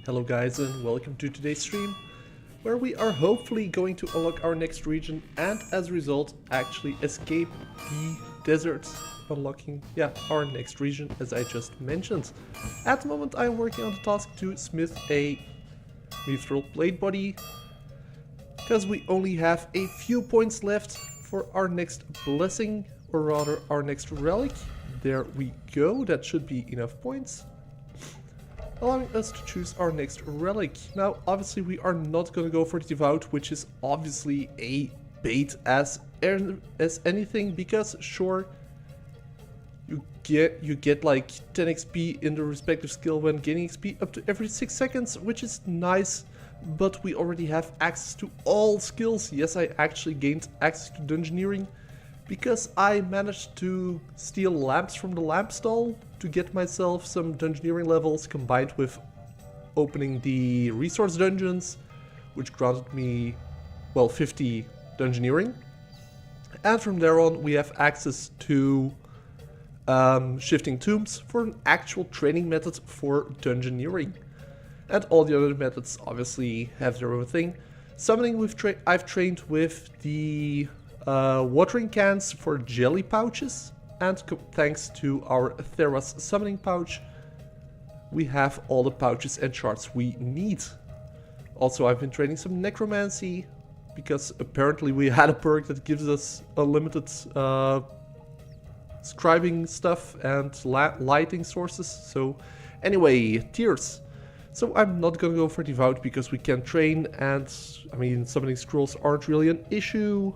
Hello guys and welcome to today's stream, where we are hopefully going to unlock our next region and as a result actually escape the desert, unlocking our next region as I just mentioned. At the moment I'm working on the task to smith a mithril blade body, because we only have a few points left for our next blessing, or rather our next relic. There we go, that should be enough points, allowing us to choose our next relic. Now obviously we are not gonna go for the devout, which is obviously a bait as anything, because sure, you get like 10 XP in the respective skill when gaining XP up to every 6 seconds, which is nice, but we already have access to all skills. Yes, I actually gained access to dungeoneering because I managed to steal lamps from the lamp stall to get myself some dungeoneering levels, combined with opening the resource dungeons, which granted me, well, 50 dungeoneering. And from there on we have access to shifting tombs for an actual training method for dungeoneering. And all the other methods obviously have their own thing. Summoning, I've trained with the watering cans for jelly pouches, and thanks to our Theras summoning pouch, we have all the pouches and shards we need. Also, I've been training some necromancy, because apparently we had a perk that gives us unlimited scribing stuff and lighting sources. So anyway, tiers. So I'm not gonna go for devout because we can train, and I mean summoning scrolls aren't really an issue.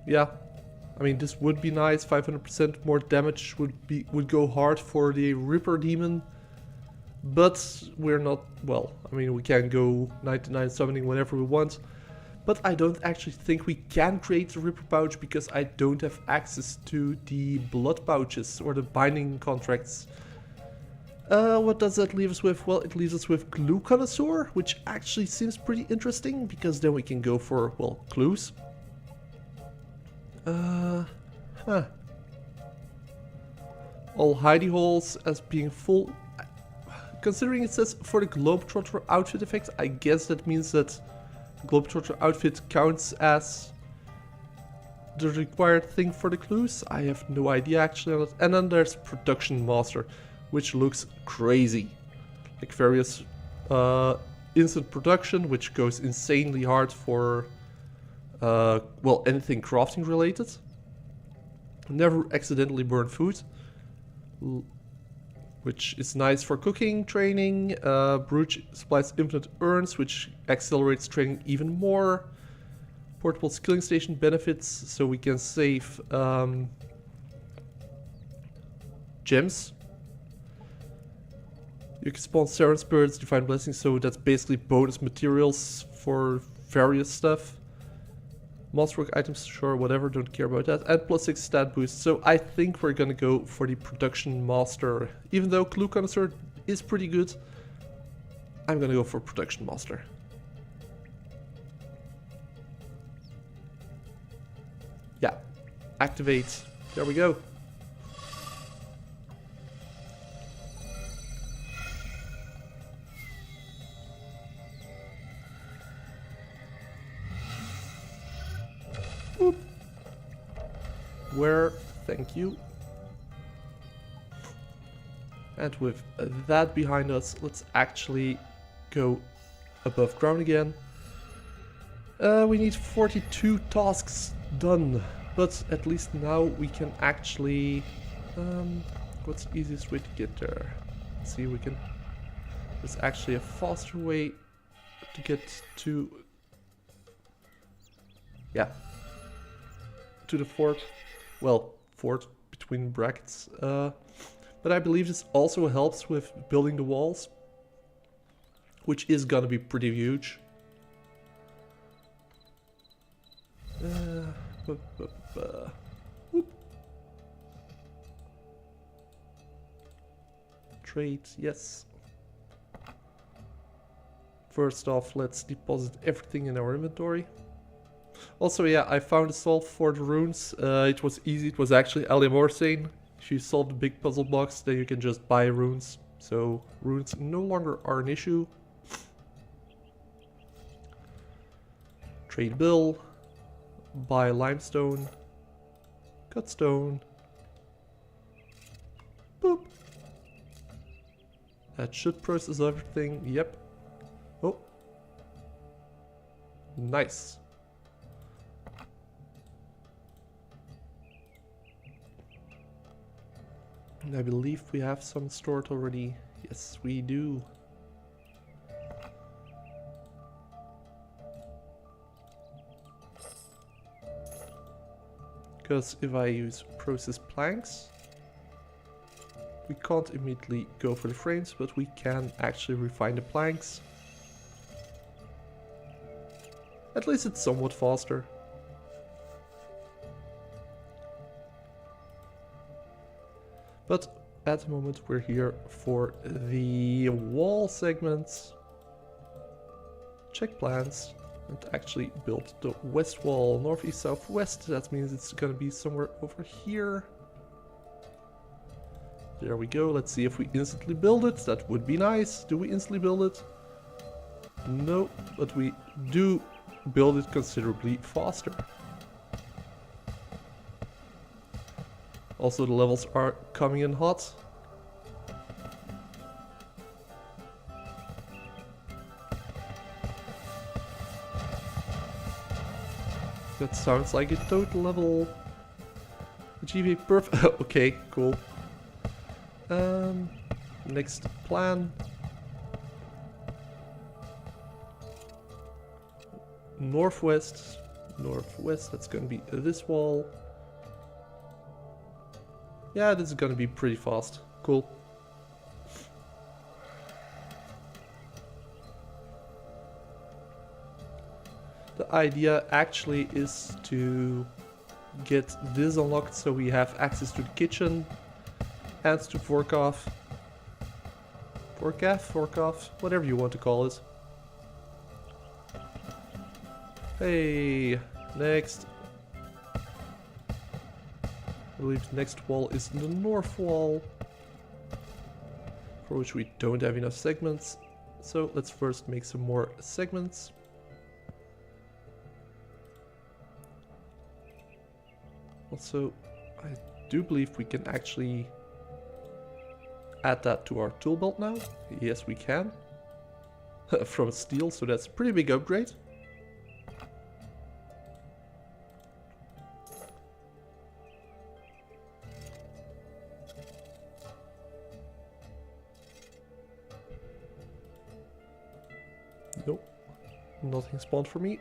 Yeah, I mean this would be nice. 500% more damage would go hard for the Ripper demon, but we're not, well, I mean we can go 99 summoning whenever we want, but I don't actually think we can create the Ripper pouch because I don't have access to the blood pouches or the binding contracts. What does that leave us with? Well, it leaves us with Clue Connoisseur, which actually seems pretty interesting, because then we can go for, well, clues. All hidey holes as being full. Considering it says for the Globetrotter outfit effect, I guess that means that the Globetrotter outfit counts as the required thing for the clues. I have no idea actually on it. And then there's Production Master, which looks crazy. Like various instant production, which goes insanely hard for well, anything crafting related. Never accidentally burn food, which is nice for cooking, training. Brooch supplies infinite urns, which accelerates training even more. Portable skilling station benefits, so we can save gems. You can spawn Seren Spirits, Divine Blessings, so that's basically bonus materials for various stuff. Masterwork items, sure, whatever, don't care about that. And +6 stat boost, so I think we're gonna go for the Production Master. Even though Clue Connoisseur is pretty good, I'm gonna go for Production Master. Yeah, activate, there we go. Where, thank you. And with that behind us, let's actually go above ground again. We need 42 tasks done, but at least now we can actually... what's the easiest way to get there? Let's see, we can... There's actually a faster way to get to... Yeah. To the fort. Well, fort between brackets, but I believe this also helps with building the walls, which is gonna be pretty huge. Trade, yes. First off, let's deposit everything in our inventory. Also, yeah, I found a solve for the runes. It was easy. It was actually Ali Morsane. If you solve the big puzzle box, then you can just buy runes. So runes no longer are an issue. Trade bill. Buy limestone. Cut stone. Boop. That should process everything. Yep. Oh. Nice. And I believe we have some stored already. Yes, we do. Because if I use process planks, we can't immediately go for the frames, but we can actually refine the planks. At least it's somewhat faster. But at the moment we're here for the wall segments. Check plans and actually build the west wall, northeast, southwest. That means it's gonna be somewhere over here. There we go. Let's see if we instantly build it. That would be nice. Do we instantly build it? No, but we do build it considerably faster. Also, the levels are coming in hot. That sounds like a total level. GV perfect. Okay, cool. Next plan. Northwest. Northwest, that's gonna be this wall. Yeah, this is gonna be pretty fast. Cool. The idea actually is to get this unlocked so we have access to the kitchen and to Vorkov, whatever you want to call it. Hey, next. I believe the next wall is the north wall, for which we don't have enough segments. So let's first make some more segments. Also, I do believe we can actually add that to our tool belt now. Yes, we can. From steel, so that's a pretty big upgrade. Nope, nothing spawned for me.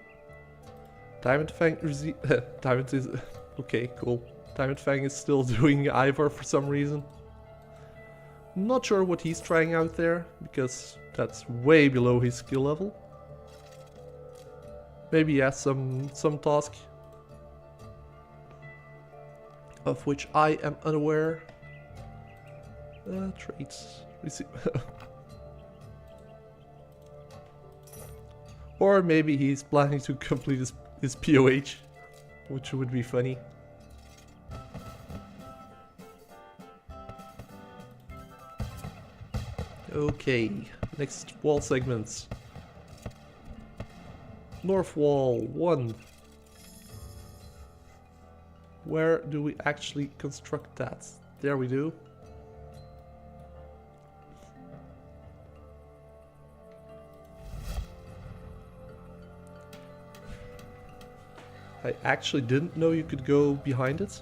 Diamond Fang Diamond is... okay, cool. Diamond Fang is still doing Ivor for some reason. Not sure what he's trying out there, because that's way below his skill level. Maybe he has some task of which I am unaware. Traits. Or maybe he's planning to complete his POH, which would be funny. Okay, next wall segments. North wall 1. Where do we actually construct that? There we do. I actually didn't know you could go behind it.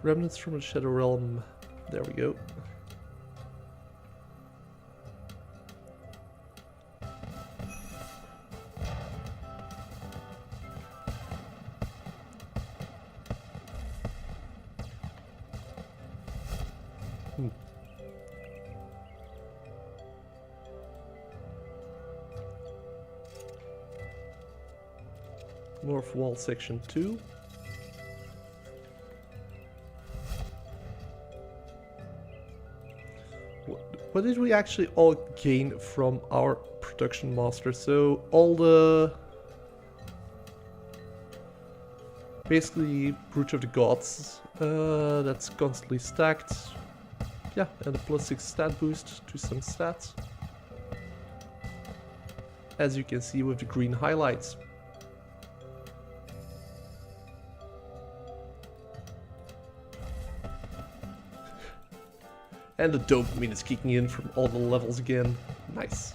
Remnants from the Shadow Realm. There we go. North wall section 2. What did we actually all gain from our production master? So all the... basically Brute of the Gods, that's constantly stacked. Yeah, and a +6 stat boost to some stats. As you can see with the green highlights. And the dopamine is kicking in from all the levels again. Nice.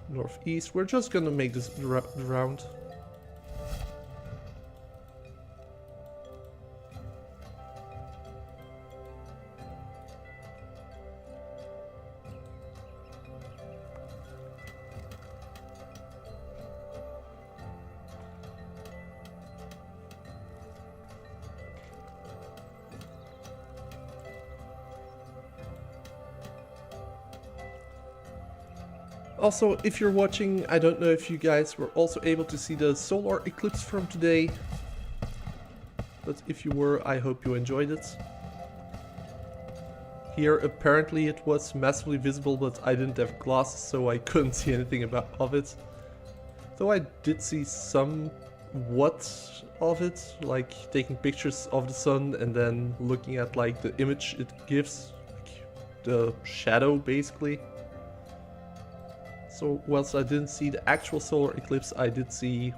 Northeast, we're just gonna make this round. Also, if you're watching, I don't know if you guys were also able to see the solar eclipse from today. But if you were, I hope you enjoyed it. Here, apparently it was massively visible, but I didn't have glasses, so I couldn't see anything of it. Though I did see somewhat of it, like taking pictures of the sun and then looking at like the image it gives, like the shadow basically. So whilst I didn't see the actual solar eclipse, I did see...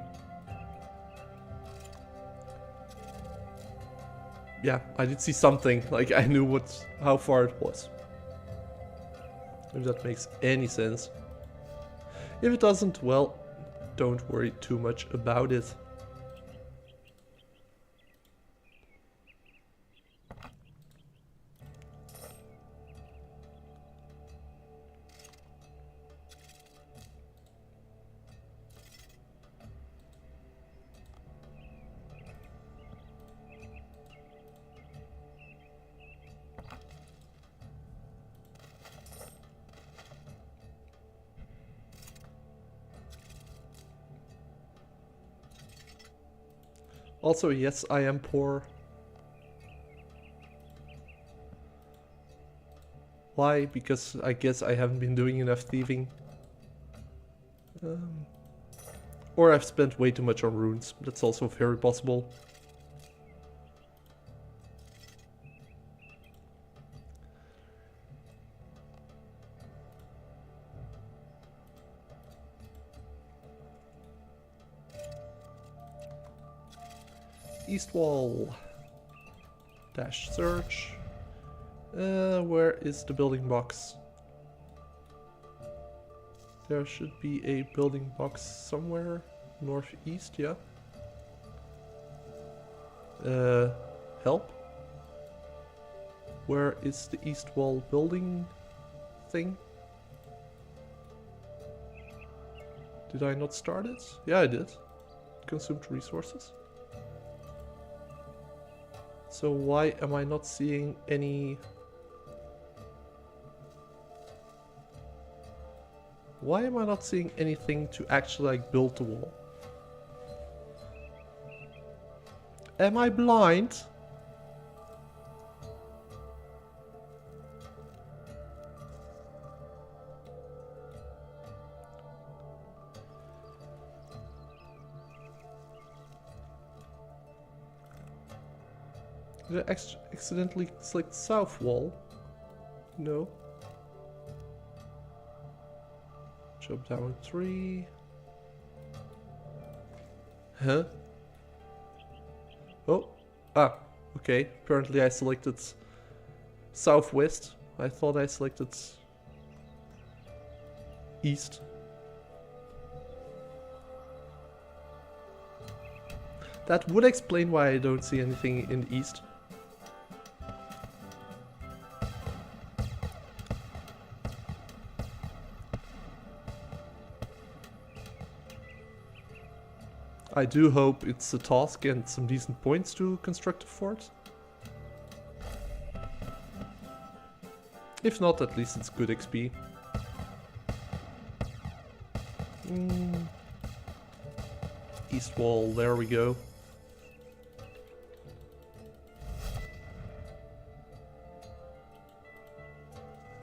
Yeah, I did see something, like I knew how far it was. If that makes any sense. If it doesn't, well, don't worry too much about it. Also, yes, I am poor. Why? Because I guess I haven't been doing enough thieving. Or I've spent way too much on runes. That's also very possible. East wall. Dash search. Where is the building box? There should be a building box somewhere. Northeast, yeah. Help? Where is the east wall building thing? Did I not start it? Yeah, I did. Consumed resources. So why am I not seeing any... Why am I not seeing anything to actually like build the wall? Am I blind? Did I accidentally select south wall? No. Jump down 3. Huh? Oh. Ah. Okay. Apparently I selected southwest. I thought I selected east. That would explain why I don't see anything in the east. I do hope it's a task and some decent points to construct a fort. If not, at least it's good XP. East wall, there we go.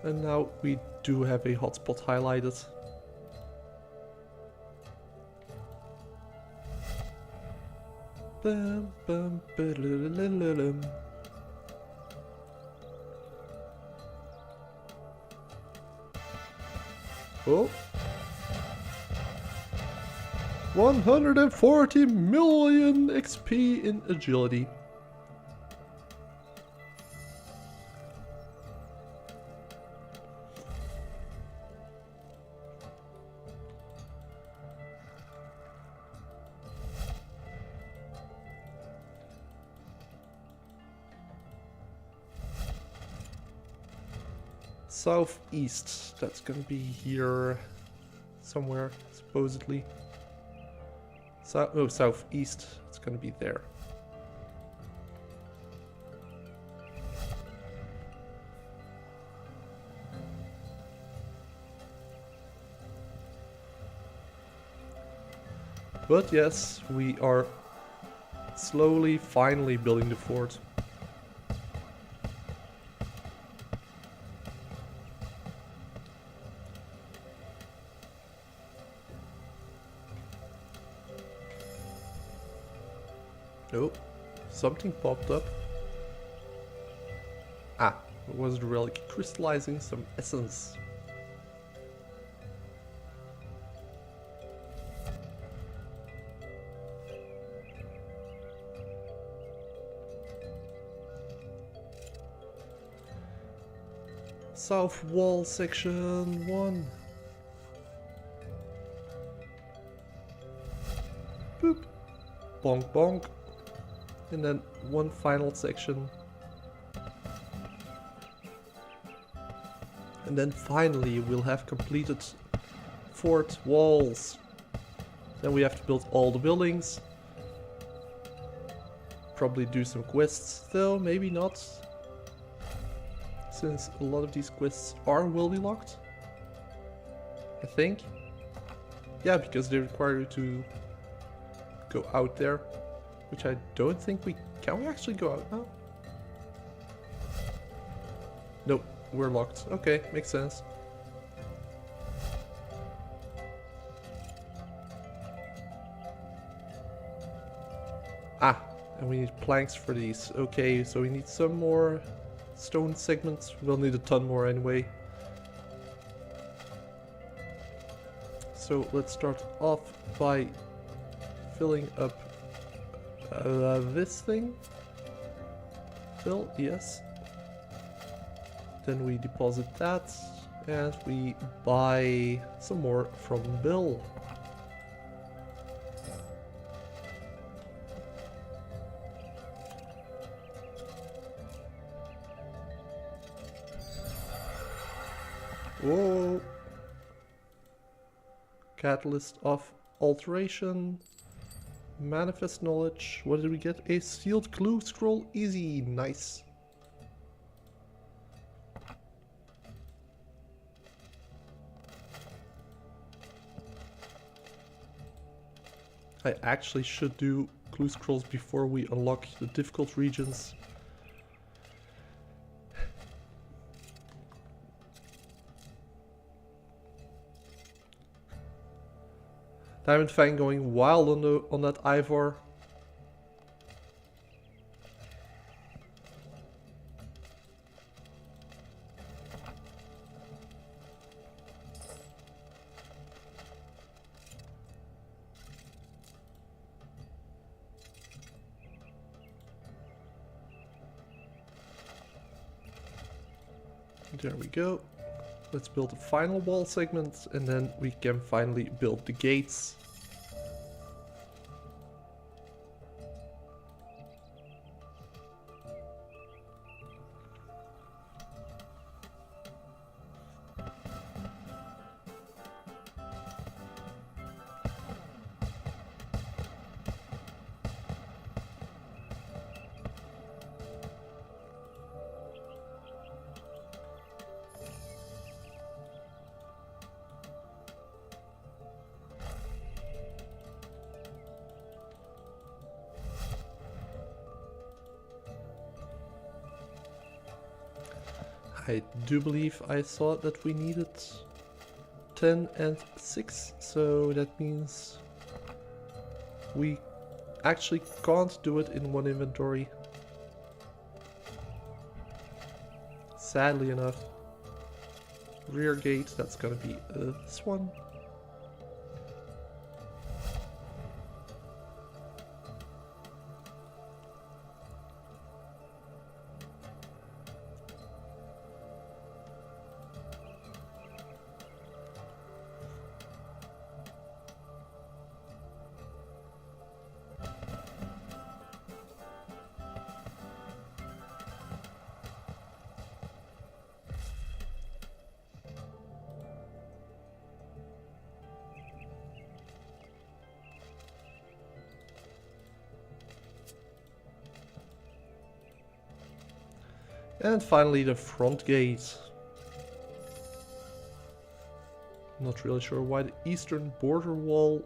And now we do have a hotspot highlighted. Bum, bum, ba-da-da-da-da-dum. Oh. 140 million XP in agility. Southeast, that's gonna be here somewhere, supposedly. Southeast, it's gonna be there. But yes, we are slowly, finally building the fort. Oh, something popped up. Ah, it was the relic crystallizing some essence. South wall section 1. Boop. Bonk bonk. And then one final section. And then finally we'll have completed fort walls. Then we have to build all the buildings. Probably do some quests though, maybe not. Since a lot of these quests will be locked. I think. Yeah, because they require you to go out there. Which I don't think we... Can we actually go out now? Nope, we're locked. Okay, makes sense. Ah, and we need planks for these. Okay, so we need some more stone segments. We'll need a ton more anyway. So let's start off by filling up this thing. Fill, yes. Then we deposit that and we buy some more from Bill. Whoa. Catalyst of alteration. Manifest knowledge. What did we get? A sealed clue scroll. Easy. Nice. I actually should do clue scrolls before we unlock the difficult regions. Diamond Fang going wild on that Ivor. There we go. Let's build the final wall segment and then we can finally build the gates. I do believe I saw that we needed 10 and 6, so that means we actually can't do it in one inventory. Sadly enough. Rear gate, that's gonna be this one. And finally the front gate. Not really sure why the eastern border wall.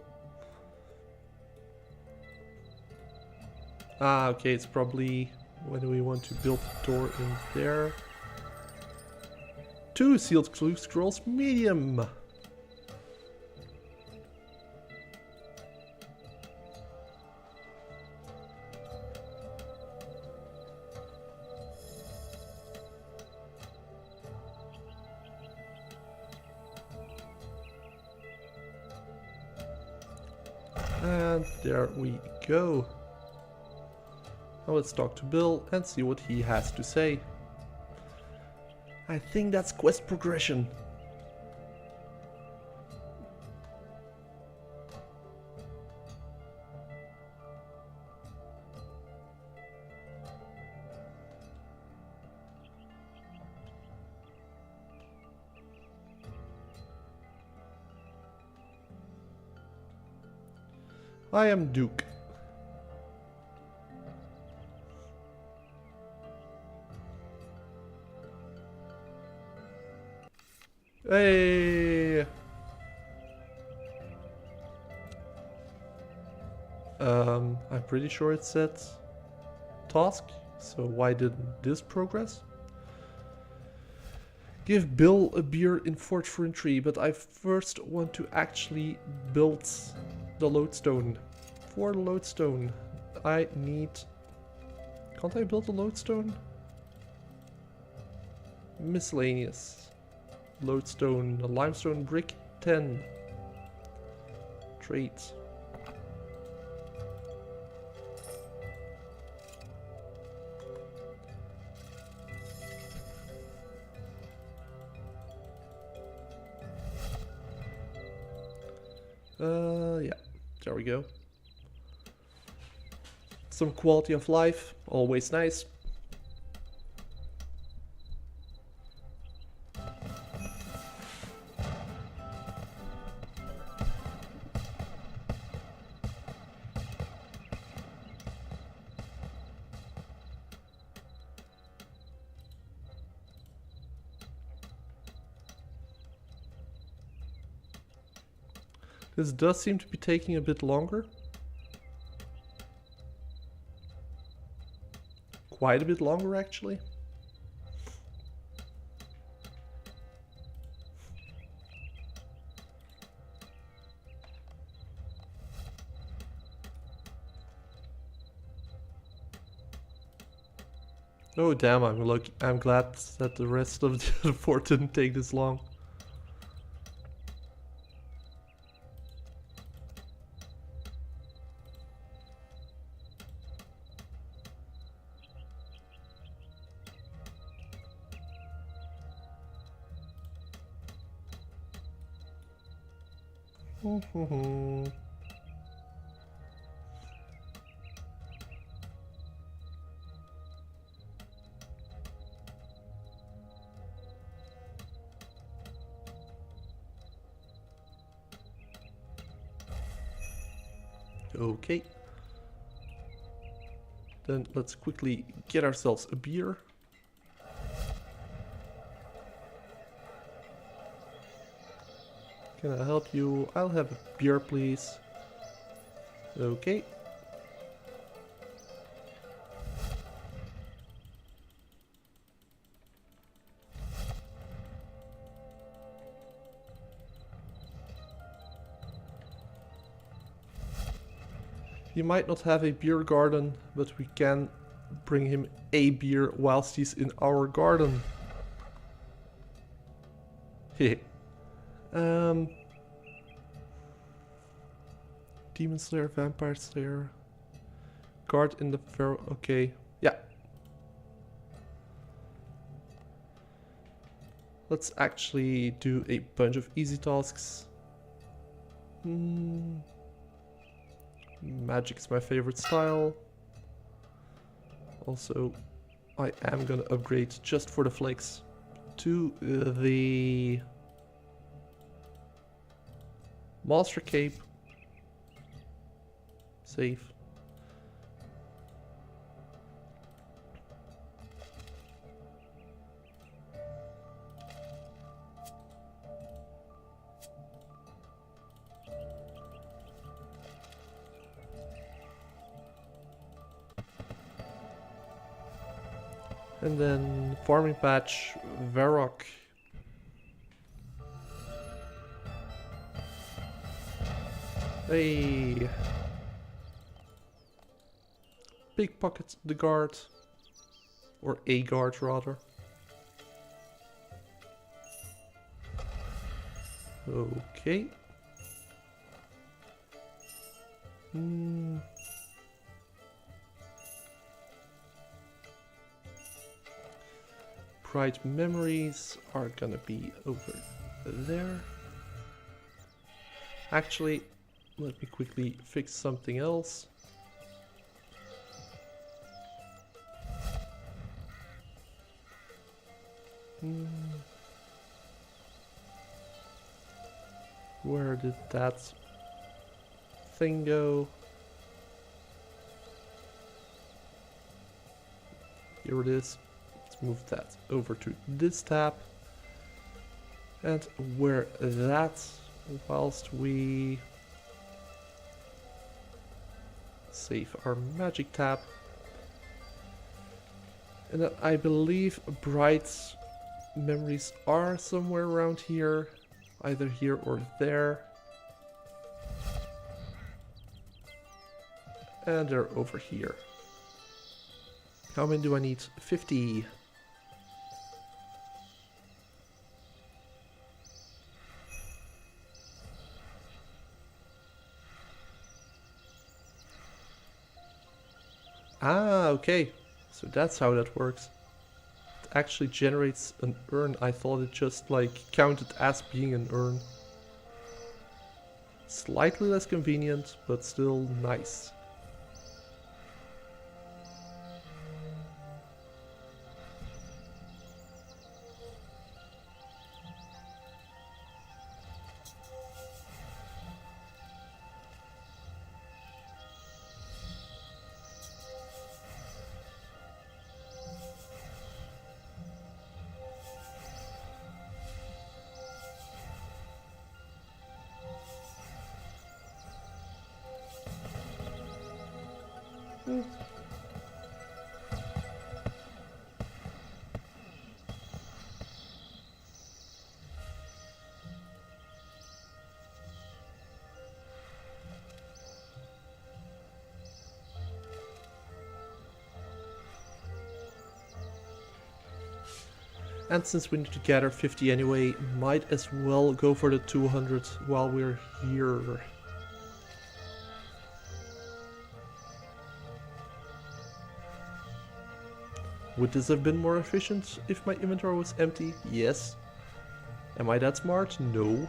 Ah, okay, it's probably when we want to build a door in there. 2 sealed clue scrolls medium. And there we go. Now let's talk to Bill and see what he has to say. I think that's quest progression. I am Duke. Hey. I'm pretty sure it said task, so why didn't this progress? Give Bill a beer in Fort Tree, but I first want to actually build the lodestone. For the lodestone, I need... Can't I build the lodestone? Miscellaneous. Lodestone, a limestone brick, 10. Traits. Yeah, there we go. Some quality of life, always nice. This does seem to be taking a bit longer. Quite a bit longer, actually. Oh damn, I'm glad that the rest of the fort didn't take this long. Okay. Then let's quickly get ourselves a beer. Can I help you? I'll have a beer, please. Okay. He might not have a beer garden, but we can bring him a beer whilst he's in our garden. Heh. Demon Slayer, Vampire Slayer, guard in the Pharaoh. Okay, yeah. Let's actually do a bunch of easy tasks. Magic is my favorite style. Also, I am gonna upgrade just for the flex to the Master Cape. Save. And then farming patch, Varrock. Hey. Pickpocket the guard. Or a guard rather. Okay. Bright memories are gonna be over there. Actually, let me quickly fix something else. Where did that thing go? Here it is. Let's move that over to this tab. And wear that whilst we save our magic tab. And then I believe bright memories are somewhere around here. Either here or there. And they're over here. How many do I need? 50. Ah, okay. So that's how that works. It actually generates an urn. I thought it just like counted as being an urn. Slightly less convenient, but still nice. And since we need to gather 50 anyway, might as well go for the 200 while we're here. Would this have been more efficient if my inventory was empty? Yes. Am I that smart? No.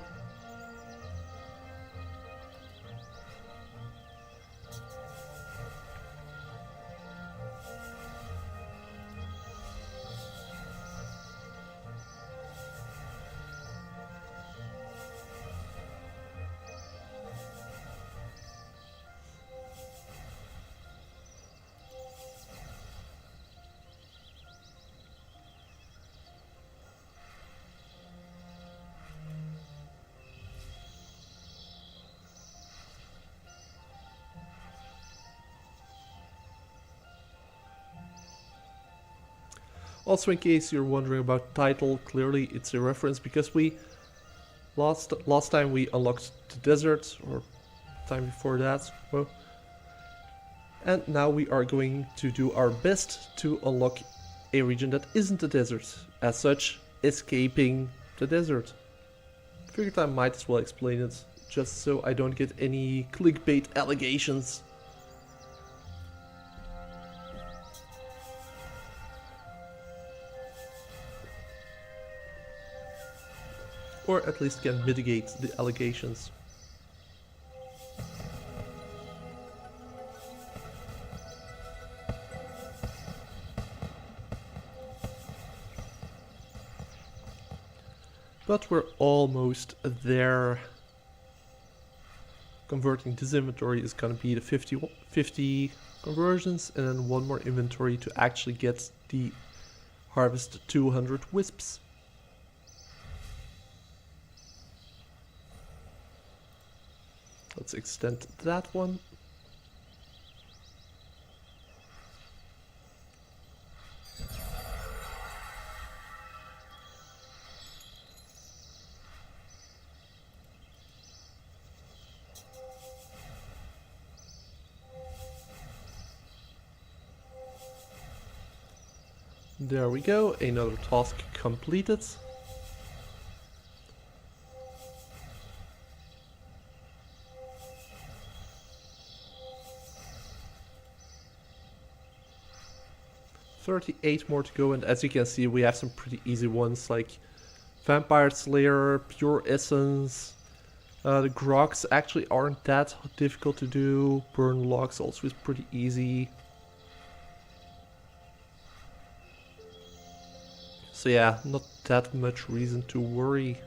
Also, in case you're wondering about title, clearly it's a reference because we last time we unlocked the desert, or time before that, well, And now we are going to do our best to unlock a region that isn't a desert. As such, escaping the desert. Figured I might as well explain it, just so I don't get any clickbait allegations. Or at least can mitigate the allegations. But we're almost there. Converting this inventory is gonna be the 50 conversions, and then one more inventory to actually get the harvest 200 wisps. Let's extend that one. There we go, another task completed. $38 more to go, and as you can see we have some pretty easy ones like Vampire Slayer, Pure Essence. The Grogs actually aren't that difficult to do. Burn Logs also is pretty easy. So yeah, not that much reason to worry.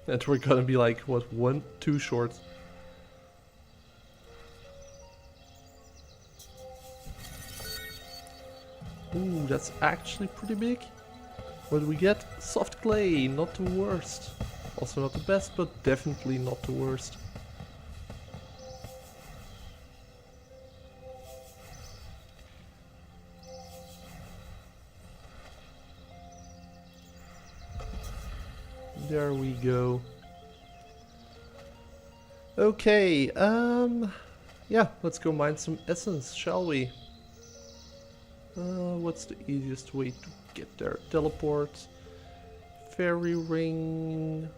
And we're gonna be like, what, 1-2 short. Ooh, that's actually pretty big. What do we get? Soft clay, not the worst. Also not the best, but definitely not the worst. There we go. Okay, yeah, let's go mine some essence, shall we? What's the easiest way to get there? Teleport, fairy ring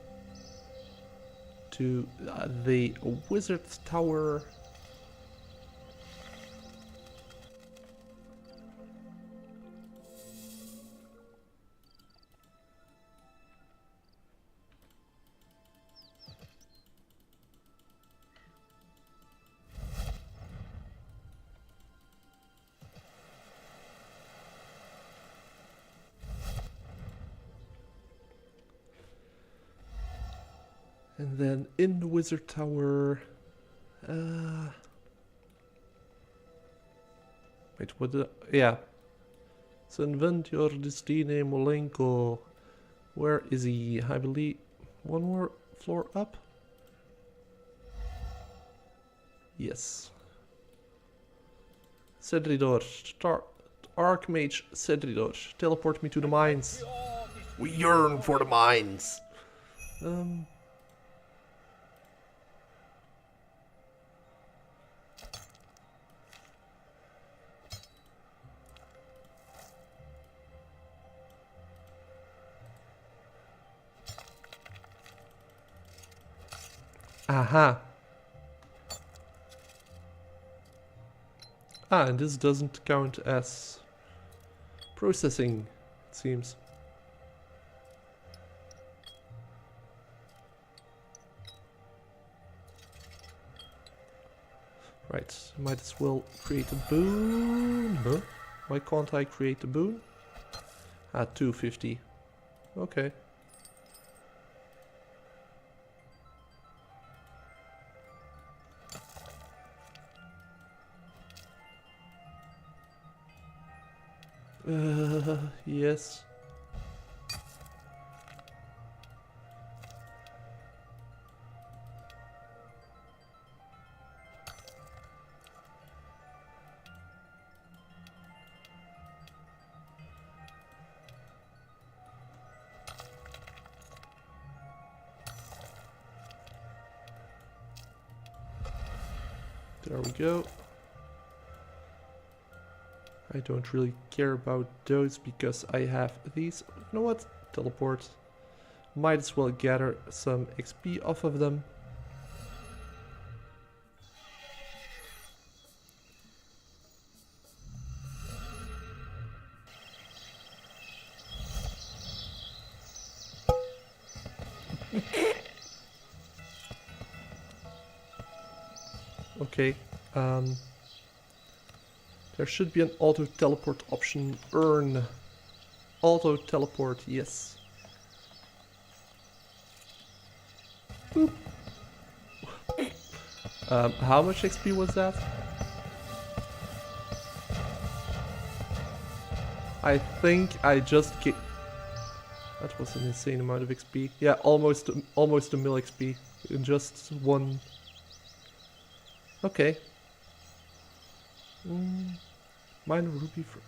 to the wizard's tower. And then in the wizard tower, wait, what the, yeah. Senventor Destine Molenko. Where is he? I believe one more floor up? Yes. Cedridor, Archmage Cedridor, teleport me to the mines. We yearn for the mines. Aha. Ah, and this doesn't count as processing, it seems. Right, might as well create a boon. Huh? Why can't I create a boon? Ah, 250. Okay. Yes. There we go. I don't really care about those because I have these. You know what? Teleport. Might as well gather some XP off of them. Okay. There should be an auto teleport option. Earn. Auto teleport, yes. Boop. How much XP was that? I think I just get. That was an insane amount of XP. Yeah, almost a mil XP in just one. Okay. Mine ruby for.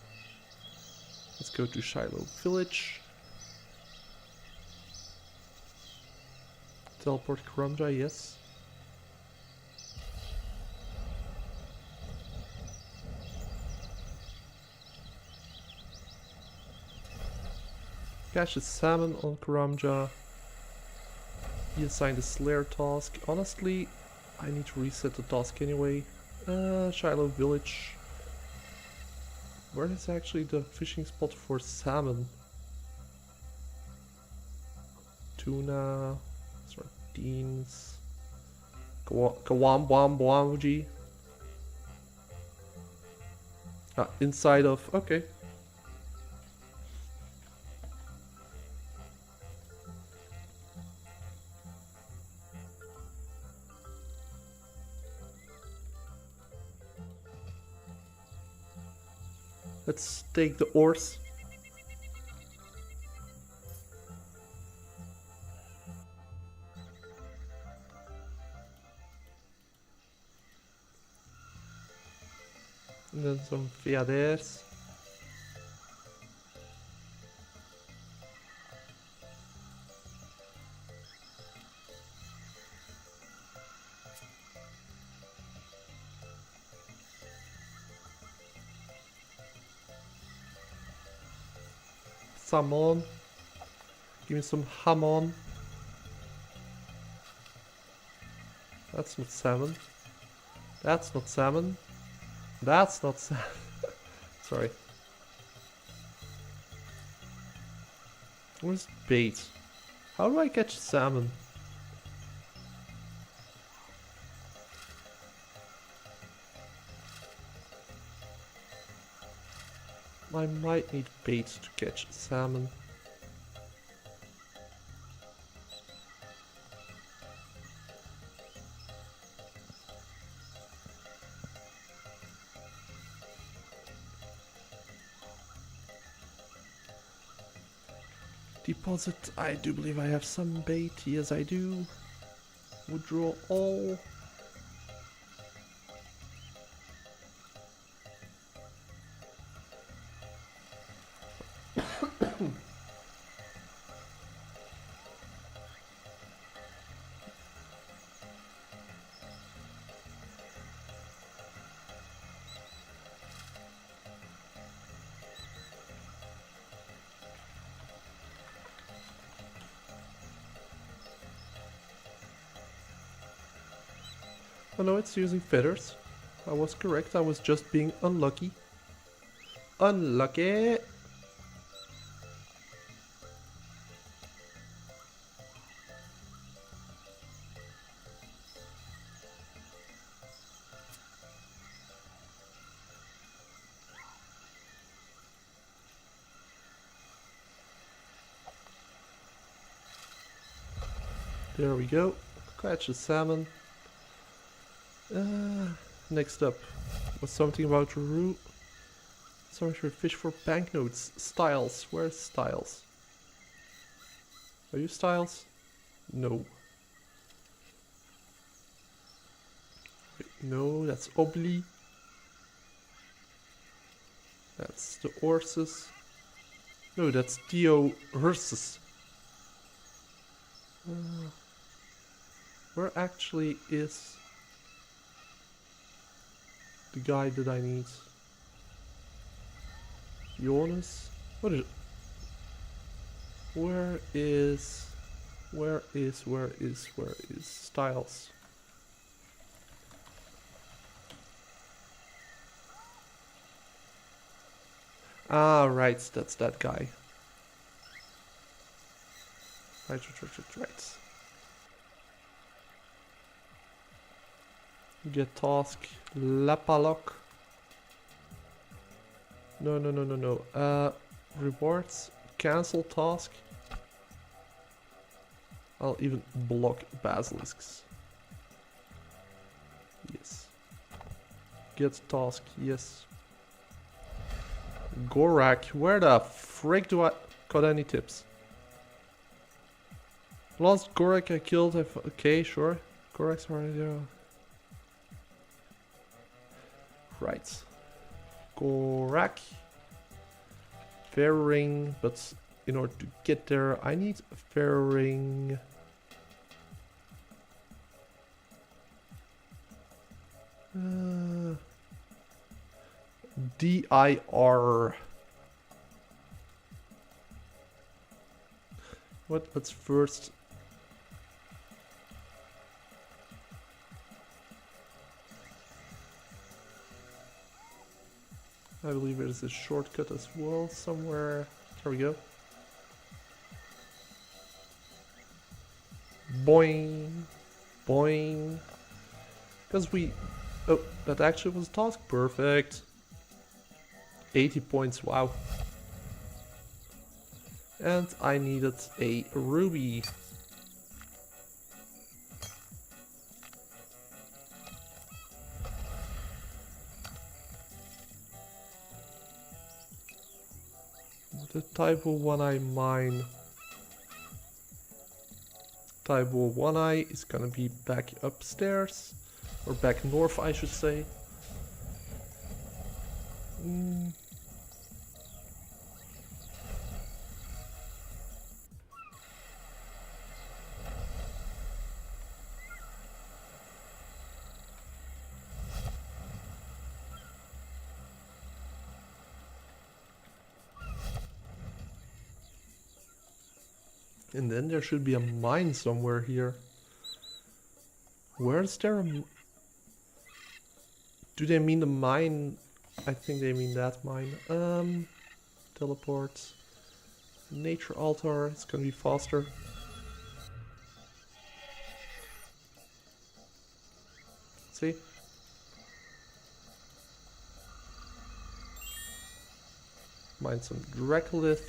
Let's go to Shiloh Village. Teleport Karamja, yes. Catch a salmon on Karamja. He assigned a Slayer task. Honestly, I need to reset the task anyway. Shiloh Village. Where is actually the fishing spot for salmon? Tuna, sardines, kawambwambwamji. Ah, inside of, okay. Let's take the ores. And then some fiades. Salmon. Give me some hamon. That's not salmon. That's not salmon. That's not salmon. Sorry. Where's bait? How do I catch salmon? I might need bait to catch salmon. Deposit, I do believe I have some bait. Yes, I do. Withdraw all. Oh no, it's using feathers. I was correct, I was just being unlucky. Unlucky! There we go. Catch a salmon. Next up was something about something for fish for banknotes. Styles. Where's Styles? Are you Styles? No. Wait, no, that's Obli. That's the horses. No, that's Theo Ursus. Where actually is... the guy that I need. Jonas? What is it? Where is Styles? Ah, right, that's that guy. Right. Get task, Lapalok. No. Rewards, cancel task. I'll even block basilisks. Yes. Get task, yes. Gorak, where the frick do I got any tips? Last Gorak I killed, okay, sure. Gorak's already there. Right. Gorak. Fairing, but in order to get there, I need Fairing. DIR. What? Let's first. I believe there's a shortcut as well somewhere. There we go. Boing. Boing. Because we... Oh, that actually was a task. Perfect. 80 points, wow. And I needed a ruby. The type of one-eye mine. Type of one-eye is gonna be back upstairs. Or back north, I should say. And then there should be a mine somewhere here. Where's there a... Do they mean the mine? I think they mean that mine. Teleport. Nature altar. It's gonna be faster. See? Mine some Dracolith.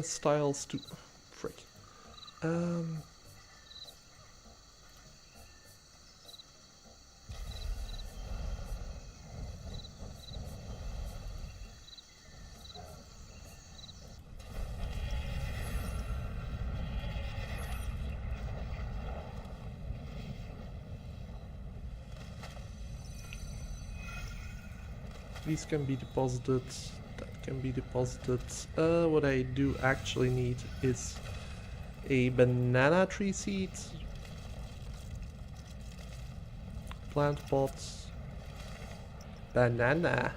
Styles to frick. These can be deposited. Can be deposited. What I do actually need is a banana tree seed, plant pots, banana.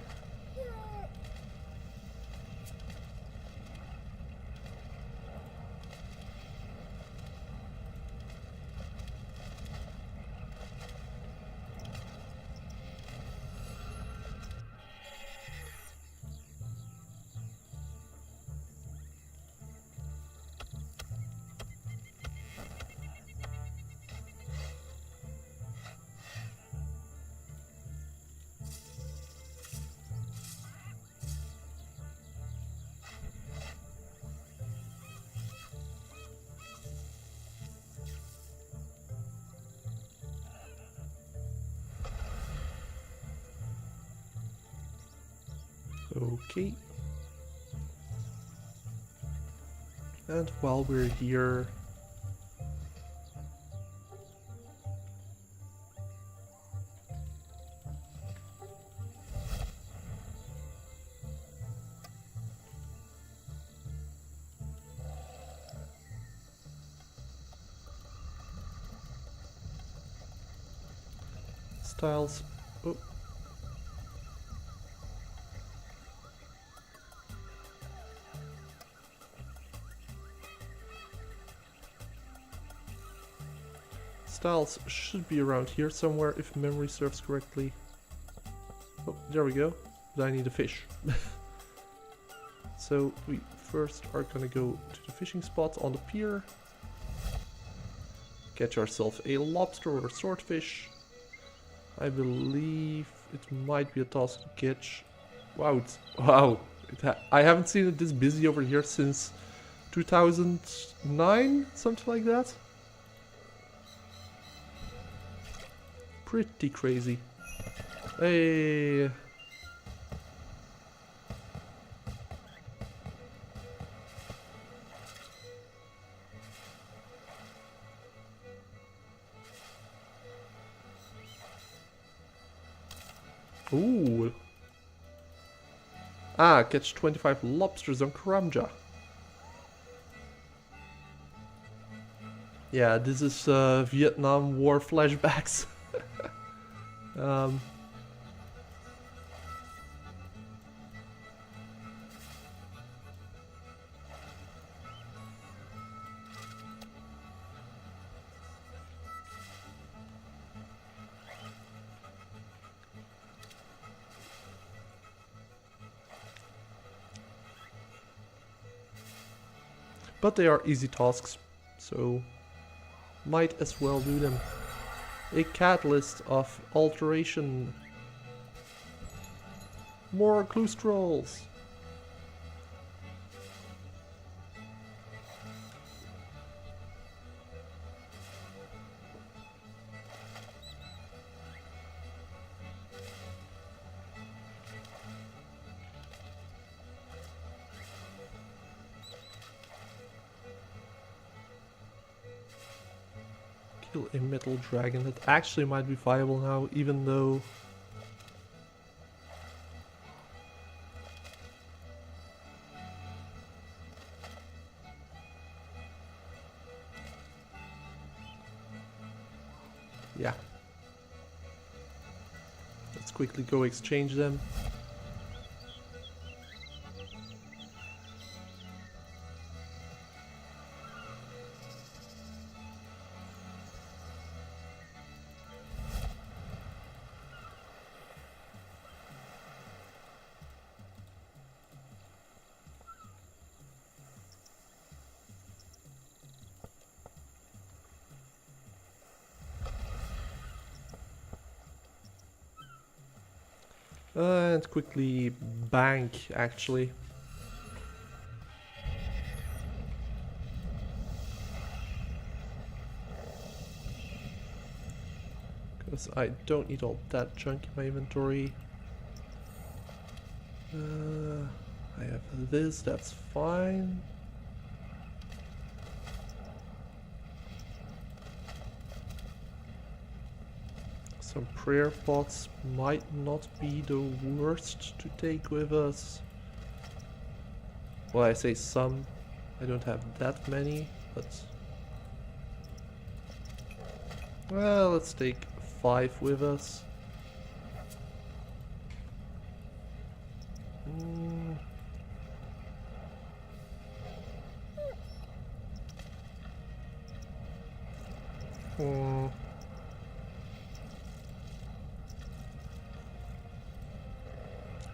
Okay. And while we're here, styles. Oh. Styles should be around here somewhere if memory serves correctly. Oh, there we go. But I need a fish. So we first are gonna go to the fishing spot on the pier. Catch ourselves a lobster or a swordfish. I believe it might be a task to catch. Wow, I haven't seen it this busy over here since 2009, something like that. Pretty crazy. Hey. Ooh. Ah, catch 25 lobsters on Karamja. Yeah, this is Vietnam War flashbacks. But they are easy tasks, so might as well do them. A catalyst of alteration. More clue scrolls. Kill a metal dragon. That actually might be viable now, even though yeah. Let's quickly go exchange them. And quickly bank, actually. Because I don't need all that junk in my inventory. I have this, that's fine. Some prayer pots might not be the worst to take with us. Well, I say some. I don't have that many, but... well, let's take 5 with us.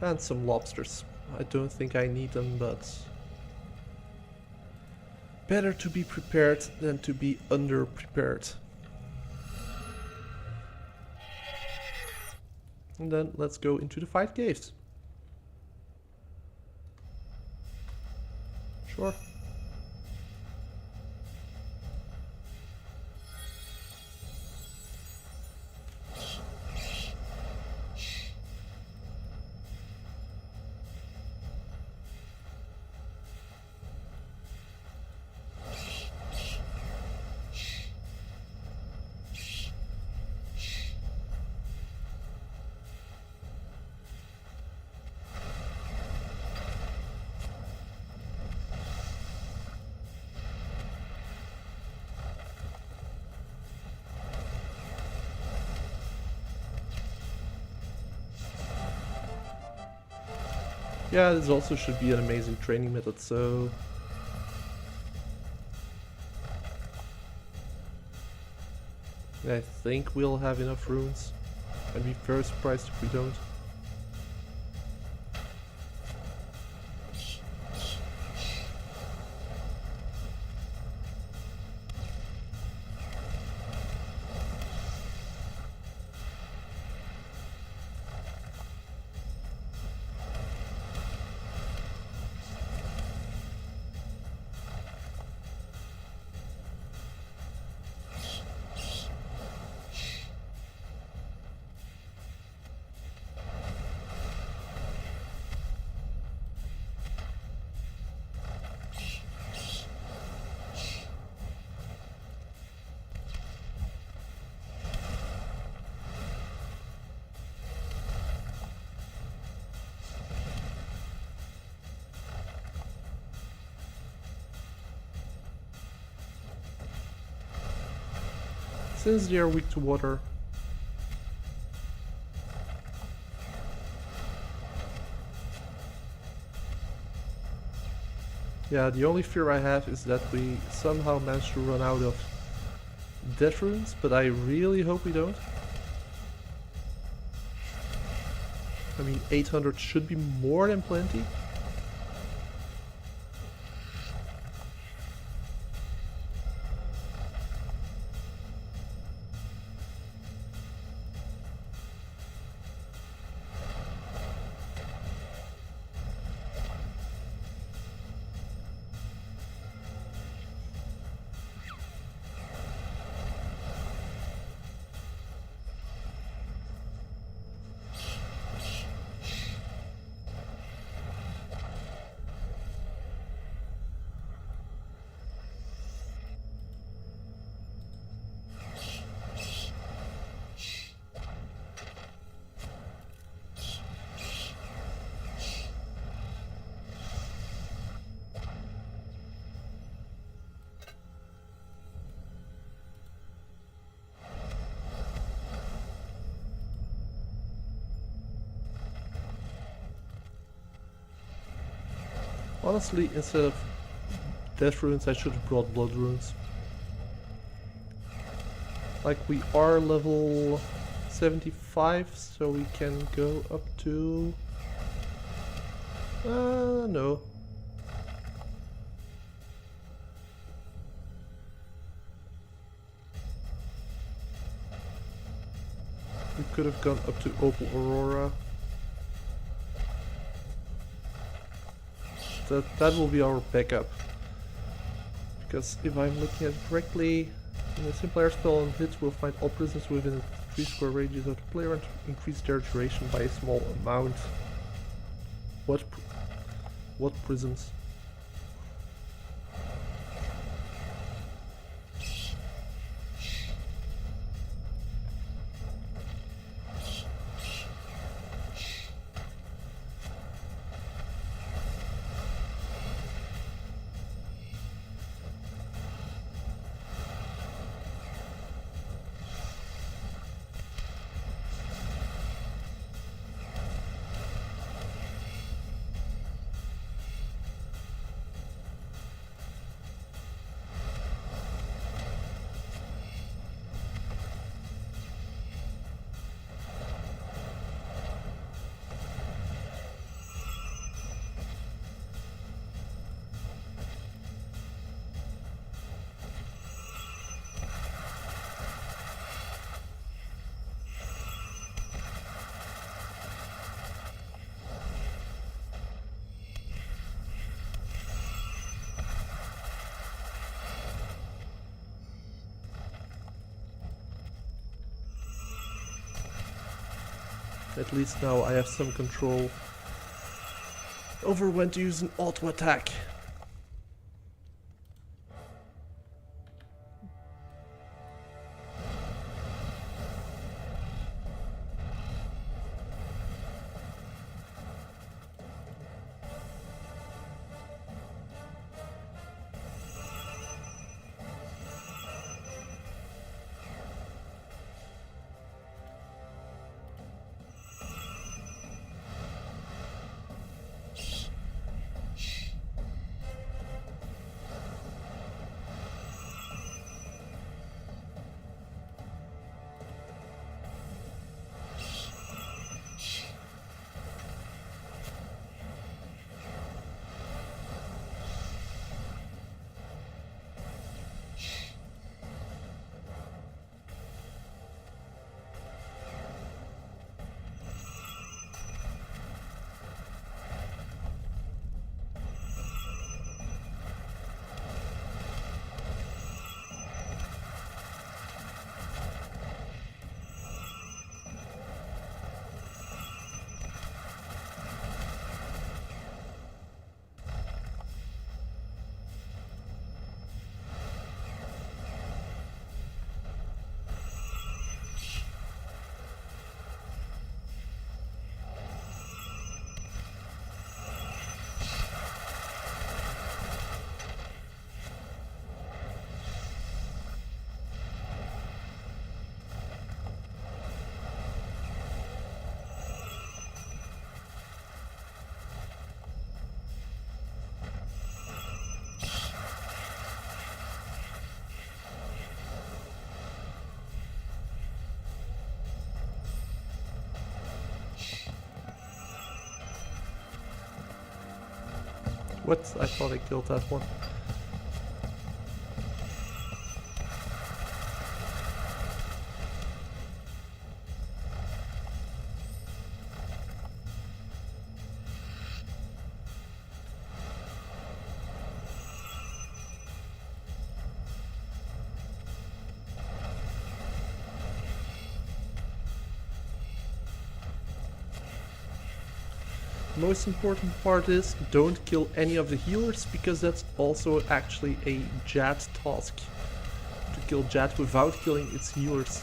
And some lobsters. I don't think I need them, but better to be prepared than to be under-prepared. And then let's go into the 5 caves. Sure. Yeah, this also should be an amazing training method, so... I think we'll have enough runes. I'd be very surprised if we don't. Since they are weak to water. Yeah, the only fear I have is that we somehow manage to run out of death runes, but I really hope we don't. I mean, 800 should be more than plenty. Honestly, instead of death runes, I should have brought blood runes. Like, we are level 75, so we can go up to... no. We could have gone up to Opal Aurora. That will be our backup. Because if I'm looking at it correctly, in a simple air spell on hit will find all prisoners within a 3 square radius of the player and increase their duration by a small amount. What prisons? At least now I have some control over when to use an auto attack. What? I thought I killed that one. Most important part is don't kill any of the healers, because that's also actually a Jad task. To kill Jad without killing its healers.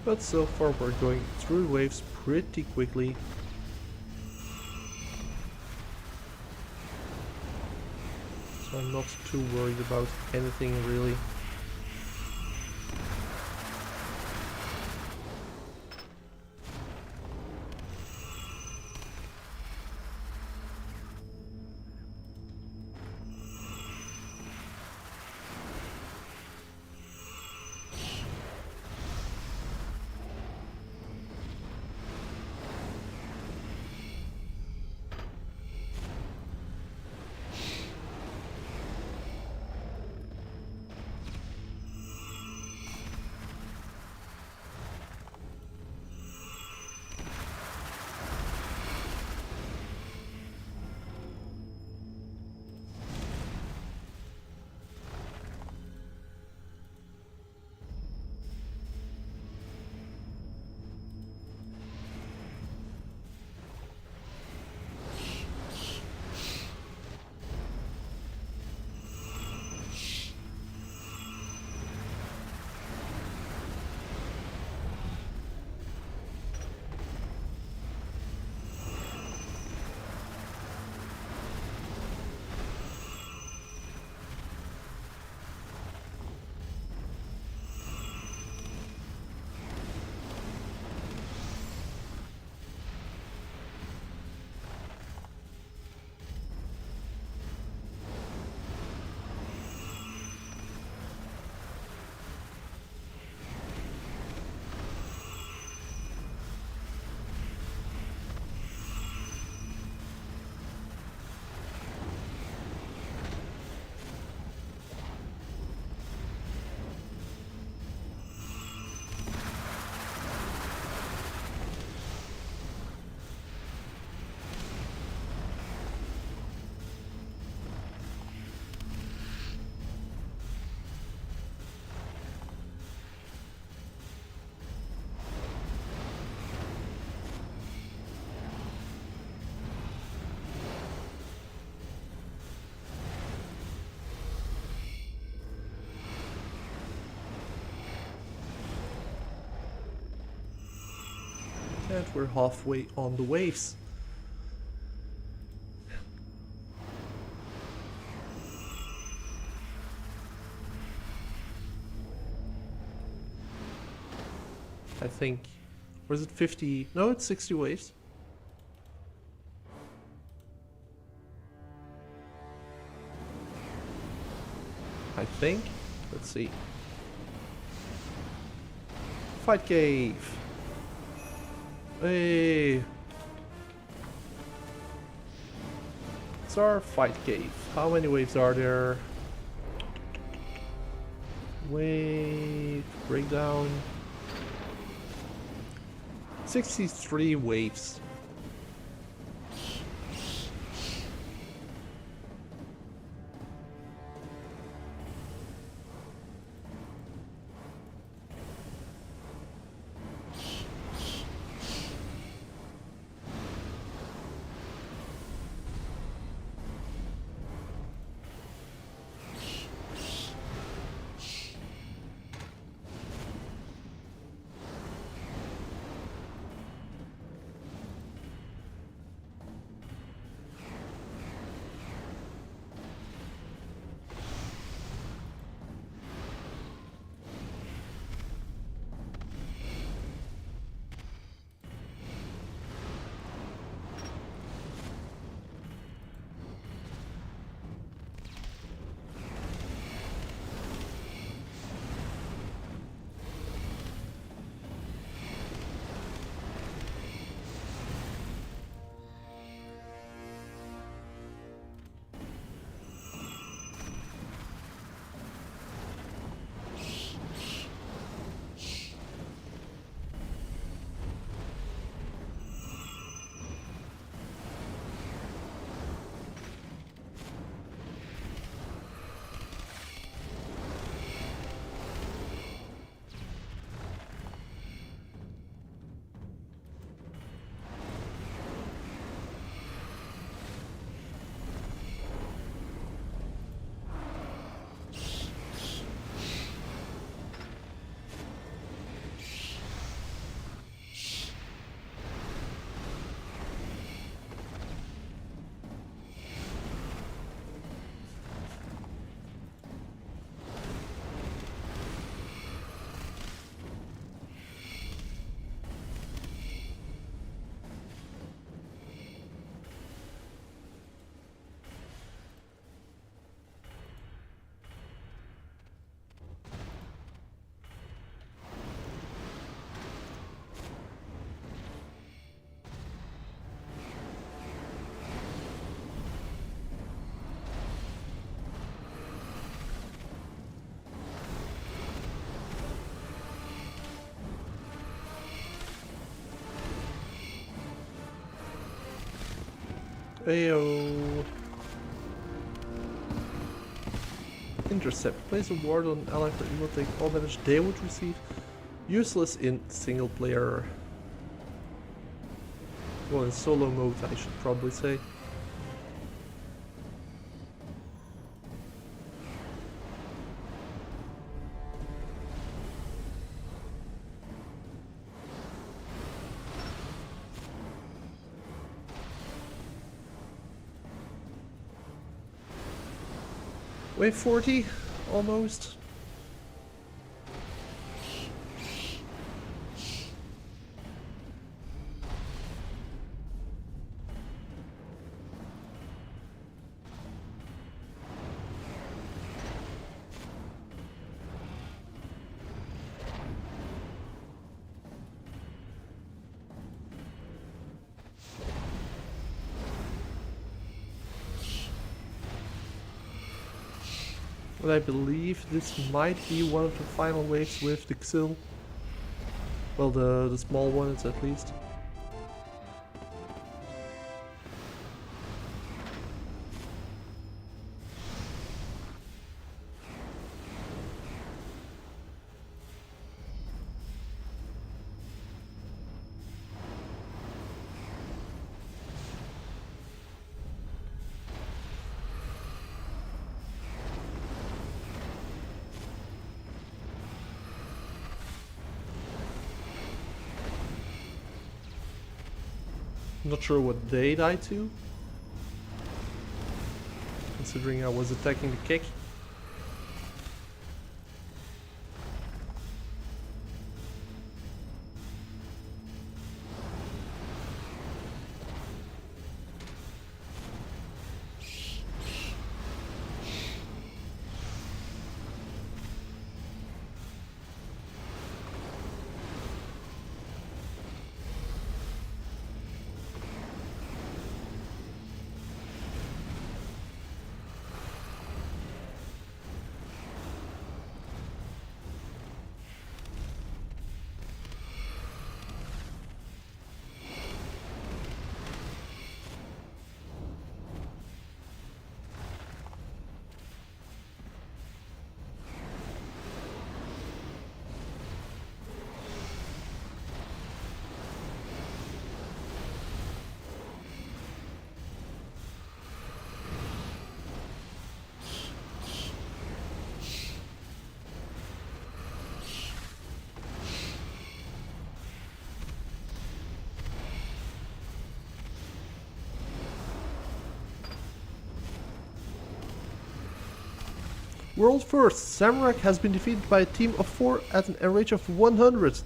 But so far we're going through the waves pretty quickly. So I'm not too worried about anything really. And we're halfway on the waves. I think, or is it 50? No, it's 60 waves. I think. Let's see. Fight cave. Hey. It's our fight cave. How many waves are there? Wave breakdown. 63 waves. Ayo. Intercept. Place a ward on an ally for evil, take all damage they would receive. Useless in single player. Well, in solo mode I should probably say. Wave 40, almost. But I believe this might be one of the final waves with the Xil. Well, the small ones at least. Not sure what they died to, considering I was attacking the kick. World first, Samrak has been defeated by a team of 4 at an average of 100.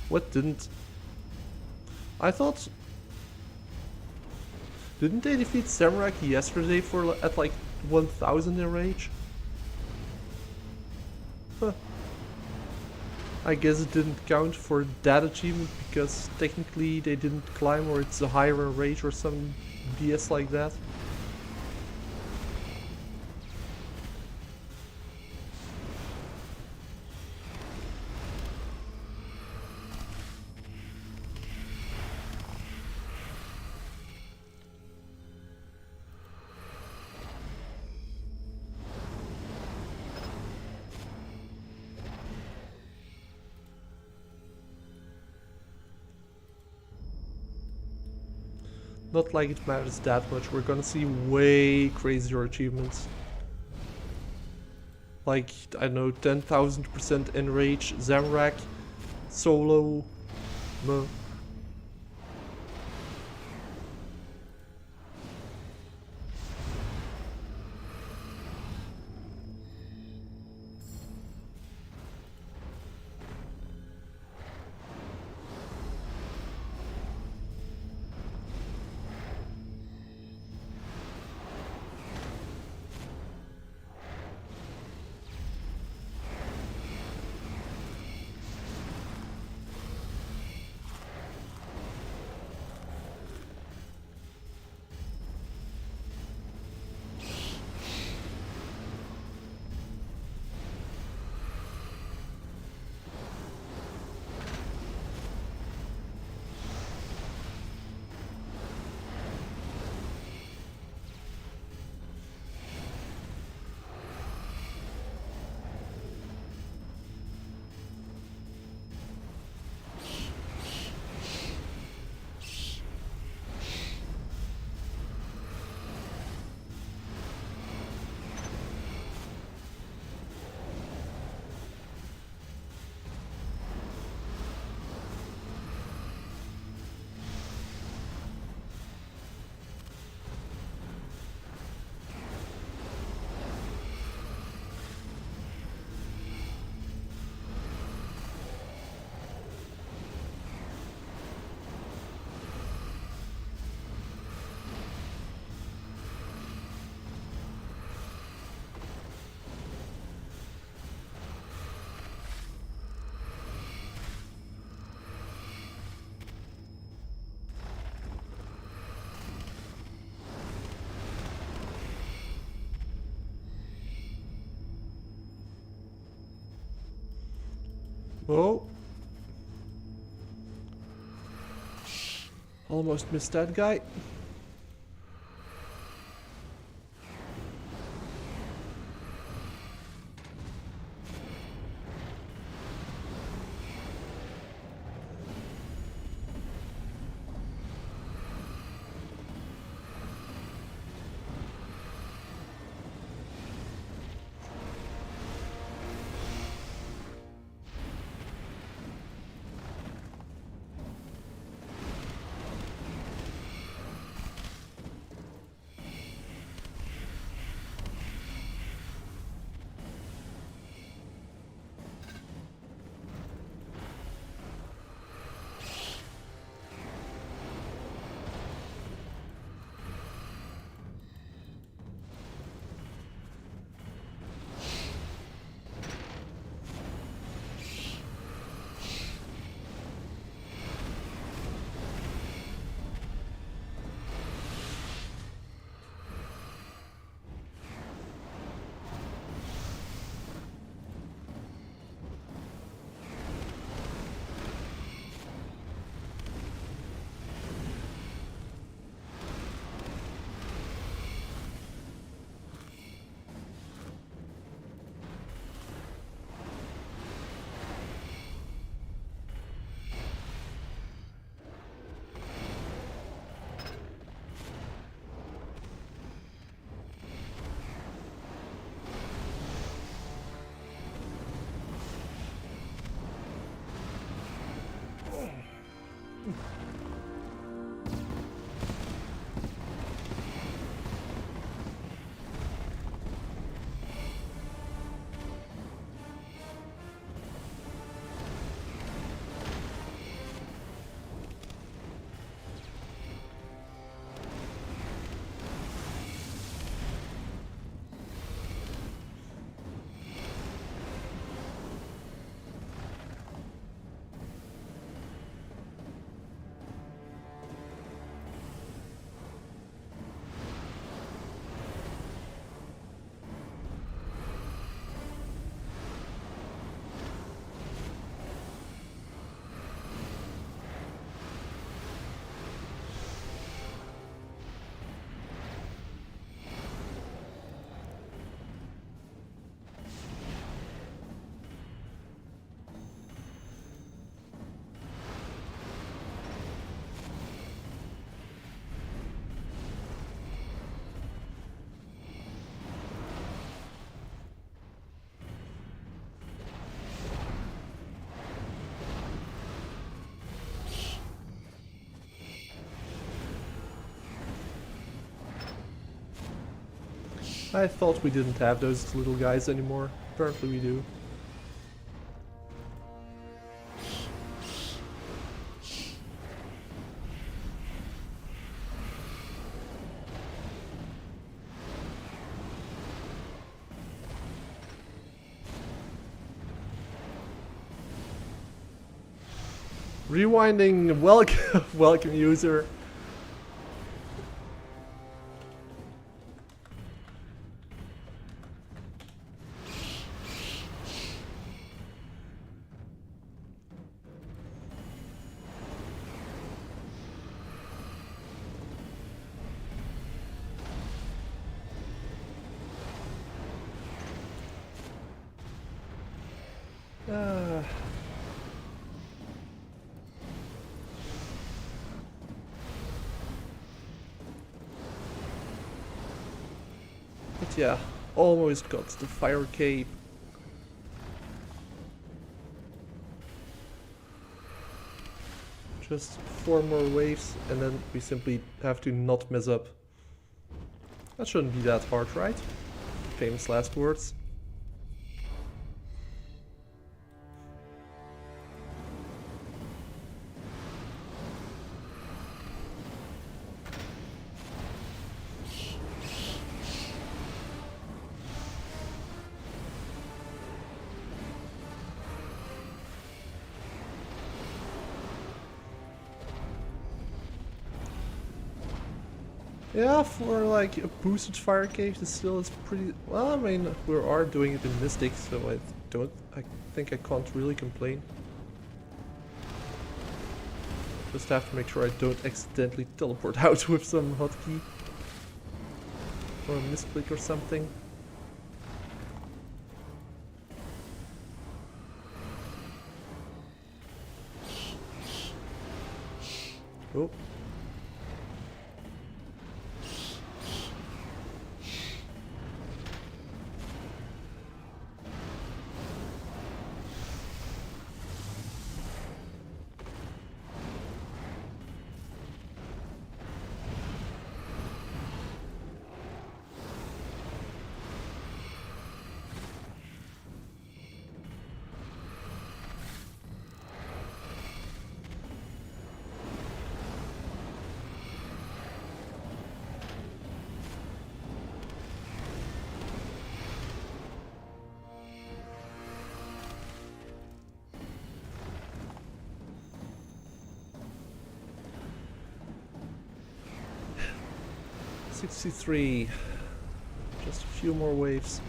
What didn't... I thought... Didn't they defeat Samrak yesterday for at like 1000 enrage? Huh. I guess it didn't count for that achievement because technically they didn't climb or it's a higher enrage or some BS like that. Not like it matters that much, we're gonna see way crazier achievements. Like, I don't know, 10,000% enrage, Zamrak, solo, meh. Oh. Almost missed that guy. I thought we didn't have those little guys anymore. Apparently we do. Rewinding, welcome, welcome user. But yeah, almost got the fire cape. Just 4 more waves and then we simply have to not mess up. That shouldn't be that hard, right? Famous last words. Yeah, for like a boosted fire cave, this still is pretty. Well, I mean, we are doing it in Mystic, so I think I can't really complain. Just have to make sure I don't accidentally teleport out with some hotkey or a misclick or something. Oh. $63. Just a few more waves.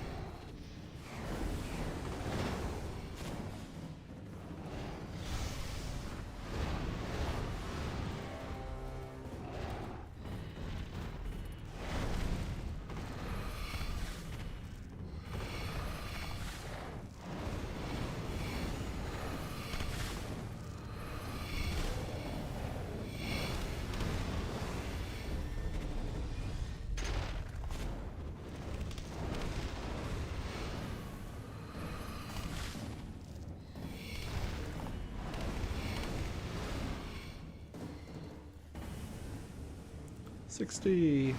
$60.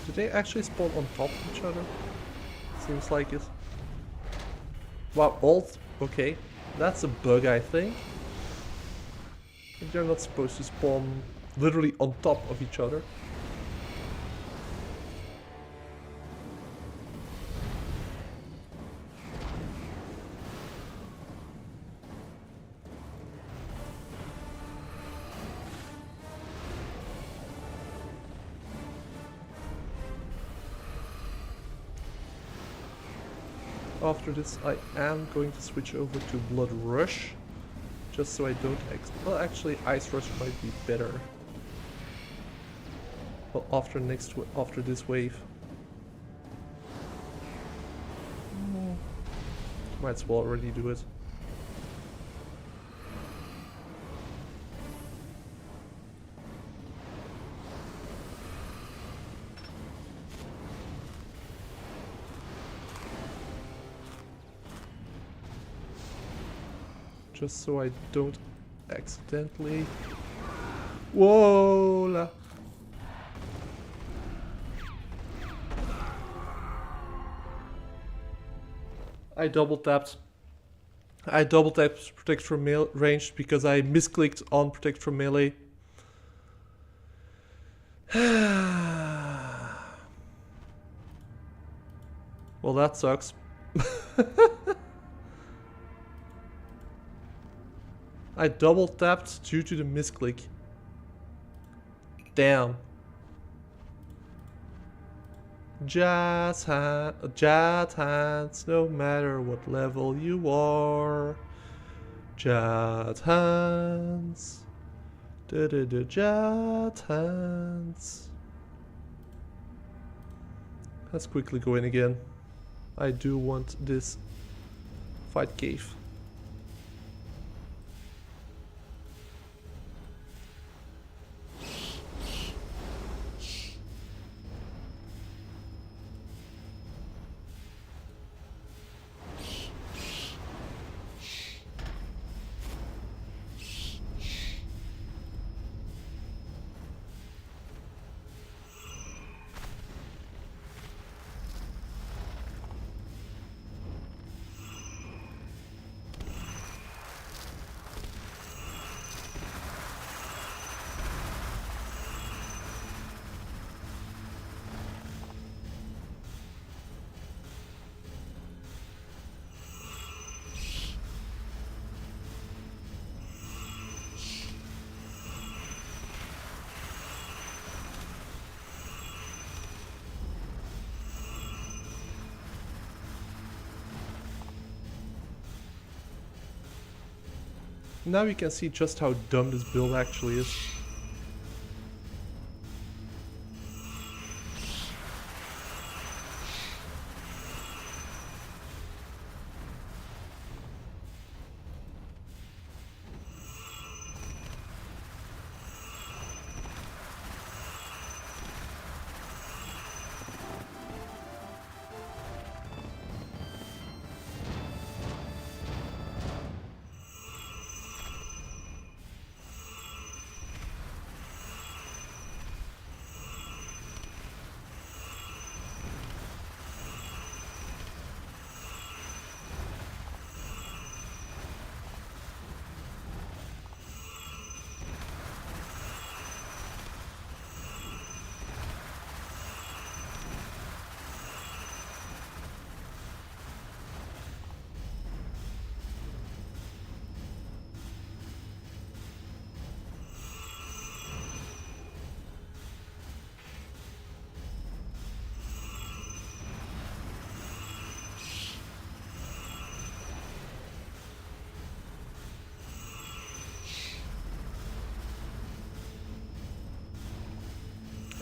Did they actually spawn on top of each other? Seems like it. Wow, alt. Okay, that's a bug, I think. They're not supposed to spawn literally on top of each other. After this, I am going to switch over to Blood Rush, just so I don't well, actually, Ice Rush might be better. Well, after this wave, might as well already do it. Just so I don't accidentally... Whoa! I double tapped. I double tapped protect from ranged because I misclicked on protect from melee. Well, that sucks. I double tapped due to the misclick. Damn. Jazz hands, no matter what level you are. Jazz hands. Jazz hands. Let's quickly go in again. I do want this fight cave. Now you can see just how dumb this build actually is.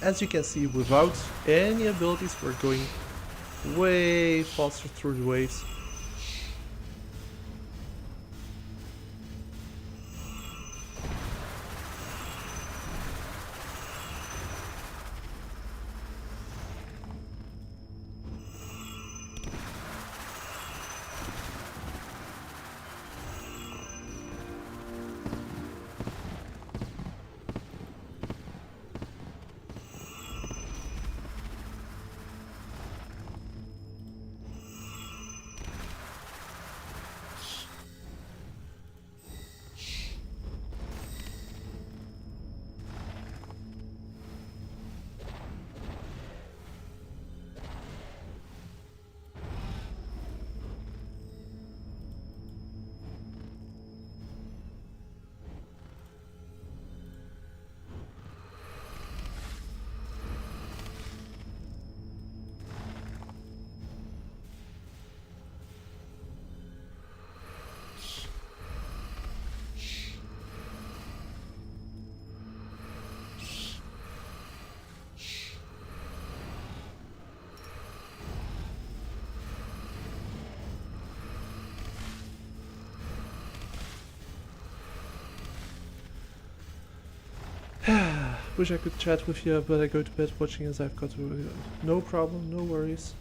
As you can see, without any abilities, we're going way faster through the waves. Wish I could chat with you, but I go to bed watching as I've got to... No problem, no worries.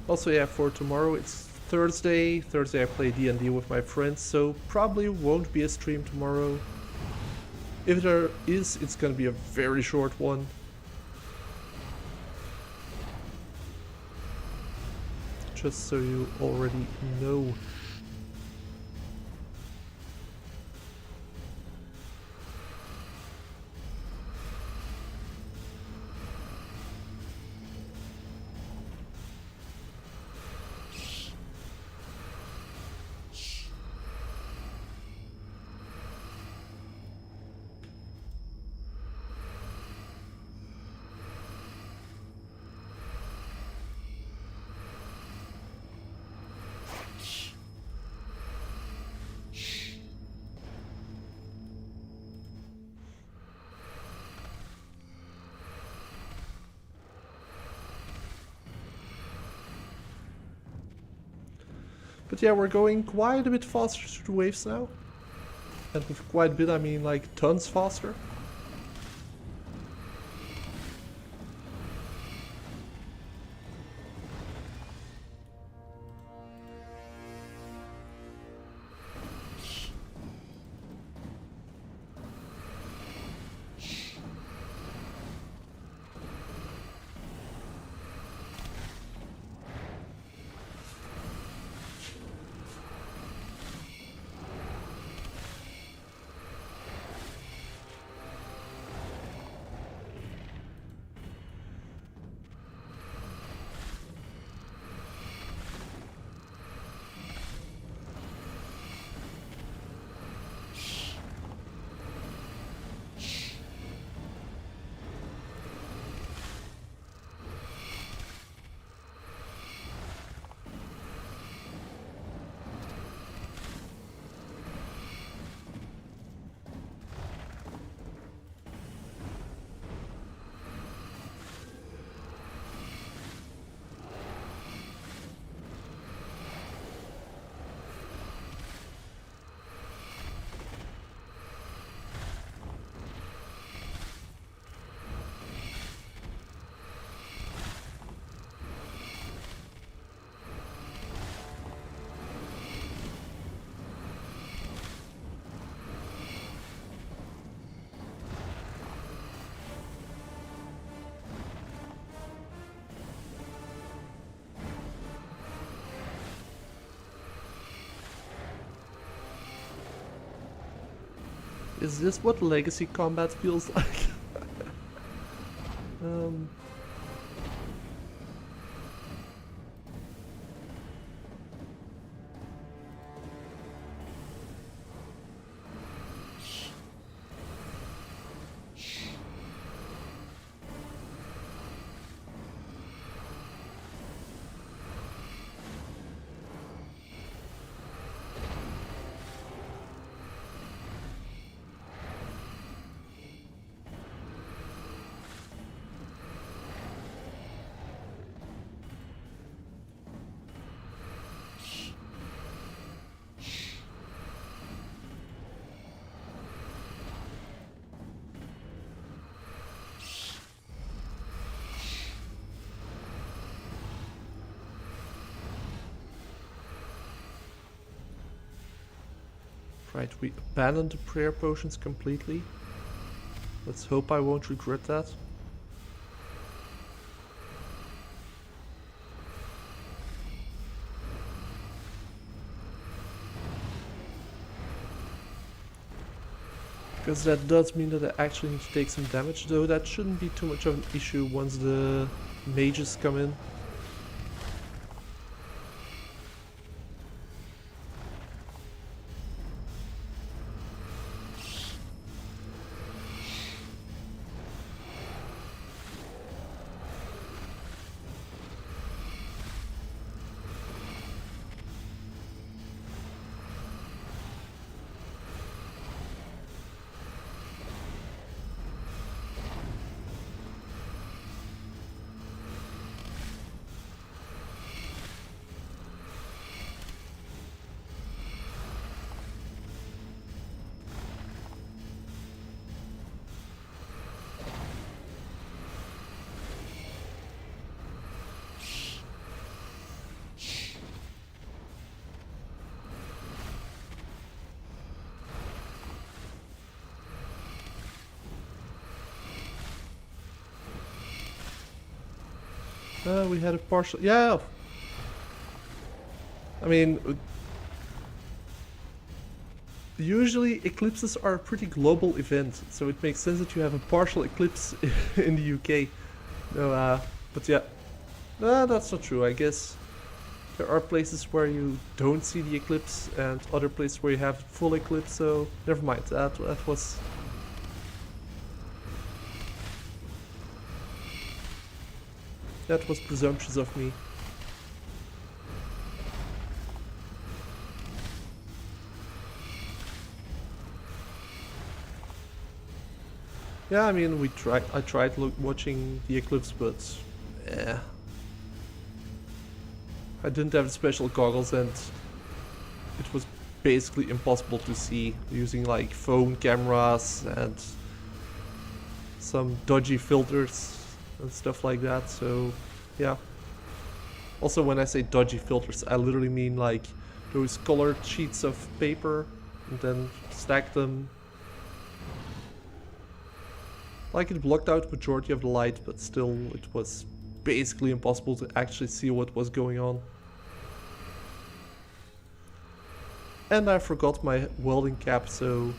Also, yeah, for tomorrow it's Thursday. Thursday I play D&D with my friends, so probably won't be a stream tomorrow. If there is, it's gonna be a very short one. Just so you already know. But yeah, we're going quite a bit faster through the waves now. And with quite a bit, I mean like tons faster. Is this what legacy combat feels like? um, right, we abandoned the prayer potions completely. Let's hope I won't regret that. Because that does mean that I actually need to take some damage, though that shouldn't be too much of an issue once the mages come in. We had a partial... Yeah! I mean... Usually eclipses are a pretty global event, so it makes sense that you have a partial eclipse in the UK. No, but yeah. That's not true, I guess. There are places where you don't see the eclipse and other places where you have full eclipse, so never mind. That was... That was presumptuous of me. Yeah, I mean, I tried watching the eclipse, but I didn't have special goggles, and it was basically impossible to see using like phone cameras and some dodgy filters and stuff like that. So yeah. Also, when I say dodgy filters, I literally mean like those colored sheets of paper and then stack them. Like, it blocked out the majority of the light, but still it was basically impossible to actually see what was going on. And I forgot my welding cap, so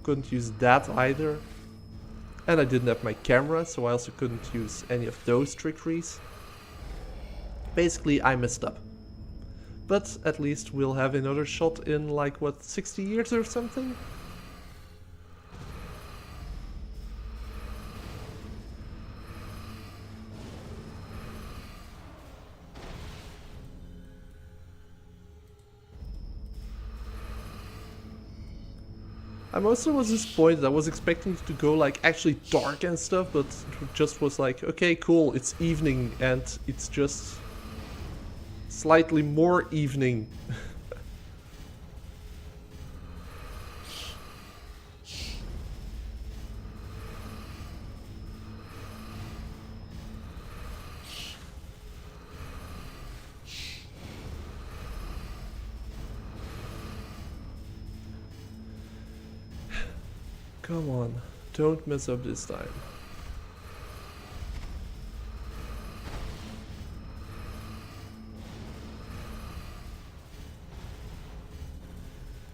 couldn't use that either. And I didn't have my camera, so I also couldn't use any of those trickeries. Basically, I messed up. But at least we'll have another shot in like, what, 60 years or something? I mostly was disappointed. I was expecting it to go like actually dark and stuff, but it just was like, okay, cool, it's evening, and it's just slightly more evening. Come on, don't mess up this time.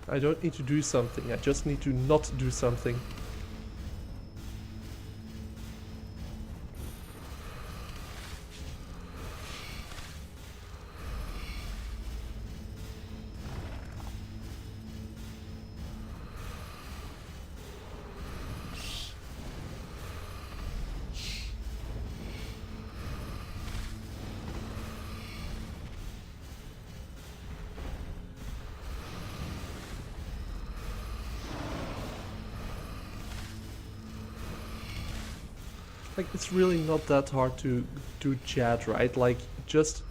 I don't need to do something, I just need to not do something. Like, it's really not that hard to do chat, right? Like, just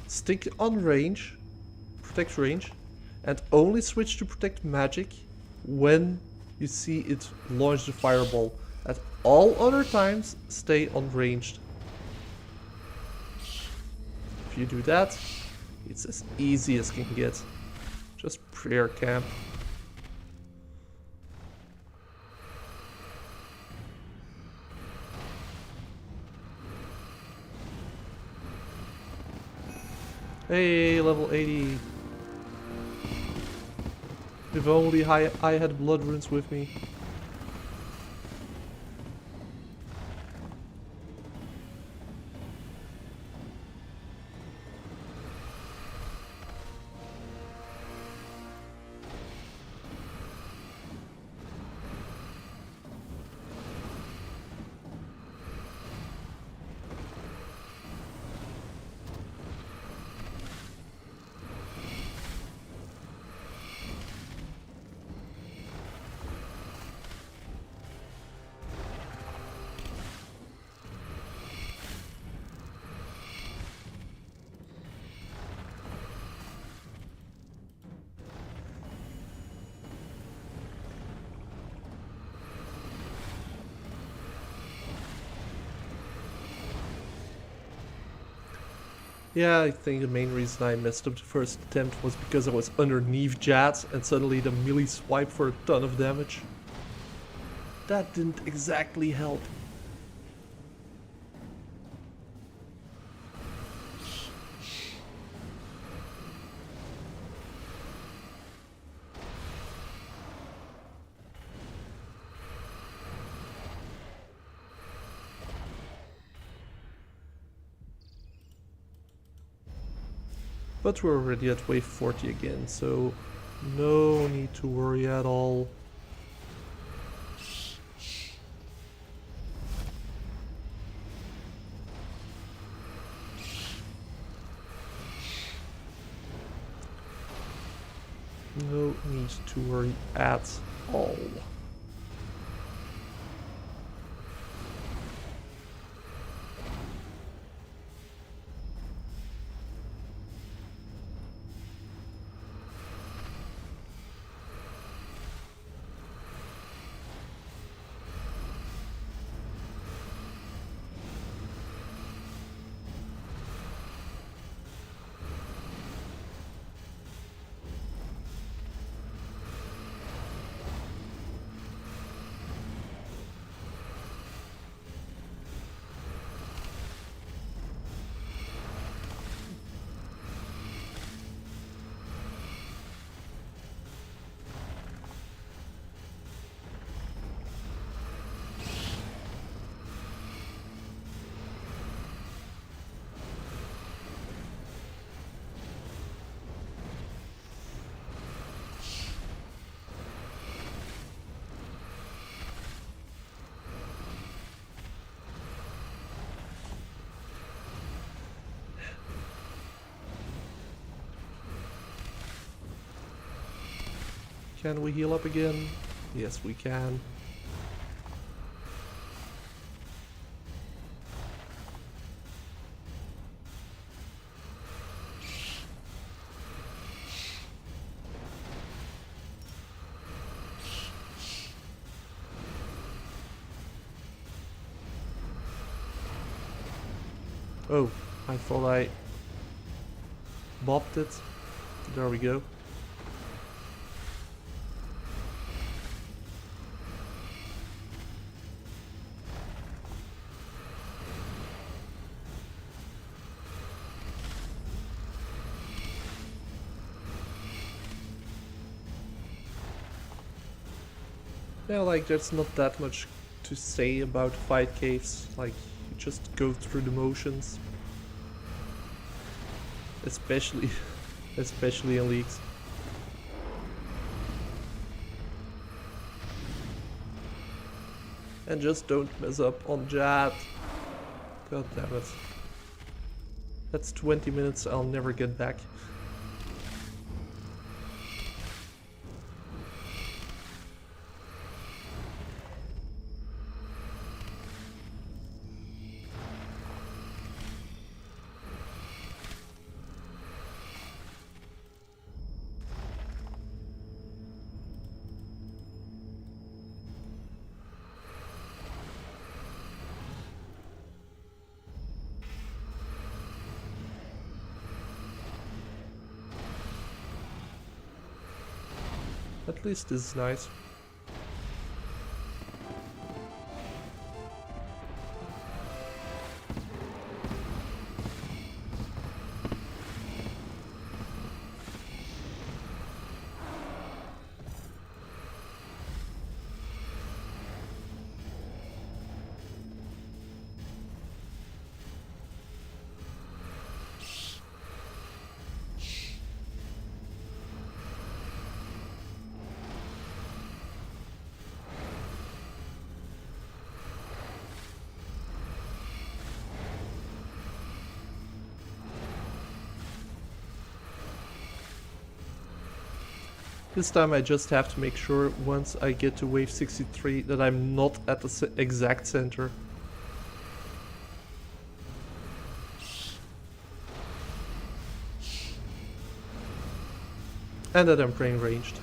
stick on range, protect range, and only switch to protect magic when you see it launch the fireball. At all other times, stay unranged. If you do that, it's as easy as can get. Just prayer camp. Hey, level 80. If only I had blood runes with me. Yeah, I think the main reason I messed up the first attempt was because I was underneath Jad and suddenly the melee swipe for a ton of damage. That didn't exactly help. But we're already at wave 40 again, so no need to worry at all. No need to worry at all. Can we heal up again? Yes, we can. Oh, I thought I bopped it. There we go. Yeah, like there's not that much to say about fight caves, like you just go through the motions. Especially in leagues. And just don't mess up on Jad. God damn it. That's 20 minutes I'll never get back. At least this is nice. This time I just have to make sure once I get to wave 63 that I'm not at the exact center. And that I'm praying ranged.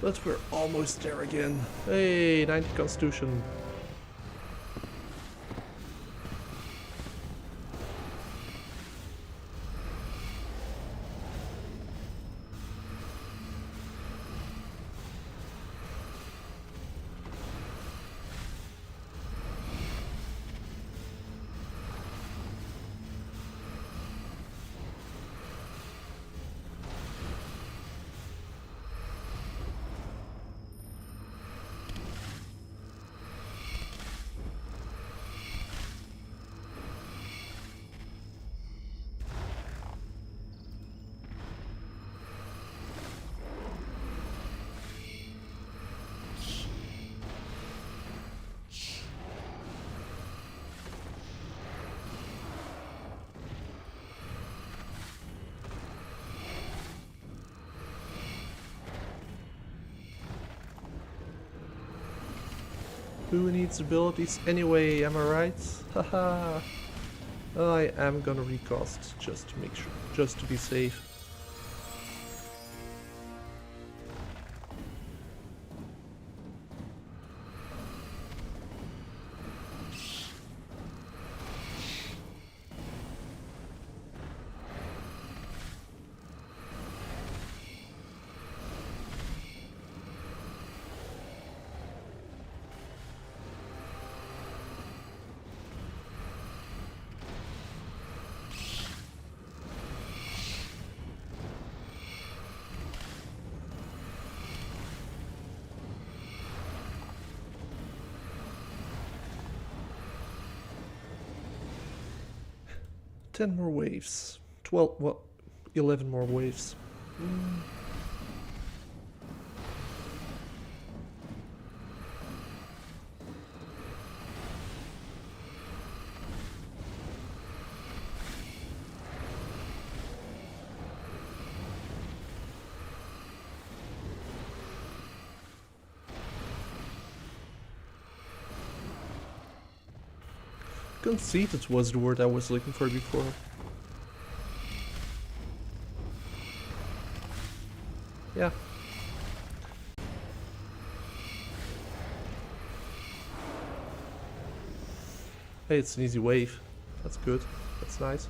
But we're almost there again. Hey, 90 constitution. Who needs abilities anyway, am I right? Haha. I am gonna recast just to make sure, just to be safe. Ten more waves. 12, well, 11 more waves. Conceited was the word I was looking for before. Yeah. Hey, it's an easy wave. That's good. That's nice.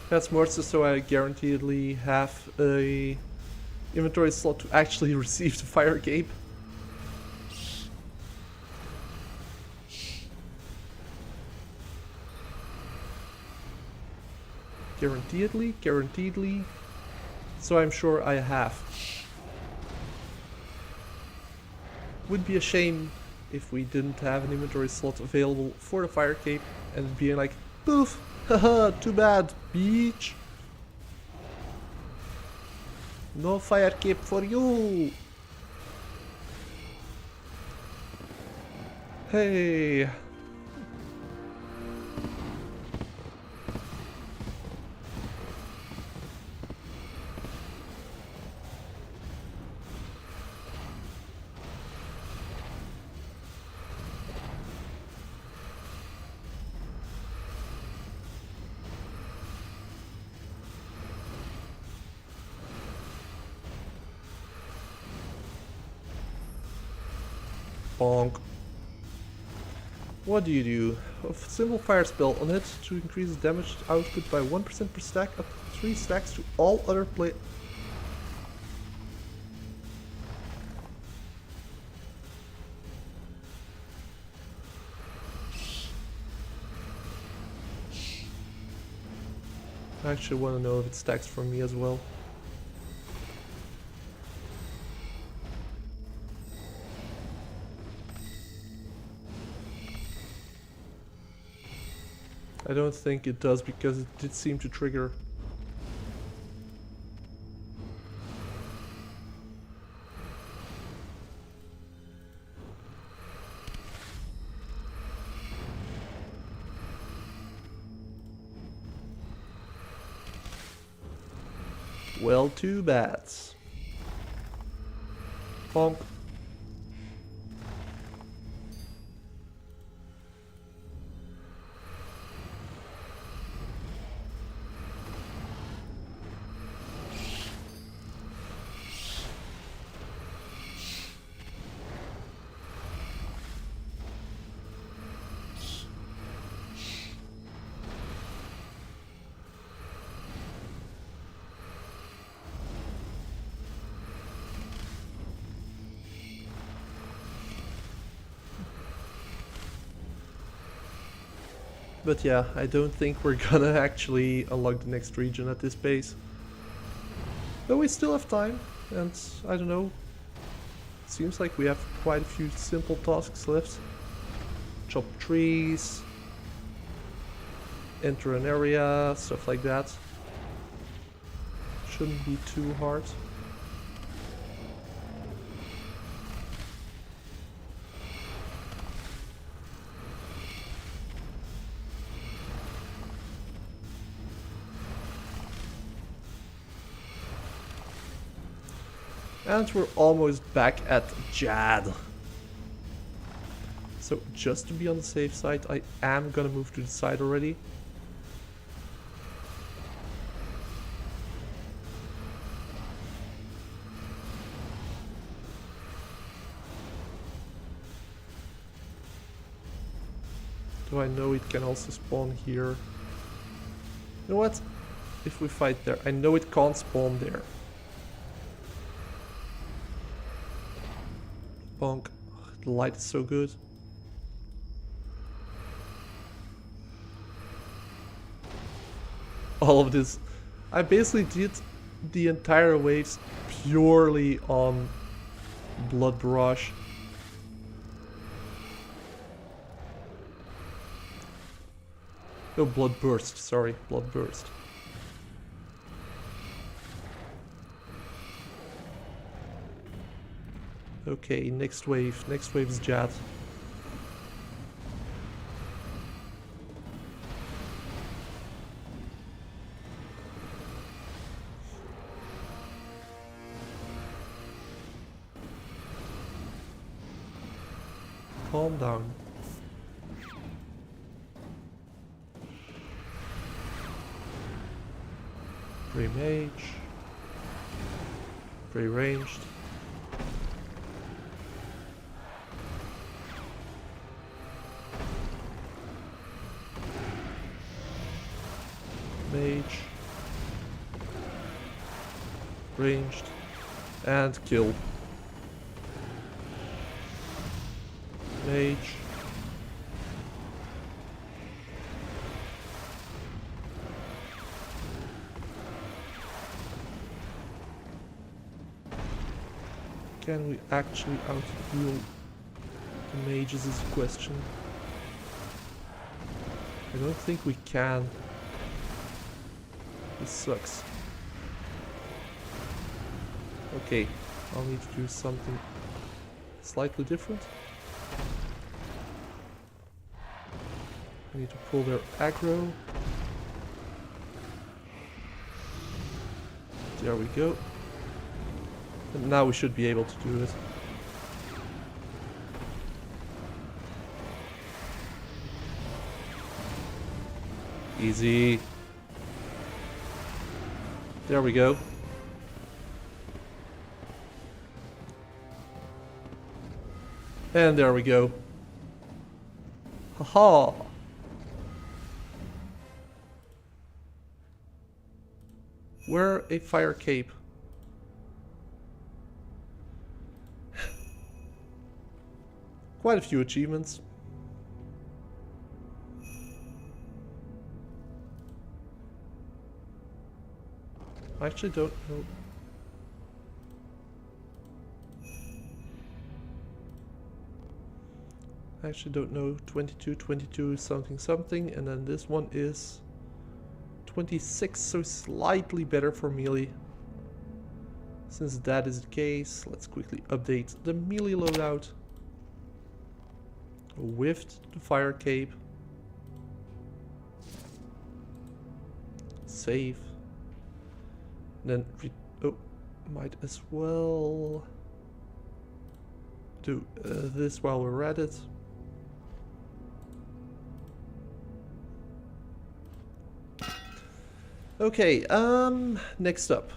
That's more so I guaranteedly have a inventory slot to actually receive the fire cape. Guaranteedly. So I'm sure I have. Would be a shame if we didn't have an inventory slot available for the fire cape and being like, poof, haha, too bad, beach. No fire cape for you. Hey. Bonk. What do you do? A simple fire spell on it to increase damage output by 1% per stack up to 3 stacks to all other play. I actually want to know if it stacks for me as well. I don't think it does because it did seem to trigger. Well, too bad. Bonk. But yeah, I don't think we're gonna actually unlock the next region at this pace. But we still have time, and I don't know. Seems like we have quite a few simple tasks left. Chop trees, enter an area, stuff like that. Shouldn't be too hard. And we're almost back at Jad. So just to be on the safe side, I am gonna move to the side already. Do I know it can also spawn here? You know what? If we fight there, I know it can't spawn there. Bonk. The light is so good. All of this. I basically did the entire waves purely on Blood Barrage. No, Blood Burst, sorry, Blood Burst. Okay, next wave. Next wave is Jad. Calm down. Pre-mage. Pre-ranged. Mage. Ranged. And kill. Mage. Can we actually out-heal the mages is the question. I don't think we can. This sucks. Okay, I'll need to do something slightly different. I need to pull their aggro. There we go. And now we should be able to do it. Easy. There we go. And there we go. Haha. Wear a fire cape. Quite a few achievements. I actually don't know. I actually don't know. 22, 22 something something, and then this one is 26, so slightly better for melee. Since that is the case, let's quickly update the melee loadout. With the fire cape. Save. Then might as well do this while we're at it. Okay, next up.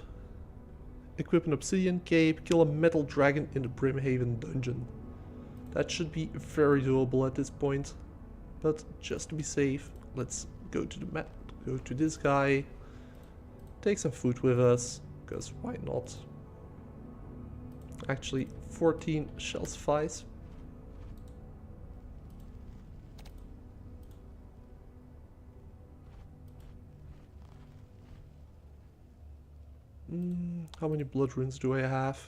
Equip an obsidian cape, kill a metal dragon in the Brimhaven dungeon. That should be very doable at this point. But just to be safe, let's go to the map, go to this guy, take some food with us, because why not? Actually, 14 shall suffice. How many blood runes do I have?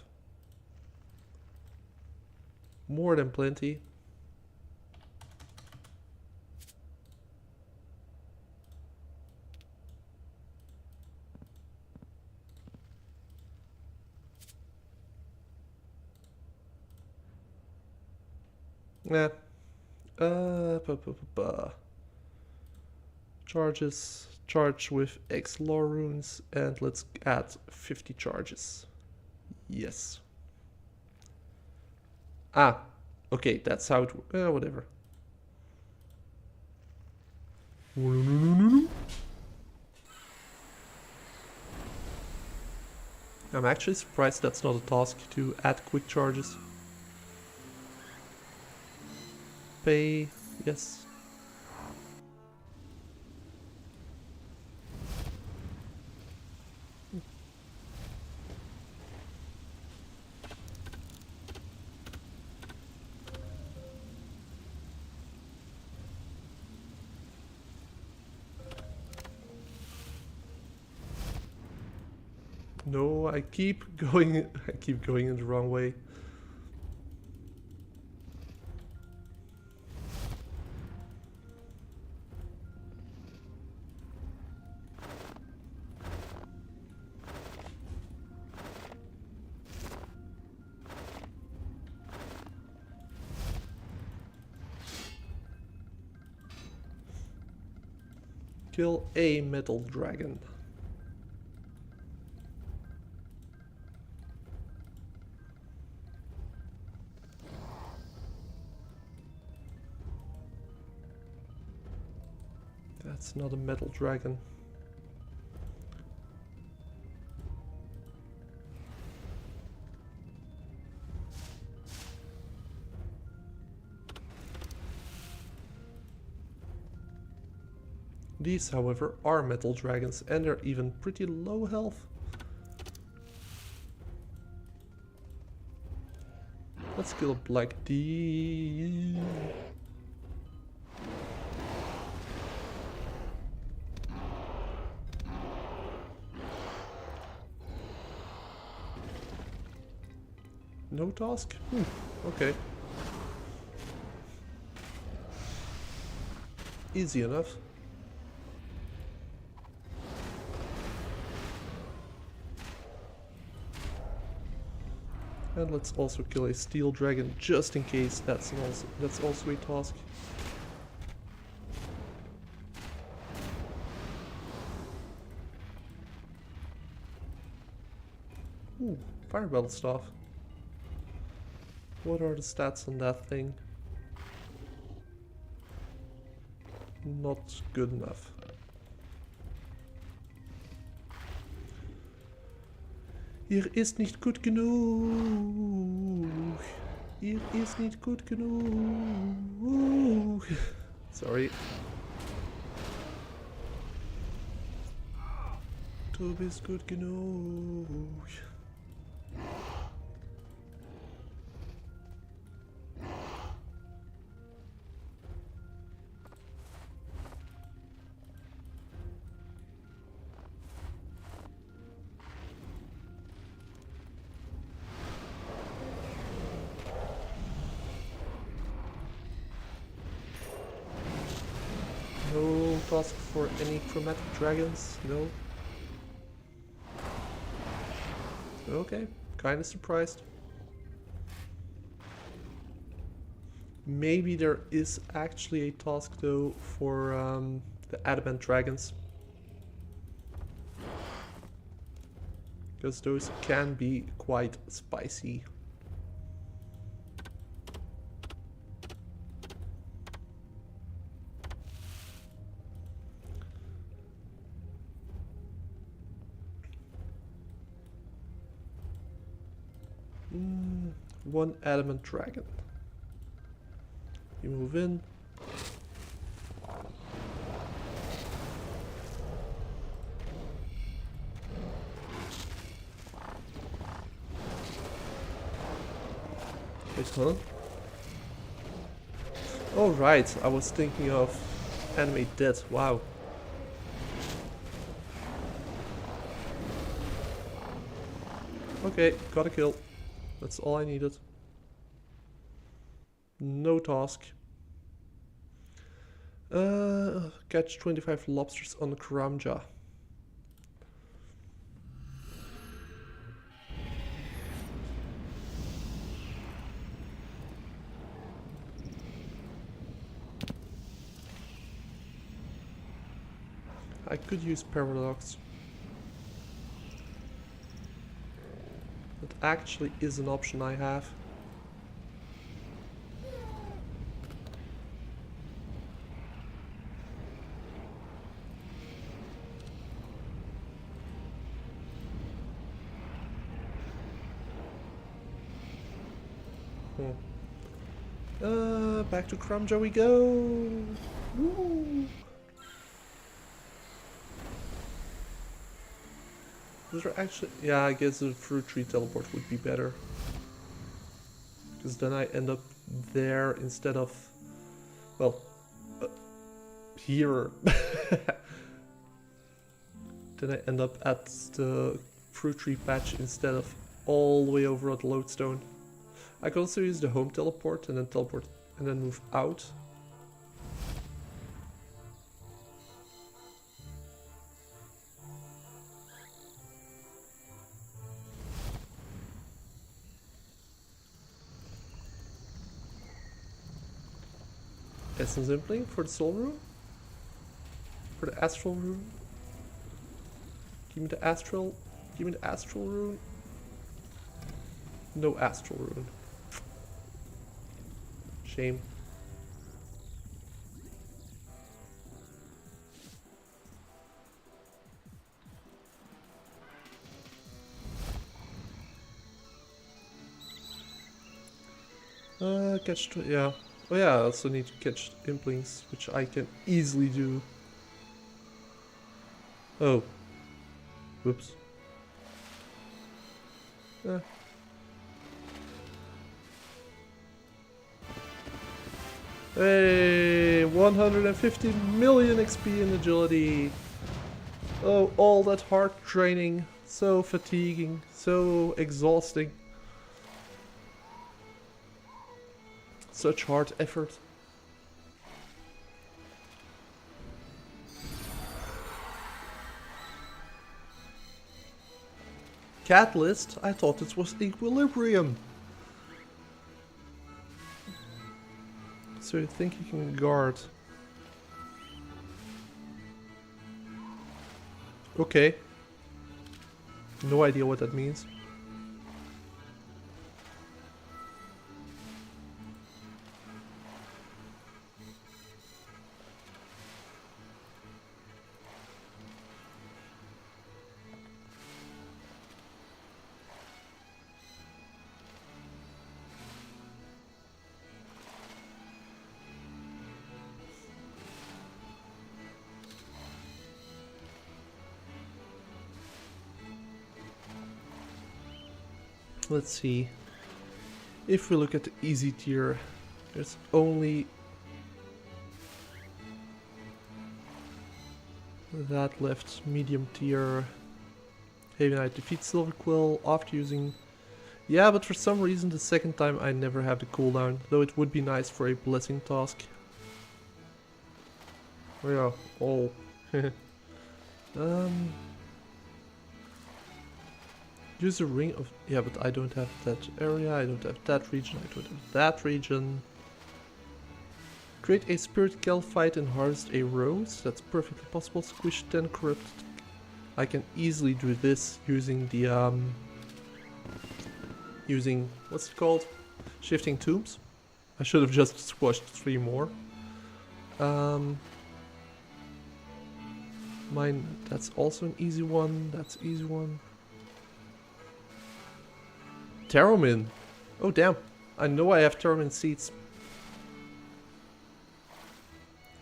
More than plenty. Yeah. Charges. Charge with X lore runes. And let's add 50 charges. Yes. Ah. Okay, that's how it... whatever. I'm actually surprised that's not a task to add quick charges. Pay, yes. No, I keep going in the wrong way. Kill a metal dragon. That's not a metal dragon. These, however, are metal dragons and they're even pretty low health. Let's kill Black D. No task? Okay. Easy enough. And let's also kill a steel dragon just in case that's also a task. Ooh, fireball staff. What are the stats on that thing? Not good enough. Hier ist nicht gut genug. Hier ist nicht gut genug. Sorry. Du bist gut genug. No task for any chromatic dragons? No? Okay, kinda surprised. Maybe there is actually a task though for the adamant dragons. Because those can be quite spicy. One adamant dragon. You move in. Wait, huh? Oh right, I was thinking of enemy dead. Wow. Okay, got a kill. That's all I needed. No task. Catch 25 lobsters on Kramja. I could use paradox. That actually is an option I have. Back to Kramja we go. Woo. Is there actually... Yeah, I guess a fruit tree teleport would be better. Because then I end up there instead of... Well... here. Then I end up at the fruit tree patch instead of all the way over at Lodestone. I could also use the home teleport and then move out. Essence Impling for the Soul Rune? For the Astral Rune? Give me the Astral. Give me the Astral Rune. No Astral Rune. Shame. Yeah. Oh yeah, I also need to catch Implings, which I can easily do. Oh. Whoops. Hey, 150 million XP in agility. Oh, all that hard training. So fatiguing, so exhausting. Such hard effort. Catalyst? I thought it was Equilibrium. So you think you can guard? Okay. No idea what that means. Let's see. If we look at the easy tier, there's only that left. Medium tier. Haven Knight defeats Silver Quill after using... Yeah, but for some reason the second time I never have the cooldown, though it would be nice for a blessing task. Oh yeah, all. Use a ring of... Yeah, but I don't have that area, I don't have that region, I don't have that region. Create a spirit calphite and harvest a rose. That's perfectly possible. Squish 10 corrupted. I can easily do this using the what's it called? Shifting tombs. I should have just squashed 3 more. Mine, that's also an easy one. That's easy one. Taromin. Oh damn. I know I have Taromin seeds.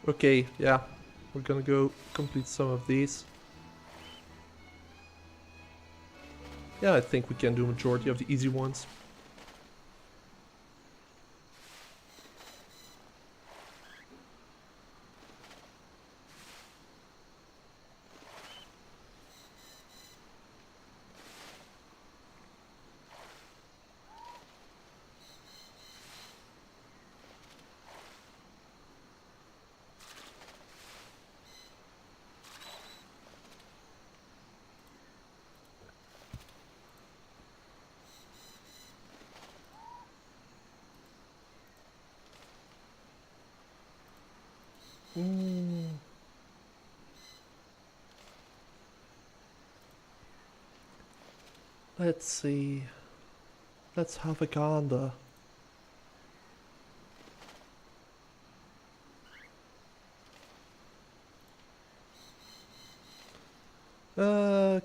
Okay, yeah. We're gonna go complete some of these. Yeah, I think we can do a majority of the easy ones. Let's see. Let's have a gander.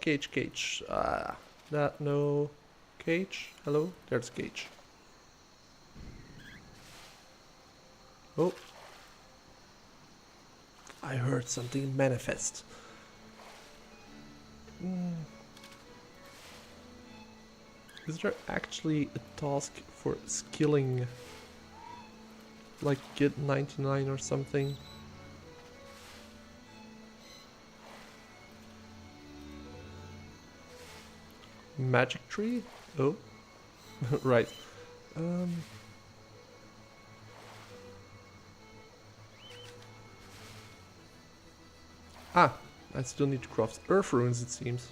Cage. That no. Cage? Hello? There's Cage. Oh. I heard something manifest. Is there actually a task for skilling? Like get 99 or something? Magic tree? Oh. Right. Ah, I still need to craft earth runes, it seems.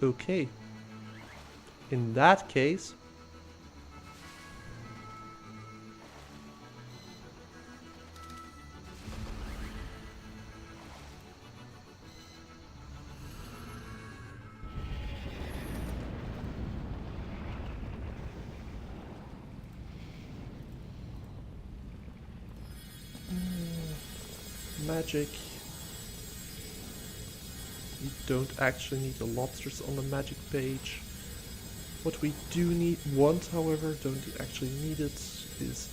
Okay. In that case... magic. We don't actually need the lobsters on the magic page. What we do want, however, don't actually need it, is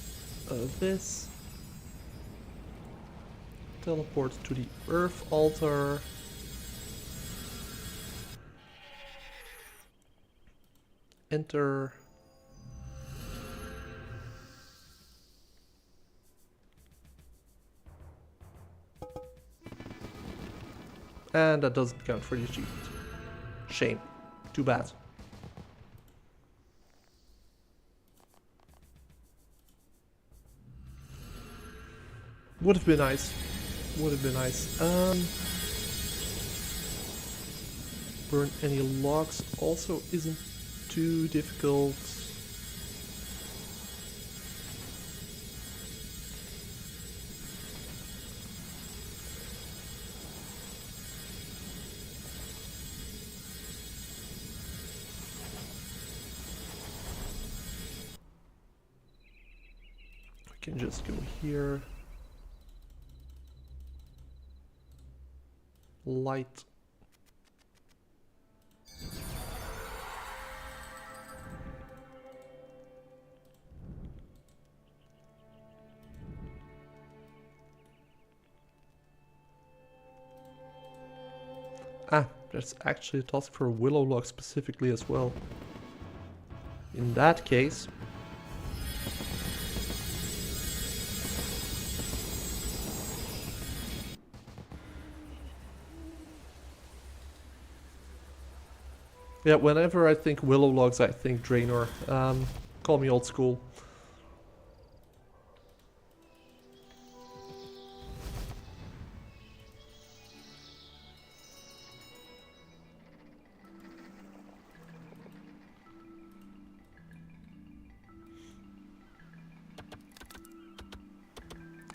this. Teleport to the earth altar. Enter. And that doesn't count for the achievement. Shame. Too bad. Would have been nice. Would have been nice. Burn any logs also isn't too difficult. I can just go here. Light. Ah, there's actually a task for a willow log specifically as well. In that case... Yeah, whenever I think willow logs, I think Draenor. Call me old school.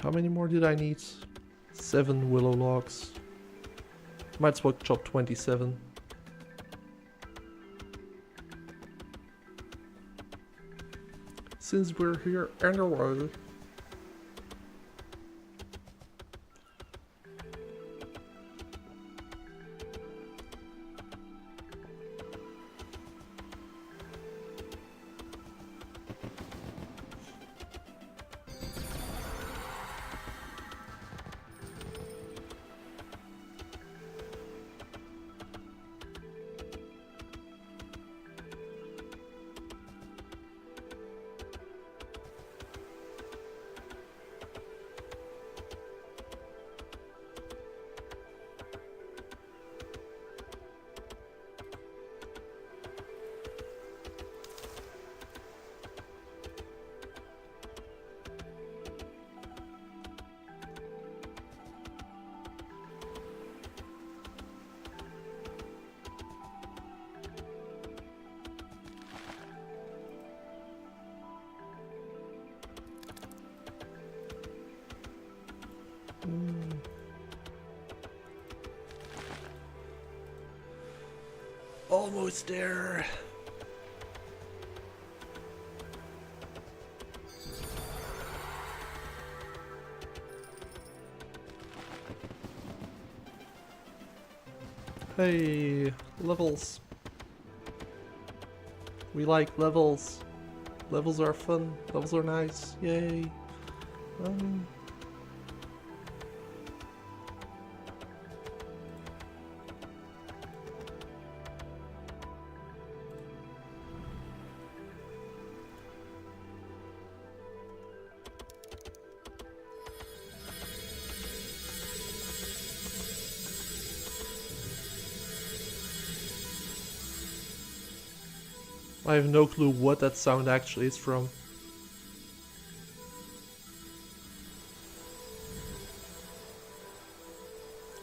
How many more did I need? 7 willow logs. Might as well chop 27. Since we're here anyway. Almost there. Hey, levels. We like levels. Levels are fun. Levels are nice. Yay. I have no clue what that sound actually is from.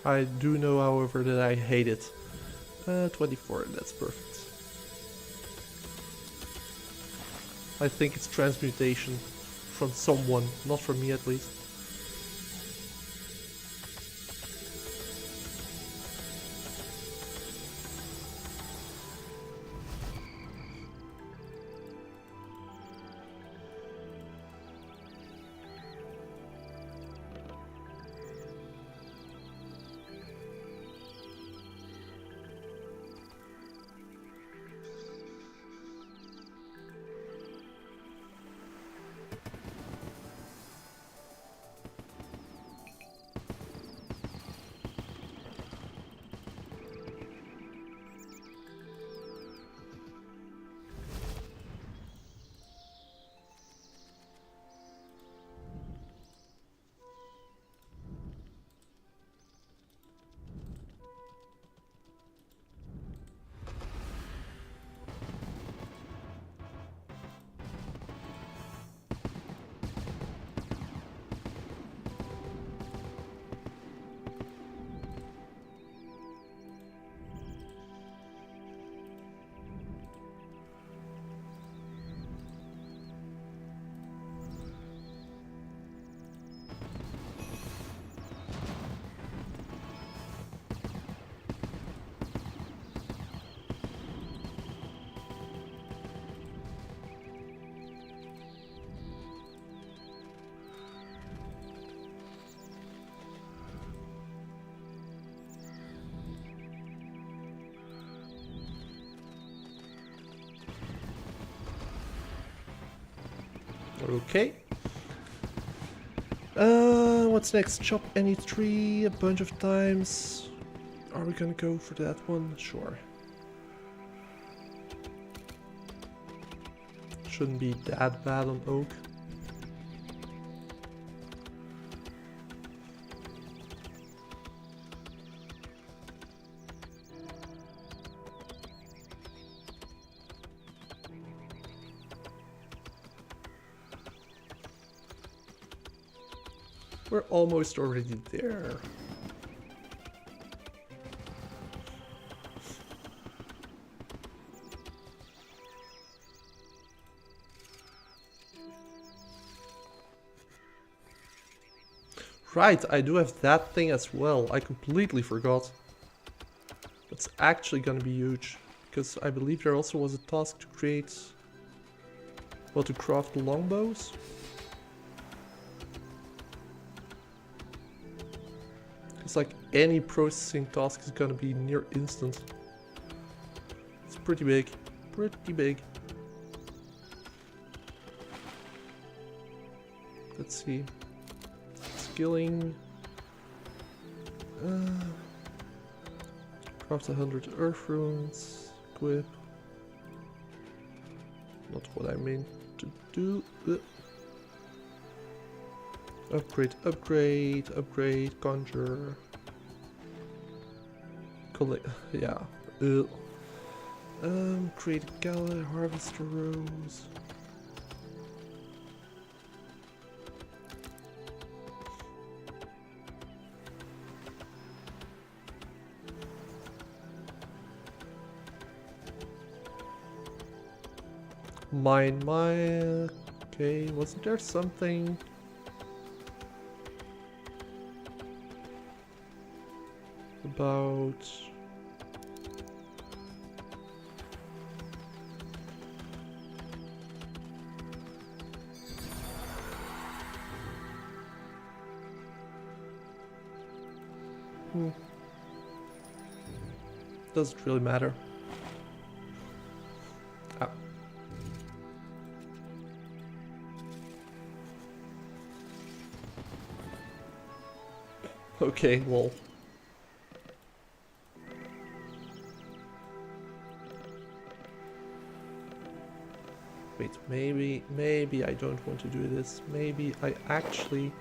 I do know, however, that I hate it. 24, that's perfect. I think it's transmutation from someone, not from me at least. Okay. What's next? Chop any tree a bunch of times. Are we gonna go for that one? Sure. Shouldn't be that bad on oak. We're almost already there. Right, I do have that thing as well. I completely forgot. That's actually gonna be huge. Because I believe there also was a task to create... well, to craft longbows. It's like any processing task is gonna be near instant. It's pretty big. Pretty big. Let's see. Skilling. Craft 100 earth runes. Equip. Not what I meant to do. Upgrade, upgrade, upgrade, conjure. Collect, yeah. Create a gala, harvest a rose. Mine. Okay, wasn't there something? About Doesn't really matter. Ah. Okay, well. Wait, maybe I don't want to do this. Maybe I actually...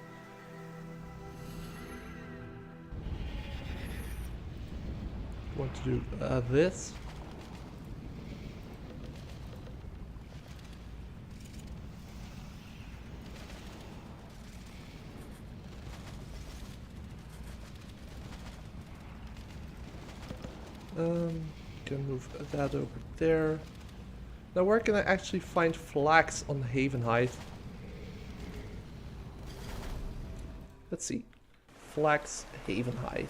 want to do this. Can move that over there. Now where can I actually find flax on Haven Height? Let's see. Flax Haven Height.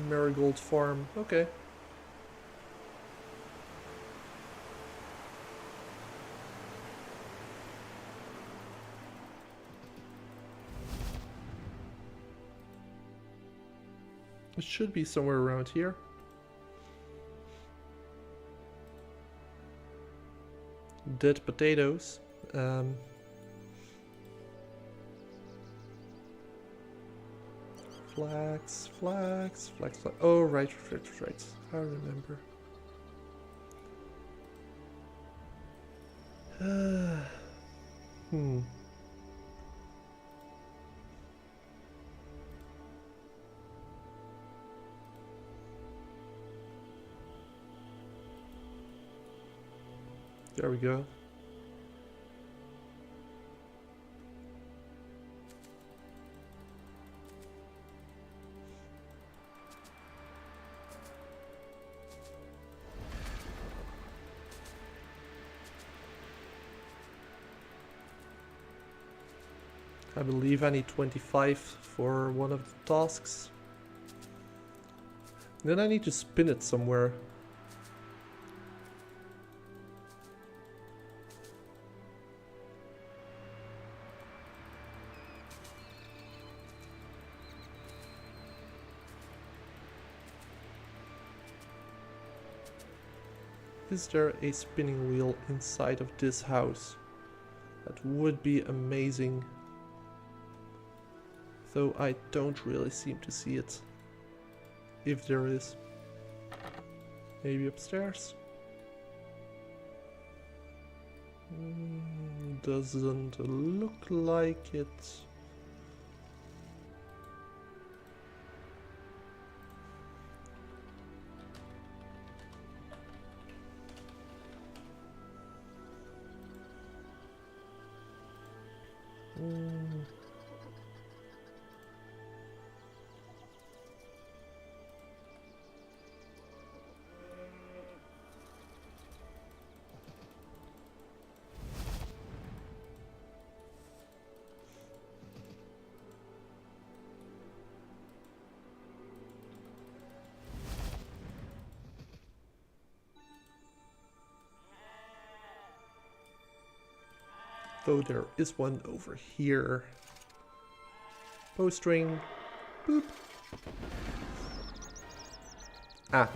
Marigold Farm. Okay. It should be somewhere around here. Dead potatoes. Flax. Oh, right. I remember. There we go. I believe I need 25 for one of the tasks. Then I need to spin it somewhere. Is there a spinning wheel inside of this house? That would be amazing. Though I don't really seem to see it. If there is. Maybe upstairs? Doesn't look like it. Though there is one over here. Bowstring. Boop. Ah.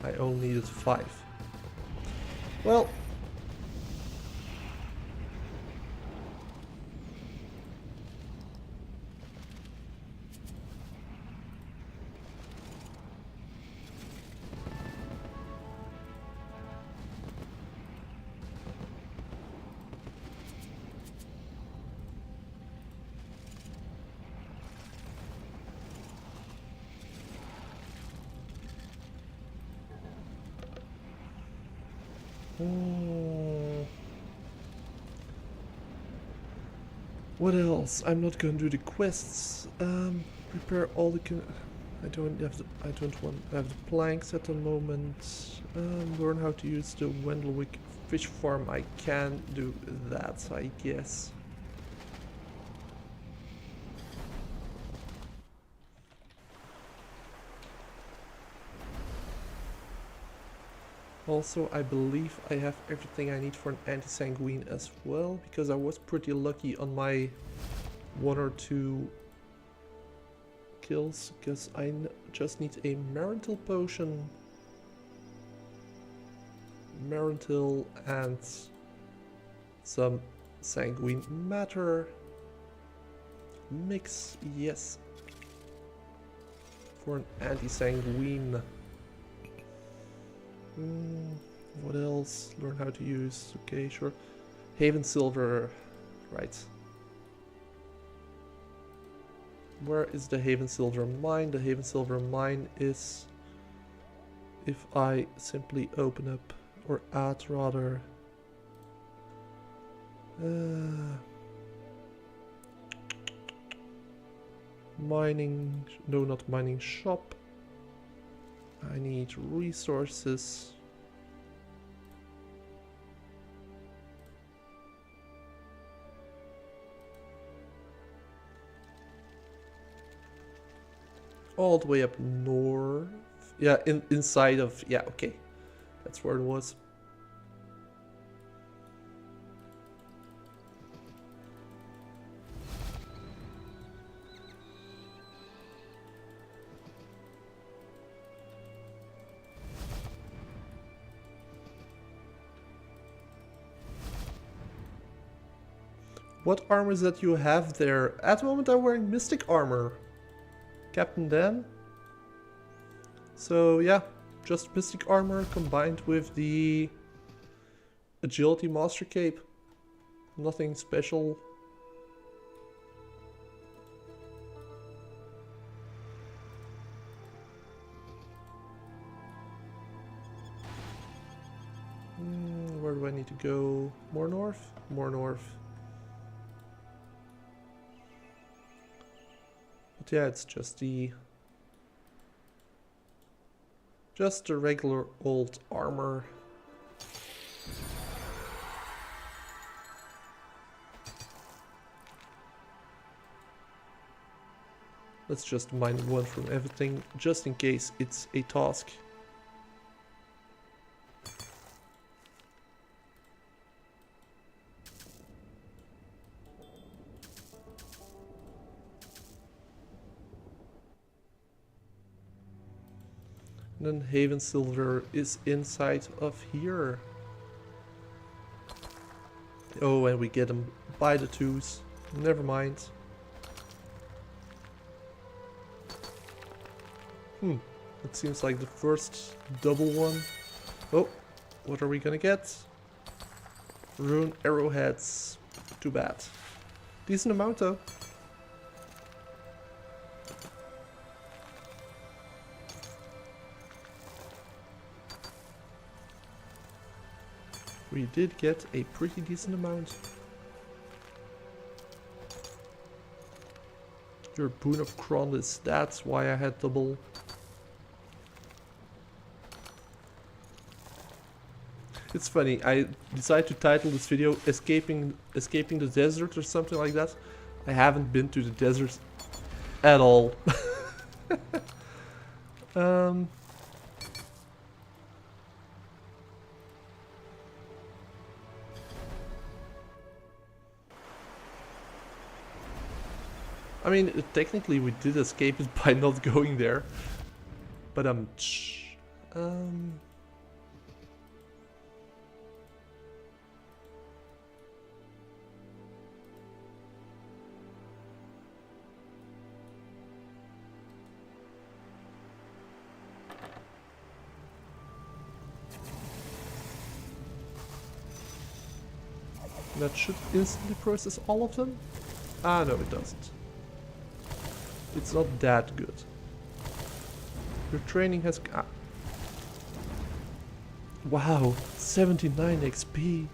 I only needed 5. Well. What else? I'm not gonna do the quests. Prepare all the. I don't have the planks at the moment. Learn how to use the Wendelwick fish farm. I can do that, I guess. Also, I believe I have everything I need for an anti-sanguine as well, because I was pretty lucky on my 1 or 2 kills, because I just need a Marital potion, Marital, and some sanguine matter mix, yes, for an anti-sanguine. What else? Learn how to use. Okay, sure. Haven Silver. Right. Where is the Haven Silver mine? The Haven Silver mine is if I simply open up, or add rather. Mining. No, not mining shop. I need resources. All the way up north. Yeah, inside of, yeah, okay. That's where it was. What armor is that you have there? At the moment I'm wearing Mystic armor. Captain Dan. So yeah, just Mystic armor combined with the Agility Master Cape. Nothing special. Where do I need to go? More north? More north. But yeah, it's just the regular old armor. Let's just mine one from everything, just in case it's a task. And then Haven Silver is inside of here. Oh, and we get them by the twos. Never mind. It seems like the first double one. Oh, what are we gonna get? Rune arrowheads. Too bad. Decent amount though. We did get a pretty decent amount. Your Boon of Krondis, that's why I had double. It's funny, I decided to title this video Escaping the Desert or something like that. I haven't been to the desert at all. I mean, technically we did escape it by not going there, but that should instantly process all of them? Ah, no, it doesn't. It's not that good. Your training has... Ah. Wow, 79 XP.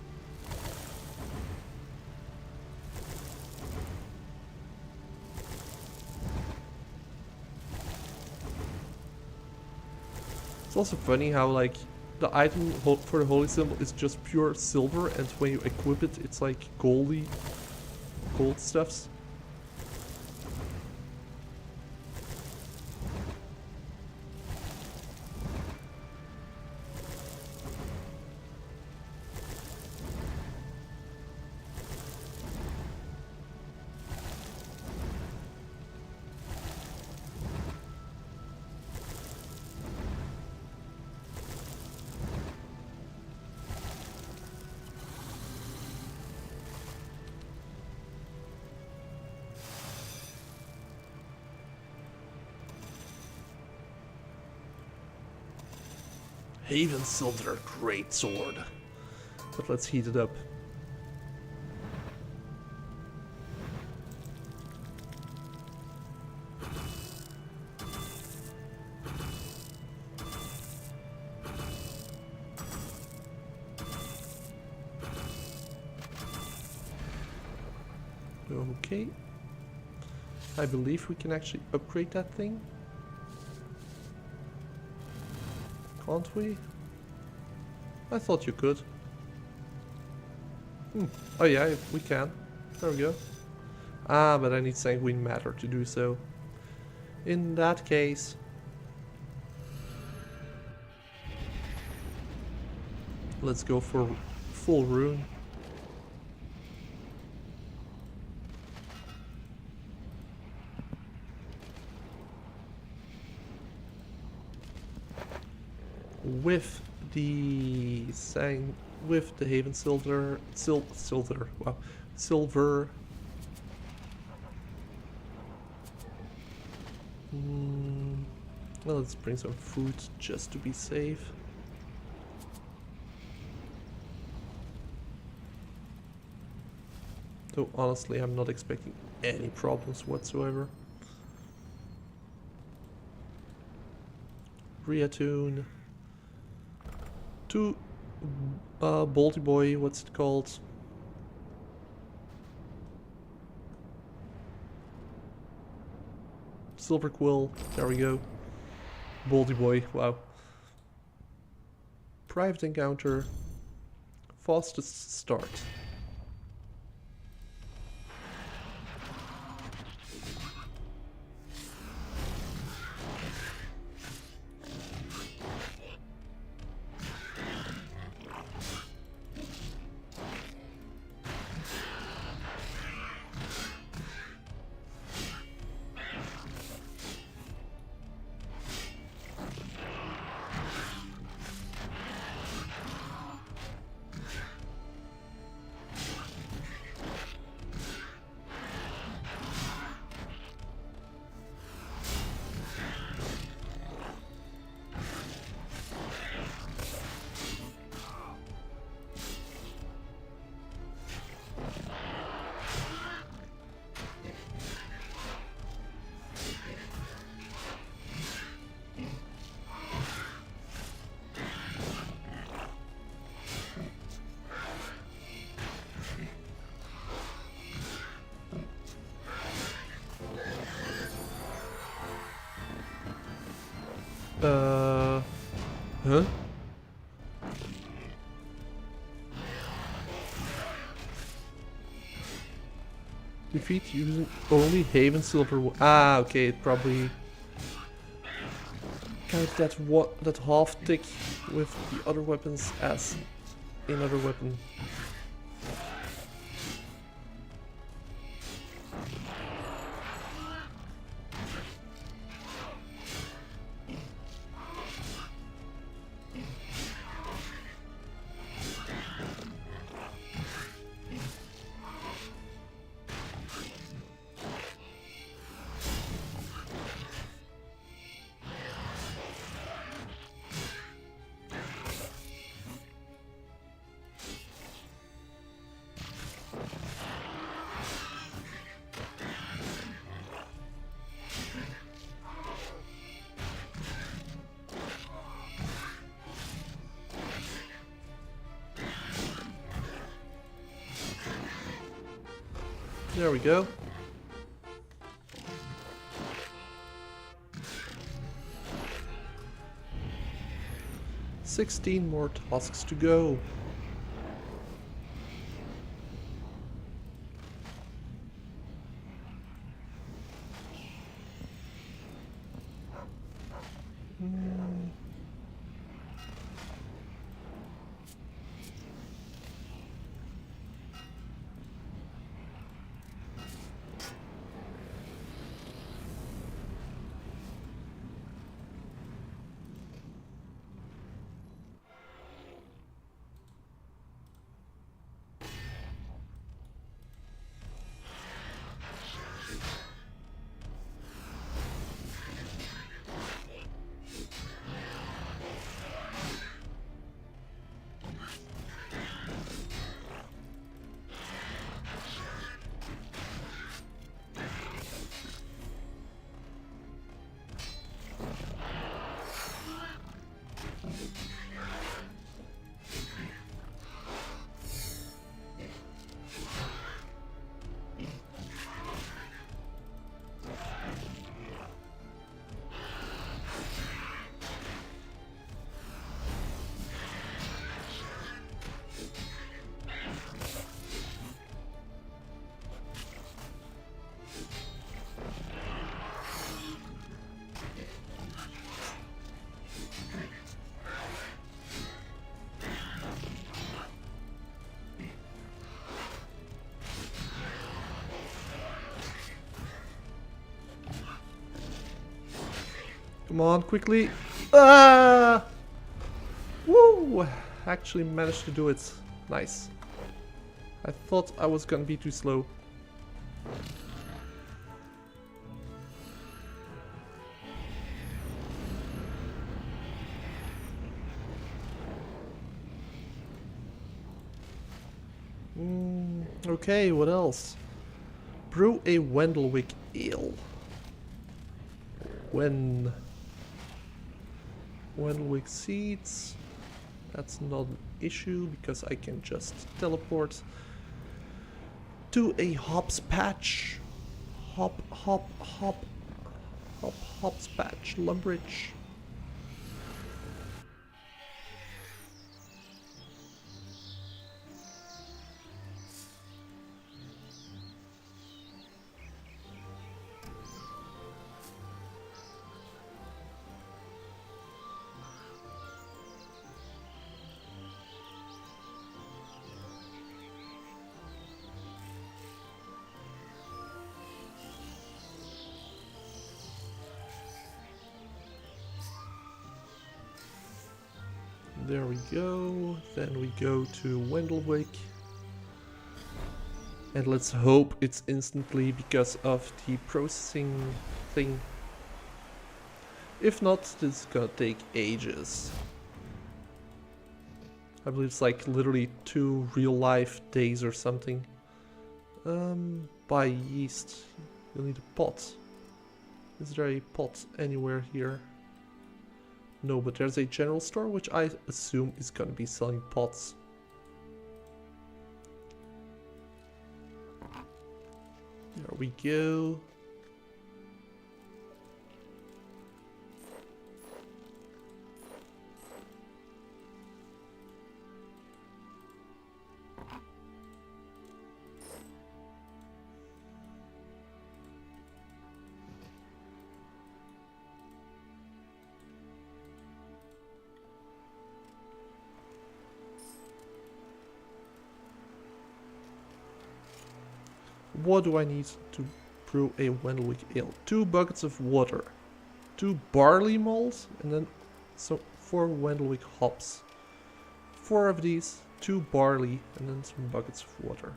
It's also funny how, like, the item for the holy symbol is just pure silver, and when you equip it, it's like gold stuffs. Haven Silver Great Sword. But let's heat it up. Okay. I believe we can actually upgrade that thing. Can't we? I thought you could. Oh yeah, we can. There we go. Ah, but I need sanguine matter to do so. In that case... let's go for full rune. With the Haven Silver, silver. Well, let's bring some food just to be safe. Though honestly, I'm not expecting any problems whatsoever. Reatune. To Bolty Boy, what's it called? Silver Quill, there we go. Bolty Boy, wow. Private encounter. Fastest start. Huh? Defeat using only Haven Silver. Ah, okay, it probably counts that half tick with the other weapons as another weapon. There we go. $16 more tasks to go. Come on, quickly. Ah! Woo! Actually managed to do it. Nice. I thought I was gonna be too slow. Okay, what else? Brew a Wendelwick ale. Wendelwick seeds. That's not an issue because I can just teleport to a hops patch. Hops patch, Lumbridge. There we go. Then we go to Wendelwick. And let's hope it's instantly because of the processing thing. If not, this is gonna take ages. I believe it's like literally 2 real life days or something. Buy yeast. You'll need a pot. Is there a pot anywhere here? No, but there's a general store, which I assume is gonna be selling pots. There we go. What do I need to brew a Wendelwick ale? 2 buckets of water, 2 barley malts, and then 4 Wendelwick hops. 4 of these, 2 barley, and then some buckets of water.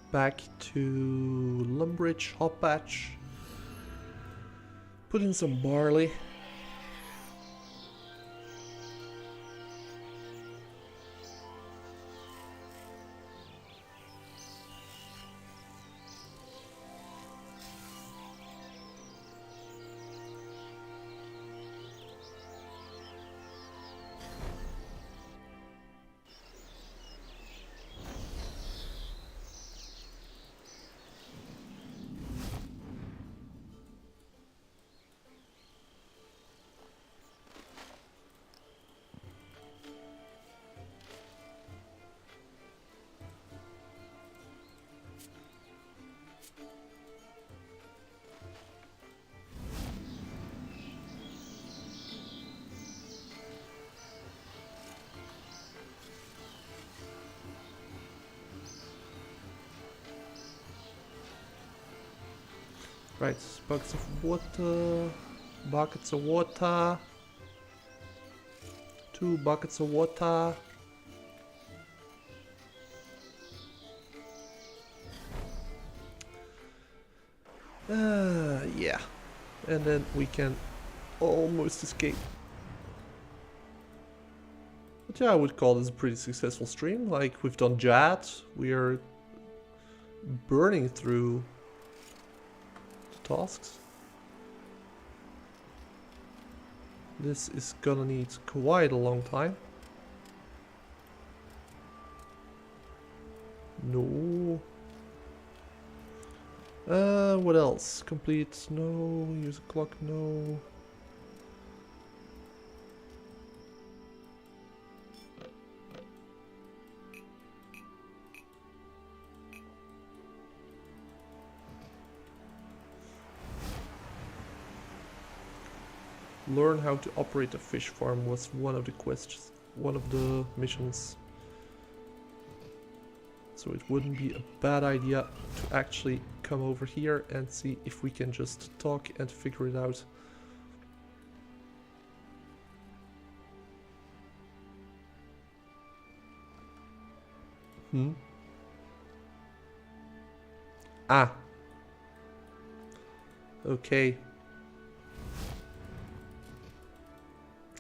Back to Lumbridge, hop patch. Put in some barley. Right, buckets of water. Buckets of water. 2 buckets of water. Yeah. And then we can almost escape. But yeah, I would call this a pretty successful stream. Like, we've done Jad. We are burning through the tasks. This is gonna need quite a long time. No. What else? Complete, no. Use a clock, no. Learn how to operate a fish farm was one of the questions, one of the missions. So it wouldn't be a bad idea to actually come over here and see if we can just talk and figure it out. Ah. Okay.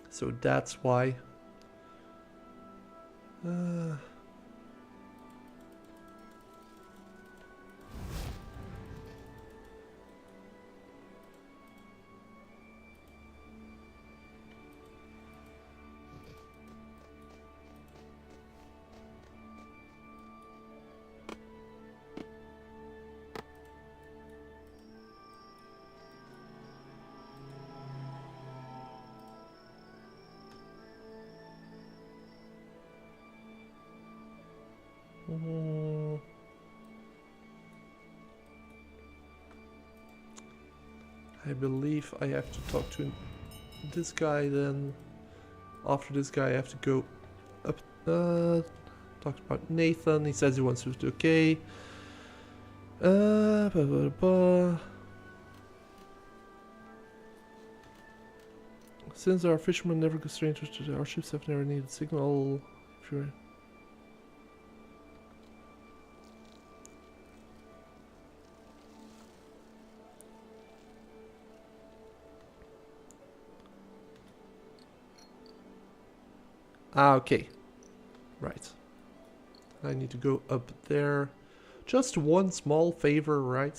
So that's why. I believe I have to talk to this guy then. After this guy I have to go up. Talked about Nathan, he says he wants to do okay. Blah, blah, blah. Since our fishermen never go strangers to our ships have never needed signal. If you're okay. Right. I need to go up there. Just one small favor, right?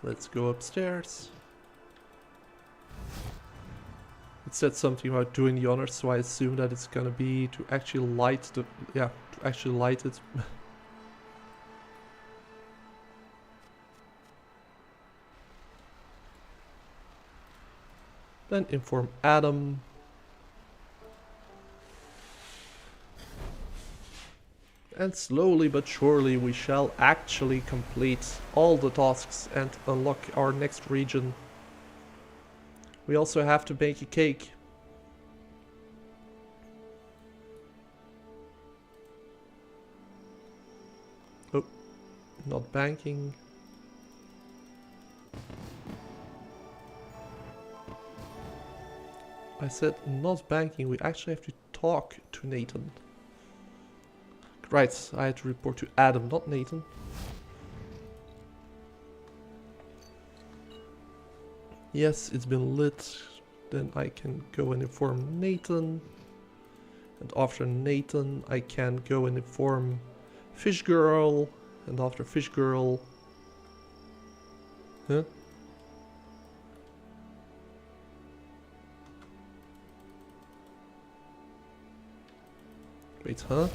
Let's go upstairs. It said something about doing the honors, so I assume that it's gonna be to actually light the... yeah, to actually light it. Then inform Adam. And slowly but surely we shall actually complete all the tasks and unlock our next region. We also have to bake a cake. Oh, not banking. I said not banking, we actually have to talk to Nathan. Right, I had to report to Adam, not Nathan. Yes, it's been lit. Then I can go and inform Nathan. And after Nathan, I can go and inform Fish Girl. And after Fish Girl... Huh? Wait, huh?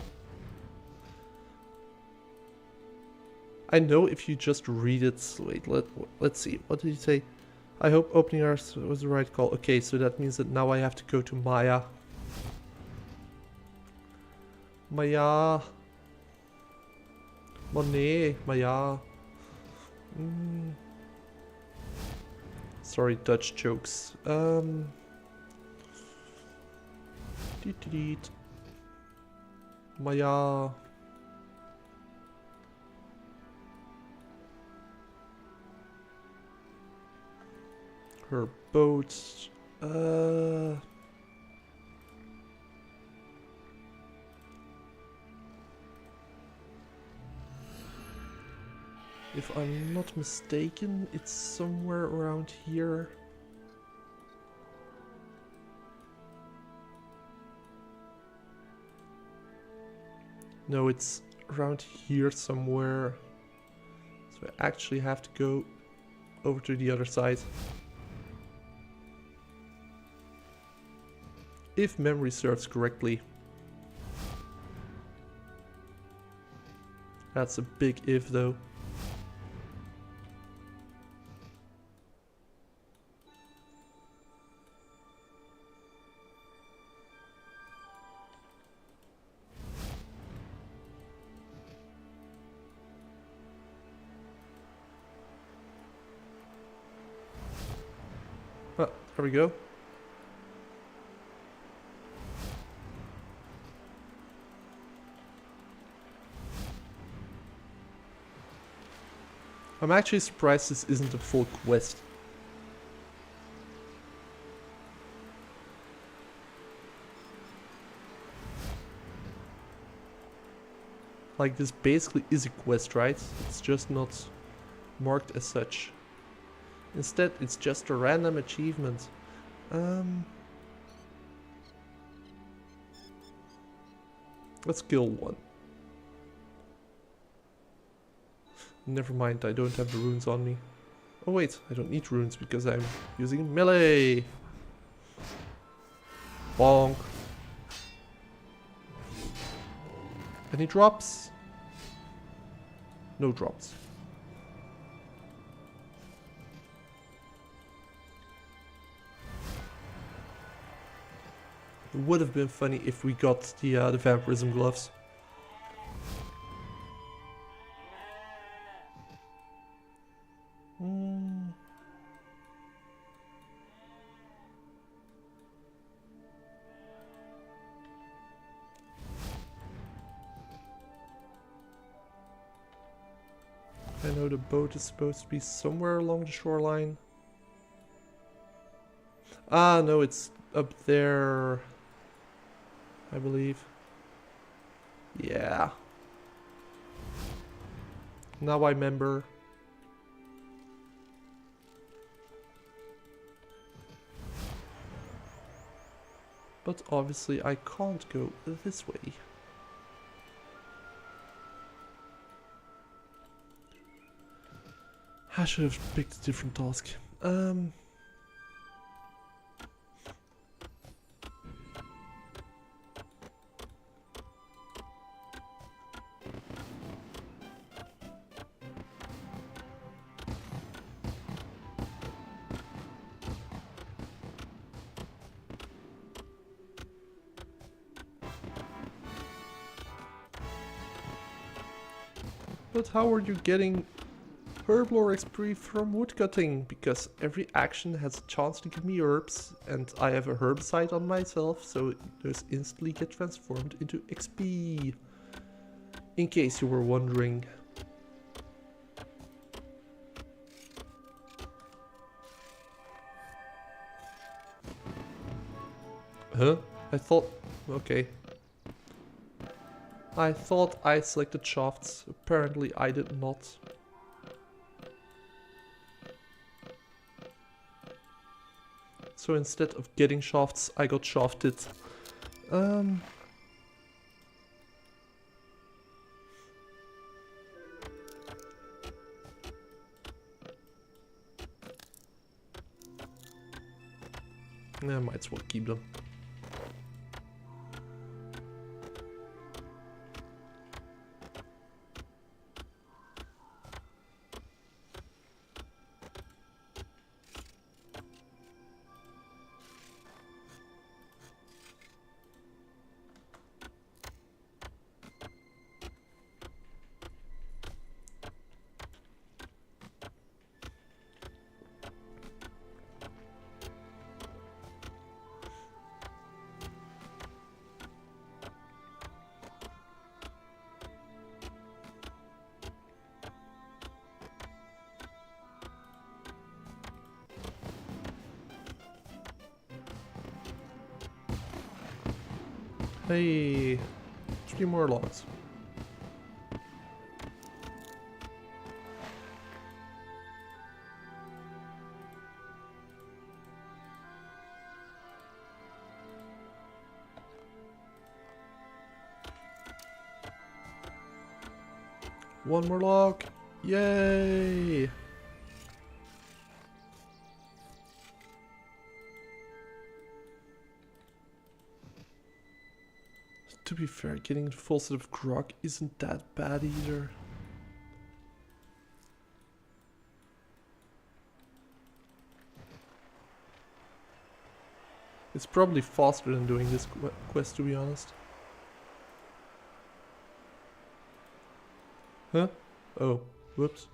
I know if you just read it. Wait, let's see. What did he say? I hope opening ours was the right call. Okay, so that means that now I have to go to Maya. Maya. Monet. Maya. Sorry, Dutch jokes. Maya. Her boat. If I'm not mistaken, it's somewhere around here. No, it's around here somewhere. So I actually have to go over to the other side. If memory serves correctly. That's a big if though. Well, there we go. I'm actually surprised this isn't a full quest. Like, this basically is a quest, right? It's just not marked as such. Instead, it's just a random achievement. Let's kill one. Never mind, I don't have the runes on me. Oh wait, I don't need runes because I'm using melee. Bonk. Any drops? No drops. It would have been funny if we got the vampirism gloves. I know the boat is supposed to be somewhere along the shoreline. Ah, no, it's up there, I believe. Yeah. Now I remember. But obviously I can't go this way. I should have picked a different task. But how are you getting herblore XP from woodcutting? Because every action has a chance to give me herbs, and I have a herbicide on myself, so those instantly get transformed into XP. In case you were wondering. Huh? I thought... okay. I thought I selected shafts. Apparently I did not. So instead of getting shafts, I got shafted. I might as well keep them. Hey, 3 more logs. One more log. Yay! To be fair, getting a full set of grog isn't that bad either. It's probably faster than doing this quest, to be honest. Huh? Oh, whoops.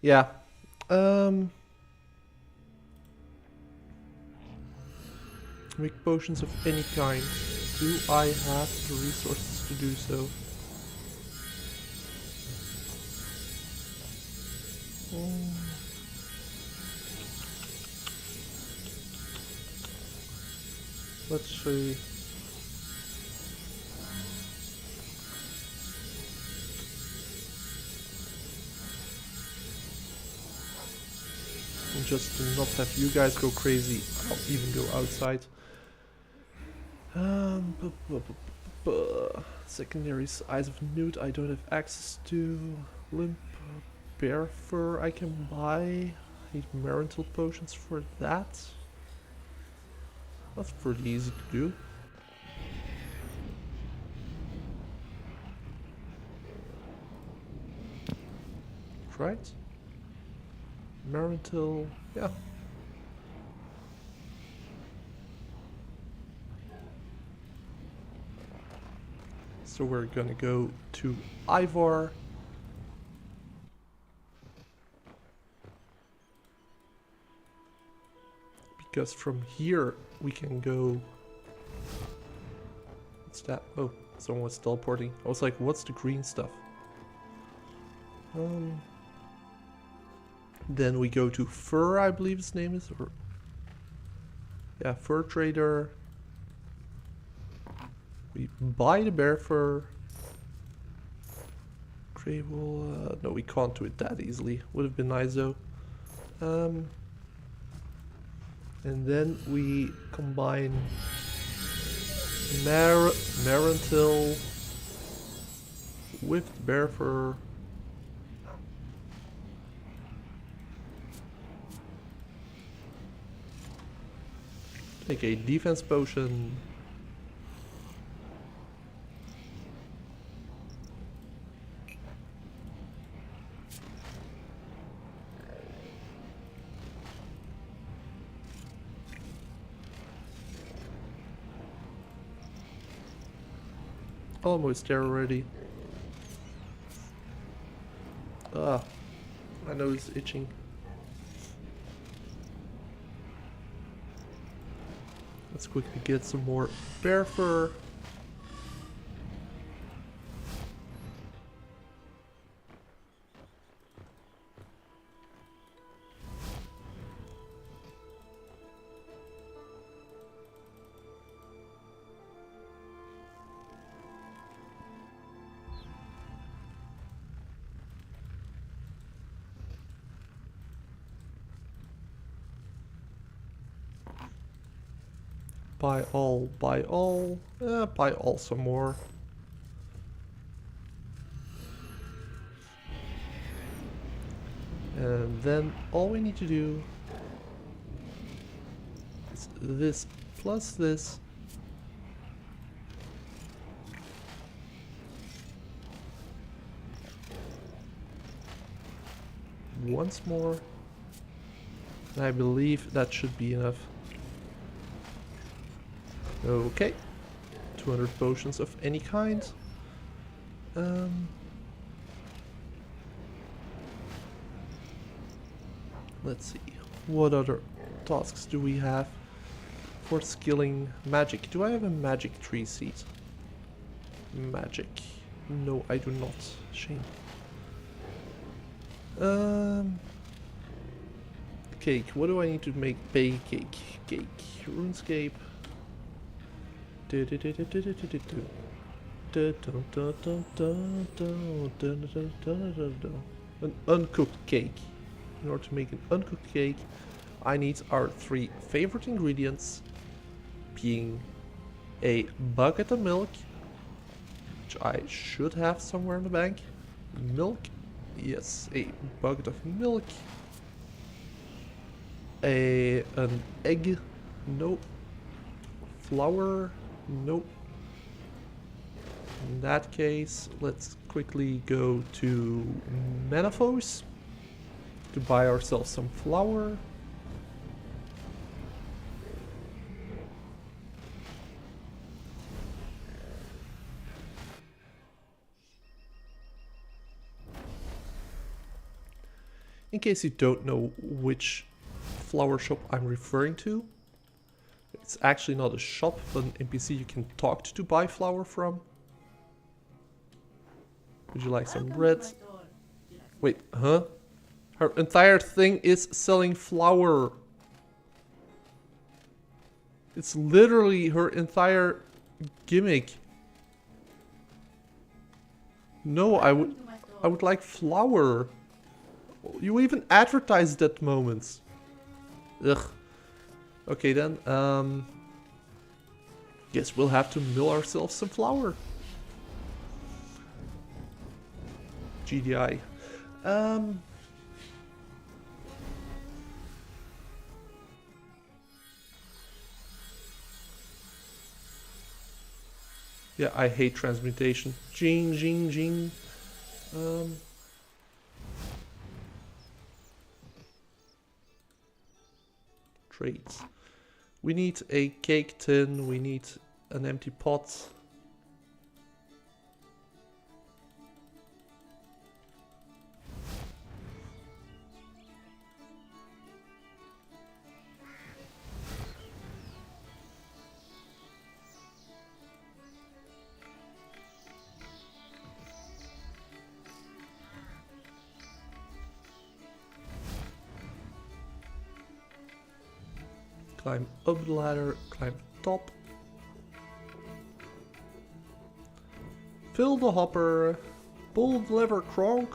Yeah. Make potions of any kind. Do I have the resources to do so? Let's see. And just to not have you guys go crazy, I'll even go outside. Secondaries, Eyes of Newt I don't have access to. Limp Bear Fur I can buy. I need Marital Potions for that. That's pretty easy to do. Right? Marital, yeah. So we're gonna go to Ivar. Because from here we can go... What's that? Oh, someone was teleporting. I was like, what's the green stuff? Then we go to Fur, I believe his name is. Or yeah, Fur Trader. We buy the bear fur. Crable, no, we can't do it that easily. Would have been nice though. And then we combine Marital with the bear fur. Take a defense potion. Almost there already. Ah, my nose is itching. Let's quickly get some more bear fur. Buy all, buy all, buy all some more. And then all we need to do is this plus this. Once more. And I believe that should be enough. Okay, 200 potions of any kind. Let's see, what other tasks do we have for skilling magic? Do I have a magic tree seed? Magic. No, I do not. Shame. Cake. What do I need to make? Bake cake. Cake. RuneScape. An uncooked cake. In order to make an uncooked cake, I need our 3 favorite ingredients, being a bucket of milk, which I should have somewhere in the bank. Milk, yes, a bucket of milk. An egg, no. Flour, no. In that case, let's quickly go to Manifos to buy ourselves some flour. In case you don't know which flower shop I'm referring to, it's actually not a shop, but an NPC you can talk to buy flour from. Would you like some bread? Wait, huh? Her entire thing is selling flour. It's literally her entire gimmick. No, I would like flour. You even advertised that moment. Ugh. Okay then, guess we'll have to mill ourselves some flour. GDI. Yeah, I hate transmutation. Jing, jing, jing. Trades. We need a cake tin, we need an empty pot. Climb up the ladder, climb top. Fill the hopper, pull the lever Kronk.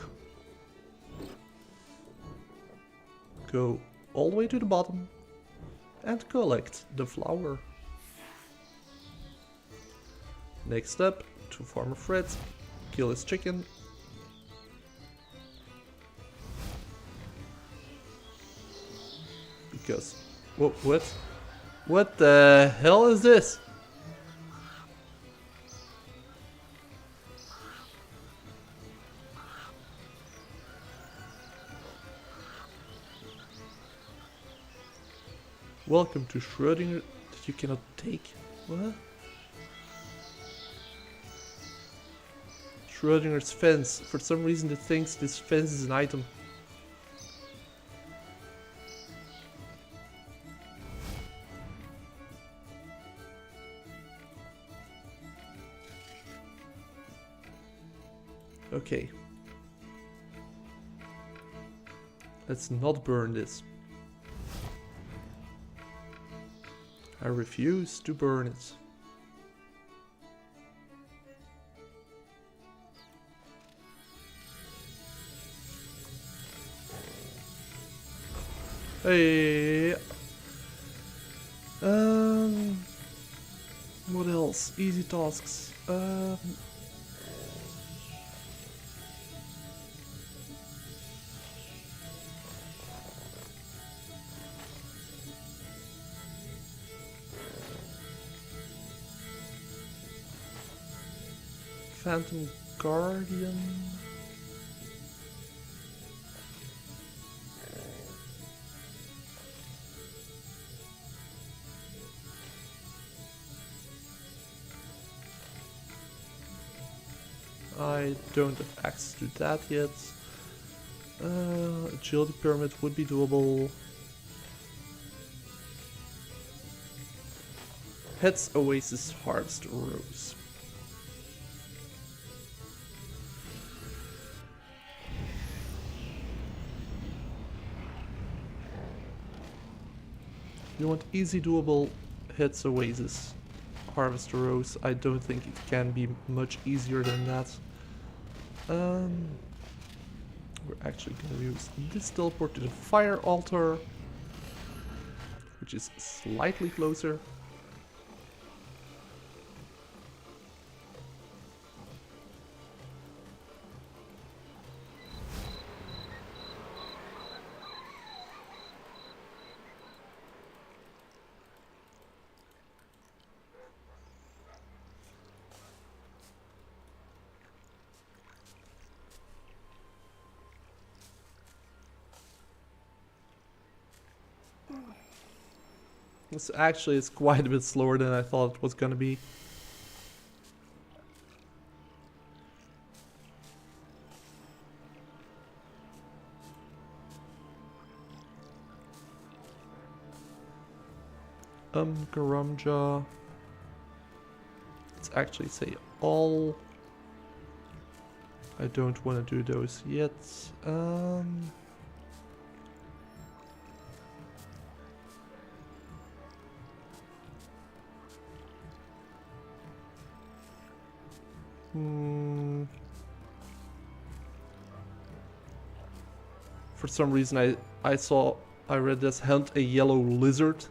Go all the way to the bottom and collect the flour. Next step, to Farmer Fred, kill his chicken. Because what the hell is this? Welcome to Schrödinger that you cannot take. What? Schrödinger's fence. For some reason it thinks this fence is an item. Okay. Let's not burn this. I refuse to burn it. Hey. What else? Easy tasks. Phantom Guardian. I don't have access to that yet. Agility Pyramid would be doable. Heads Oasis Harvest Rose. You want easy doable Heads Oasis harvest a rose. I don't think it can be much easier than that. We're actually going to use this teleport to the fire altar, which is slightly closer. This actually is quite a bit slower than I thought it was gonna be. Garamja. Let's actually say all. I don't want to do those yet. For some reason I read this, hunt a yellow lizard.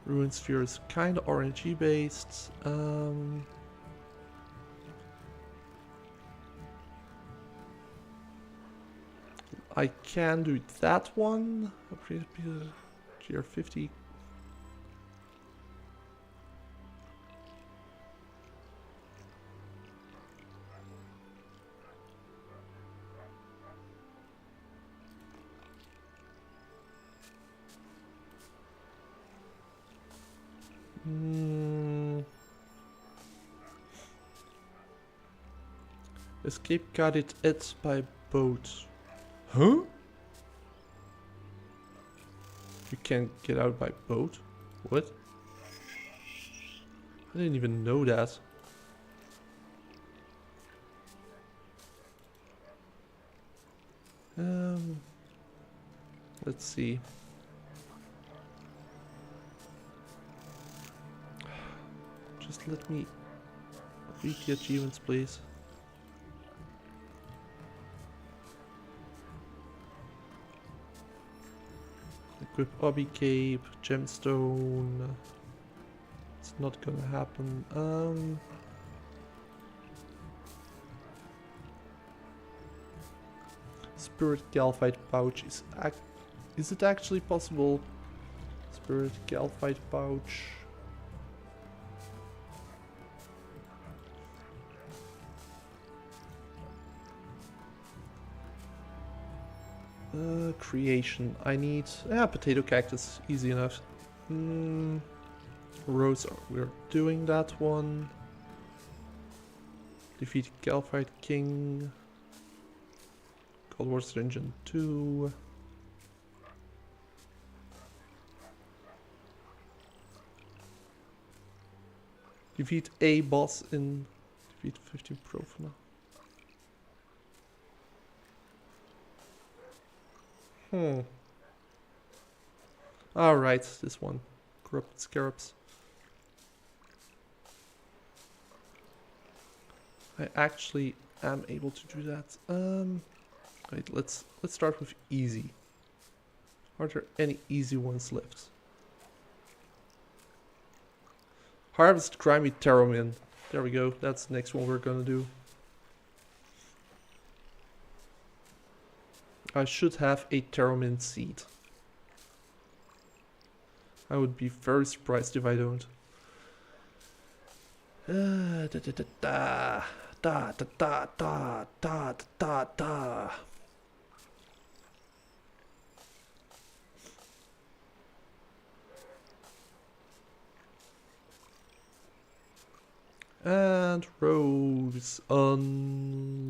Ruin Sphere is kinda RNG based. I can do that one. GR50. Escape guided it by boat. Huh? You can't get out by boat? What? I didn't even know that. Let's see. Just let me read the achievements, please. Equip Obby Cape, Gemstone. It's not gonna happen. Spirit Galphite pouch is it actually possible? Spirit Galphite pouch. Creation. I need potato cactus. Easy enough. Rose. We're doing that one. Defeat Galphite King. Cold War Dungeon 2. Defeat a boss in defeat 15 Profana. Alright, this one. Corrupted Scarabs. I actually am able to do that. Wait, let's start with easy. Are there any easy ones left? Harvest Grimy Terramin. There we go. That's the next one we're gonna do. I should have a Terramin seed. I would be very surprised if I don't. And Rose unlocked?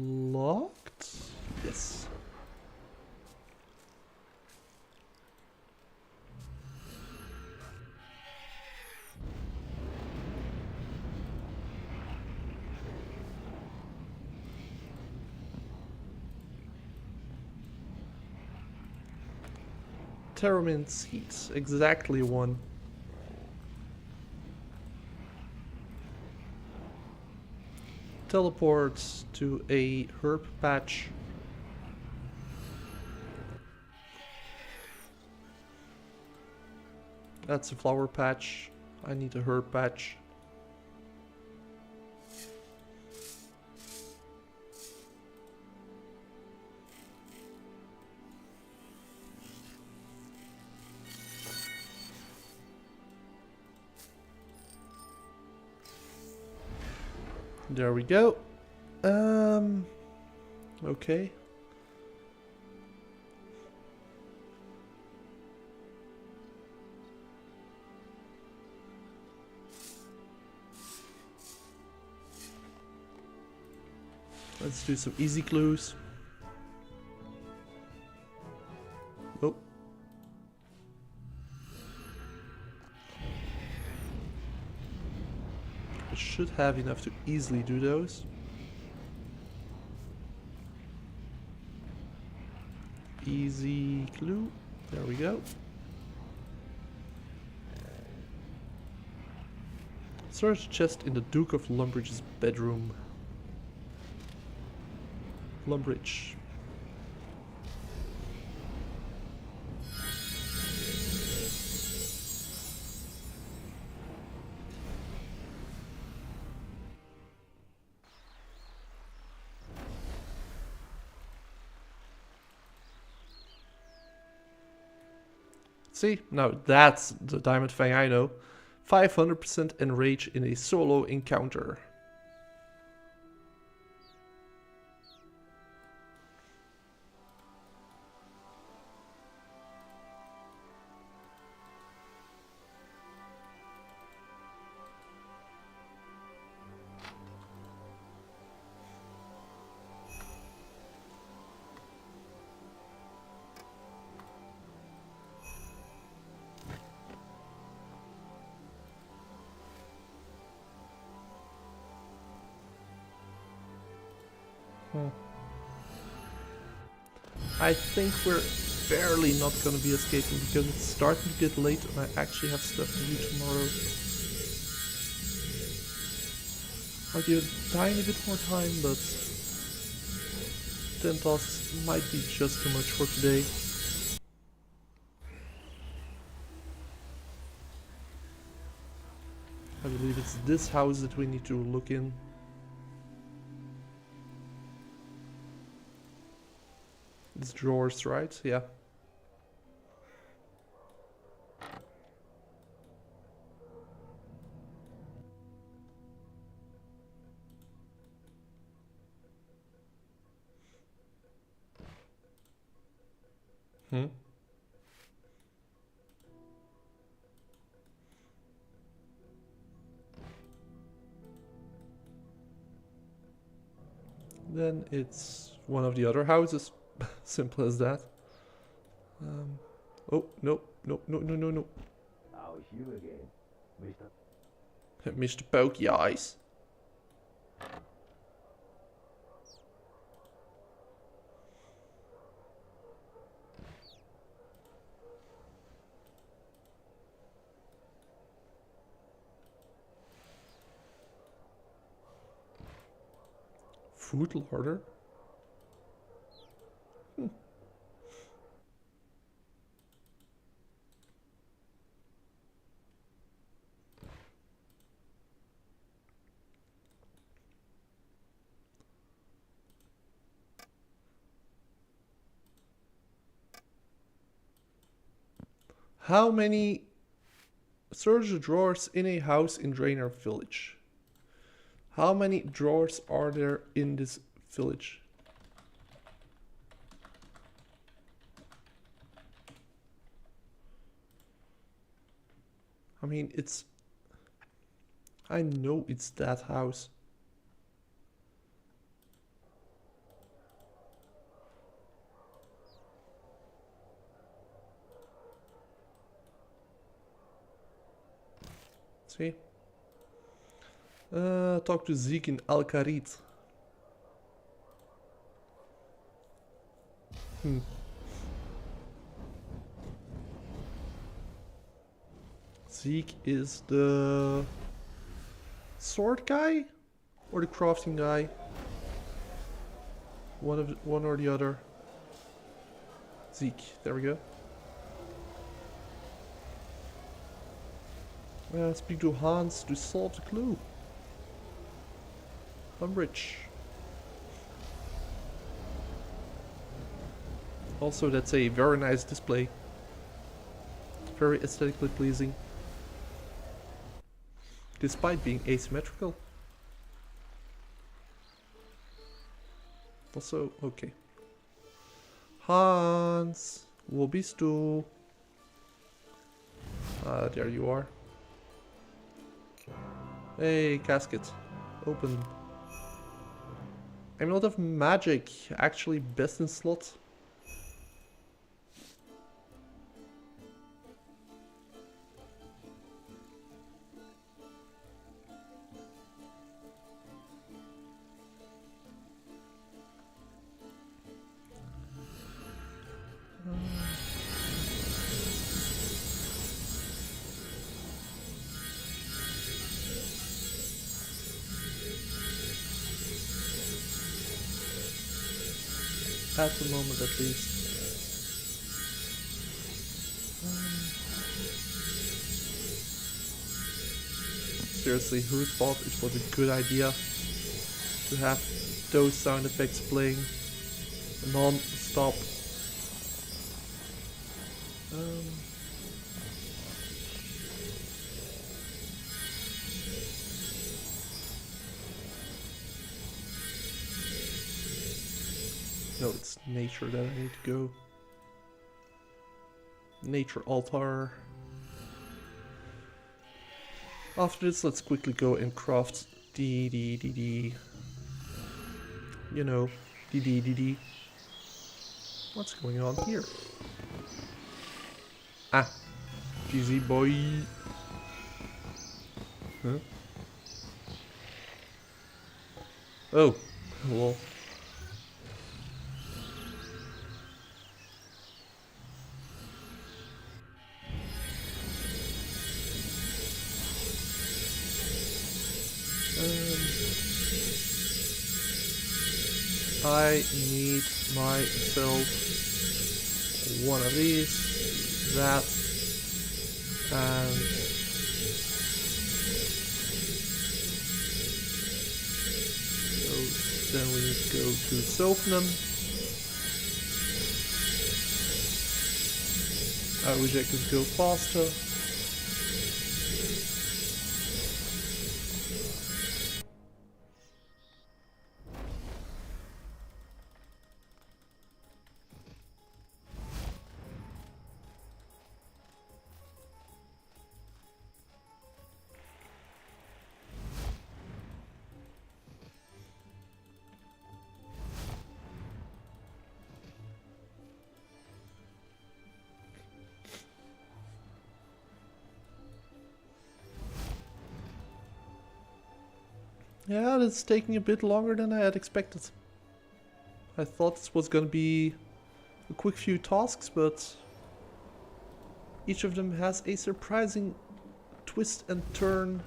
Yes. Theremin seeds, exactly one. Teleports to a herb patch. That's a flower patch. I need a herb patch. There we go. Okay. Let's do some easy clues. Oh. I should have enough to easily do those. Easy clue. There we go. Storage chest in the Duke of Lumbridge's bedroom. Lumbridge. See, now that's the diamond fang I know. 500% enrage in a solo encounter. I think we're barely not gonna be escaping because it's starting to get late and I actually have stuff to do tomorrow. I'll give it a tiny bit more time, but 10 tasks might be just too much for today. I believe it's this house that we need to look in. It's drawers, right? Yeah. Then it's one of the other houses. Simple as that. Oh, no, no, no, no, no, no. Oh, it's you again, Mr. Mr. Pokey Eyes. Food larder? How many storage drawers in a house in Draenor Village? How many drawers are there in this village? I mean, it's... I know it's that house. See? Talk to Zeke in Al-Kharit. Zeke is the sword guy or the crafting guy. One or the other. Zeke, there we go. Speak to Hans to solve the clue. I'm rich. Also, that's a very nice display. Very aesthetically pleasing. Despite being asymmetrical. Also, okay. Hans, wo bist du? There you are. Hey, casket. Open. I'm not of magic, actually best in slot. At the moment, at least. Seriously, who thought it was a good idea to have those sound effects playing non-stop? No, it's nature that I need to go. Nature altar. After this, let's quickly go and craft the you know, the What's going on here? Ah, GZ boy. Huh? Oh, well. I need myself one of these, that, and those. Then we need to go to Sophnum. I wish I could go faster. Yeah, it's taking a bit longer than I had expected. I thought this was gonna be a quick few tasks, but each of them has a surprising twist and turn.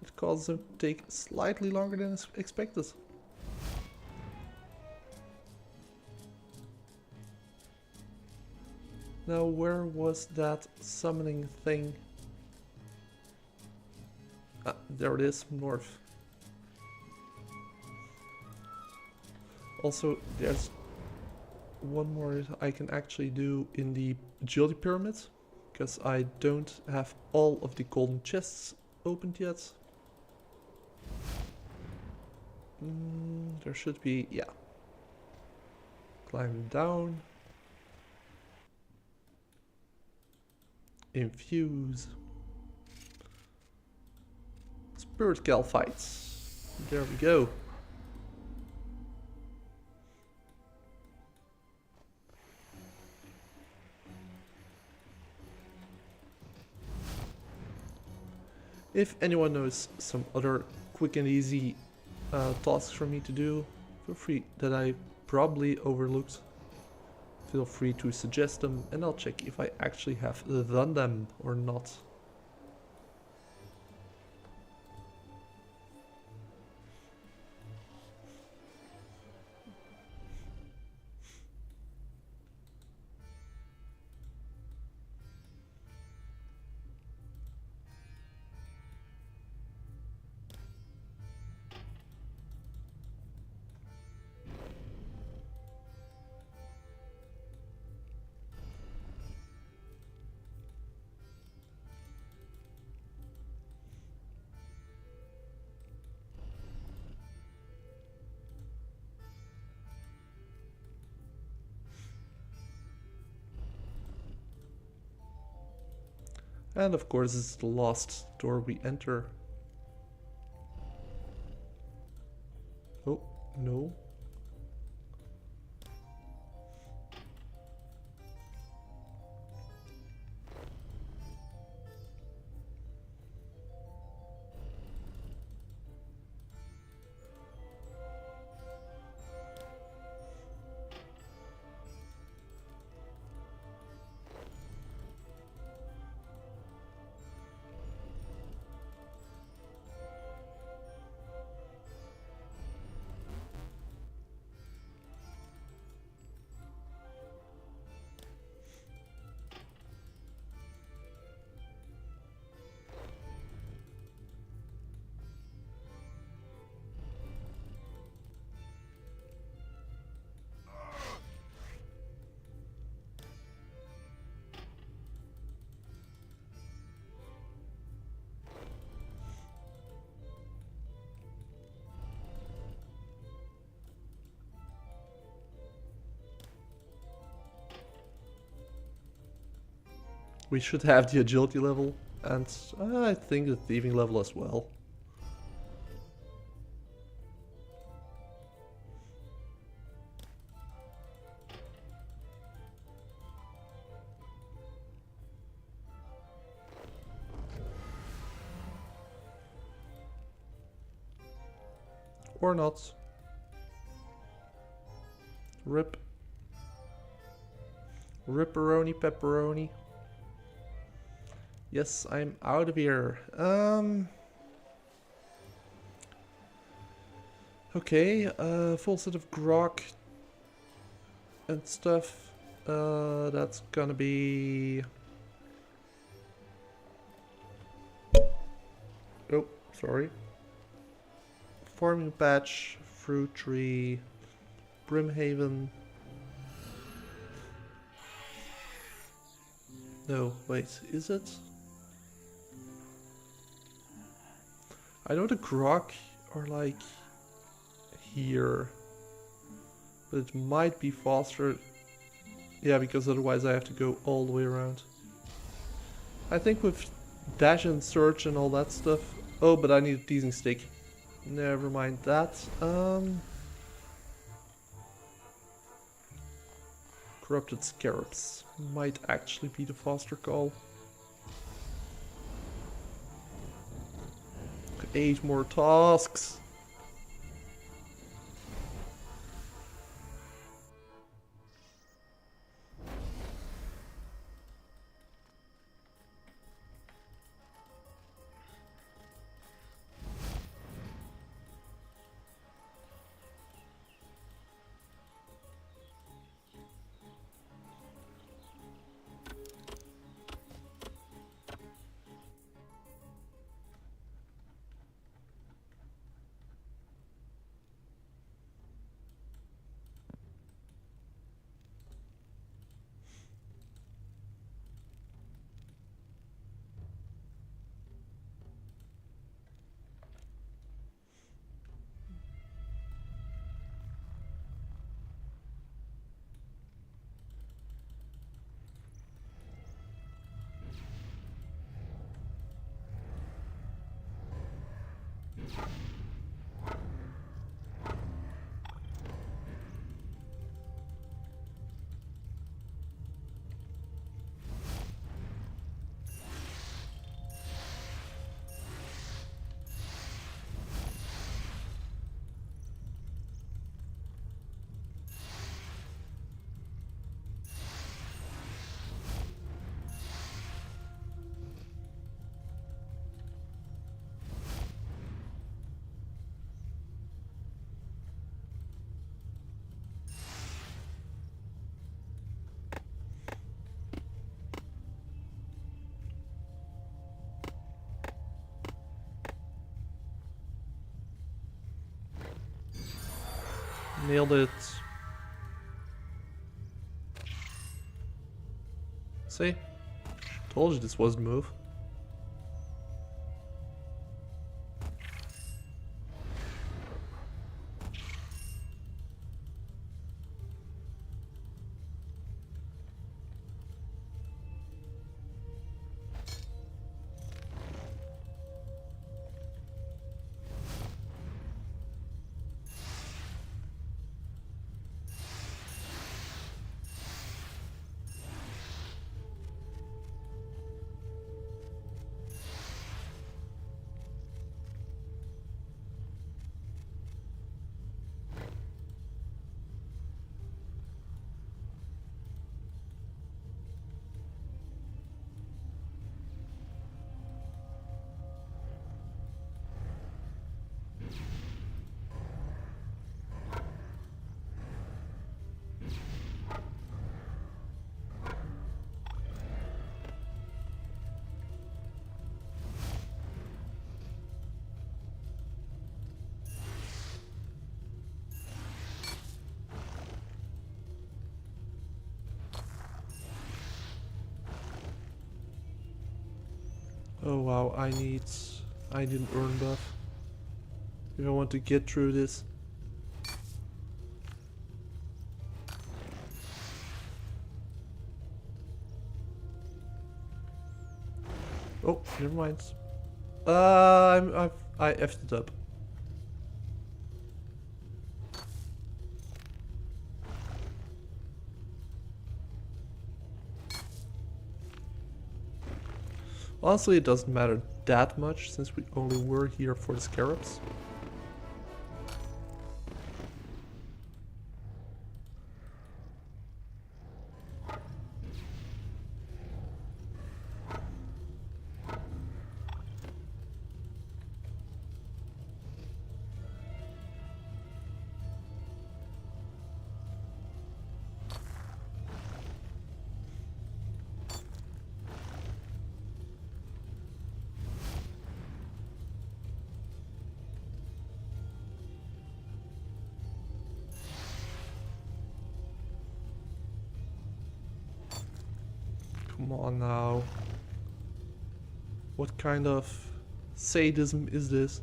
It causes them to take slightly longer than expected. Now, where was that summoning thing? Ah, there it is, north. Also, there's one more I can actually do in the agility pyramid, because I don't have all of the golden chests opened yet. There should be, yeah. Climb down. Infuse. Spirit Galphites. There we go. If anyone knows some other quick and easy tasks for me to do, feel free, that I probably overlooked, feel free to suggest them and I'll check if I actually have done them or not. And of course, this is the last door we enter. Oh, no. We should have the agility level, and I think the thieving level as well. Or not. Rip. Ripperoni pepperoni. Yes, I'm out of here. Okay, full set of grog and stuff. That's gonna be... Oh, sorry. Farming patch, fruit tree, Brimhaven. No, wait, is it? I know the grog are like here, but it might be faster. Yeah, because otherwise I have to go all the way around. I think with dash and search and all that stuff. Oh, but I need a teasing stick. Never mind that. Corrupted scarabs might actually be the faster call. 8 more tasks. Nailed it. See? Told you this was the move. Oh wow, I need an urn buff if I want to get through this. Oh, never mind. I effed it up. Honestly, it doesn't matter that much since we only were here for the scarabs. Come on now. What kind of sadism is this?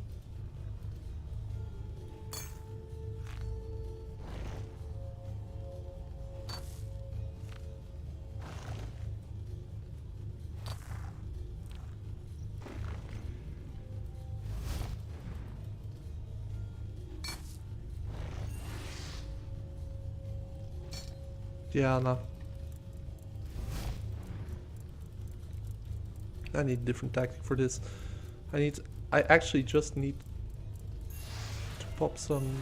Diana. I need a different tactic for this. I actually just need to pop some.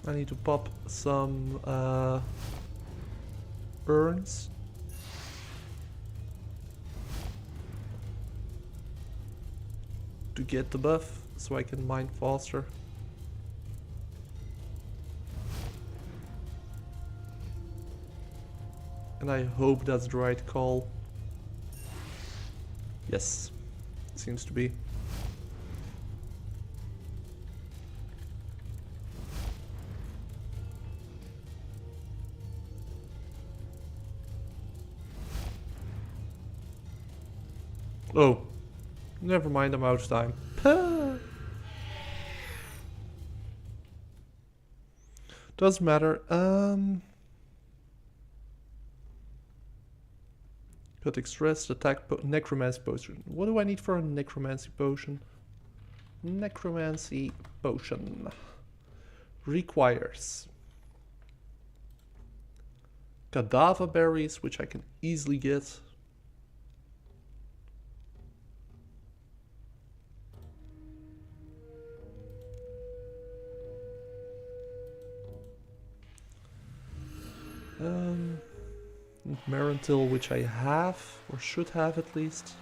I need to pop some urns. To get the buff so I can mine faster. And I hope that's the right call. Yes, seems to be. Oh, never mind, I'm out of time. Doesn't matter. Got stress, attack, necromancy potion. What do I need for a necromancy potion? Necromancy potion requires cadaver berries, which I can easily get. Marantil, which I have, or should have at least.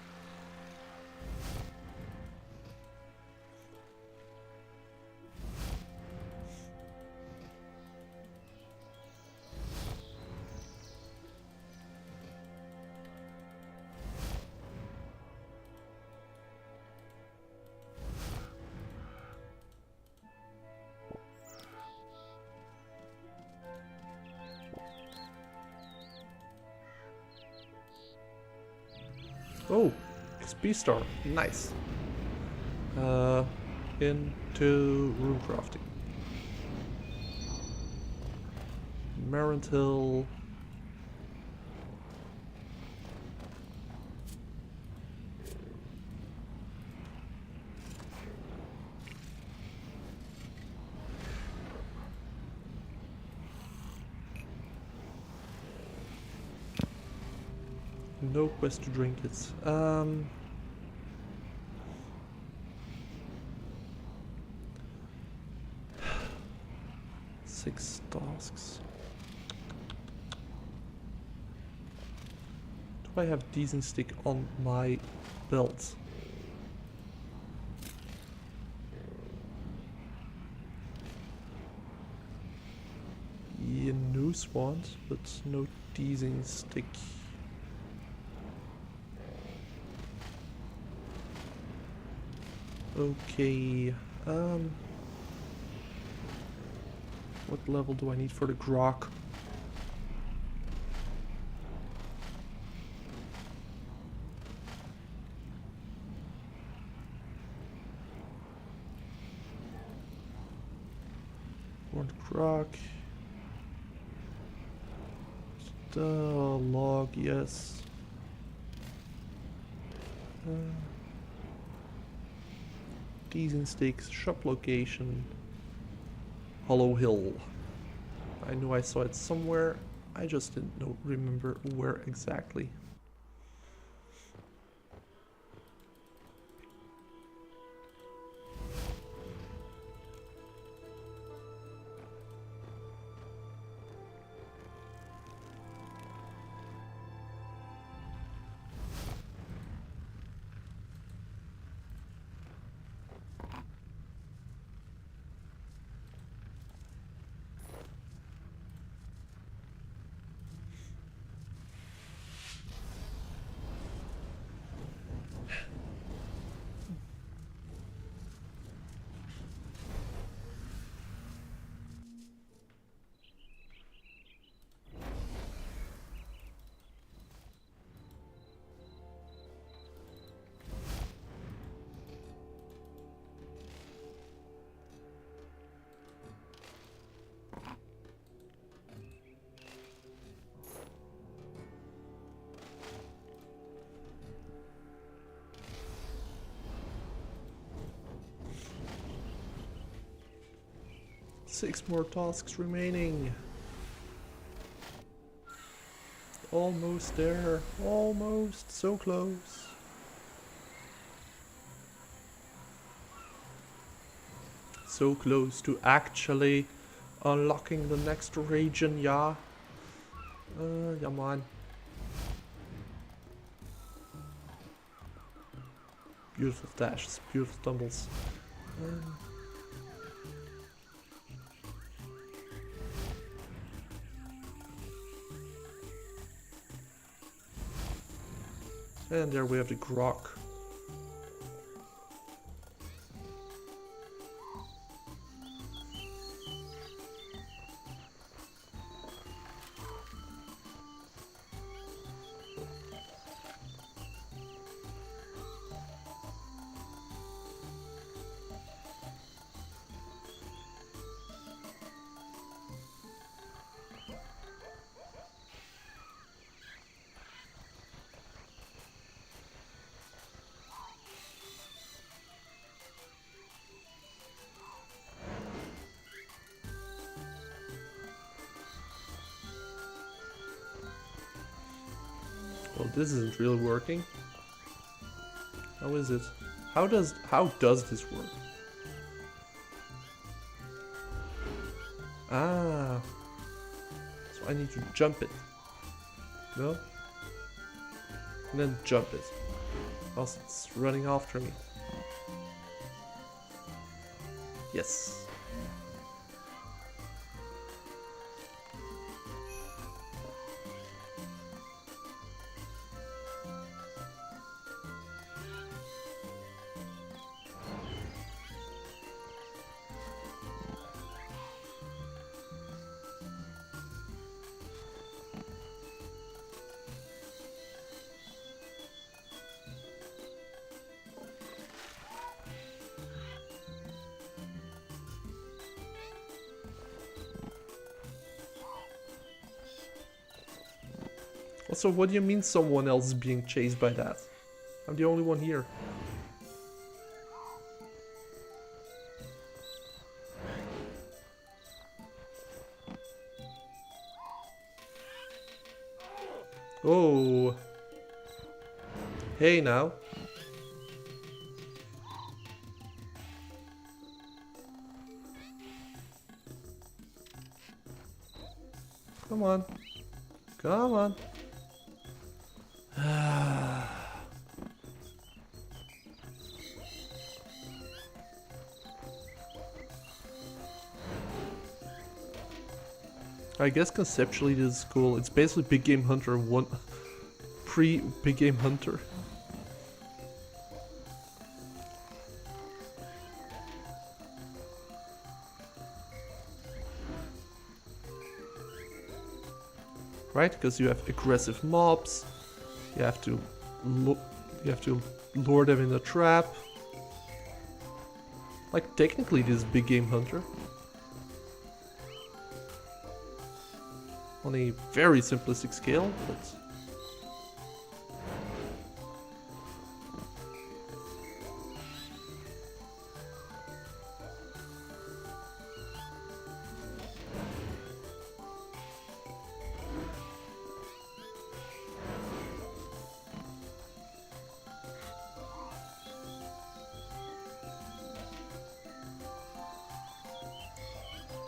Oh, XP star, nice. Into rune crafting. Marantil. No quest to drink it. 6 tasks. Do I have decent stick on my belt? Yeah, noose wand, but no teasing stick. Okay. What level do I need for the grok? One grok. The log, yes. Teasing sticks, shop location. Hollow Hill. I knew I saw it somewhere. I just didn't remember where exactly. Six more tasks remaining. Almost there. Almost. So close. So close to actually unlocking the next region, yeah. Yeah, man. Beautiful dashes, beautiful tumbles. And there we have the grok. Well, this isn't really working. How is it? How does this work? Ah. So I need to jump it. No? And then jump it. Else it's running after me. Yes. Also, what do you mean someone else is being chased by that? I'm the only one here. Oh. Hey now. Come on. Come on. I guess conceptually this is cool. It's basically Big Game Hunter 1 pre-Big Game Hunter. right? Because you have aggressive mobs. You have to lure them in a trap. Like technically this is big game hunter. On a very simplistic scale, but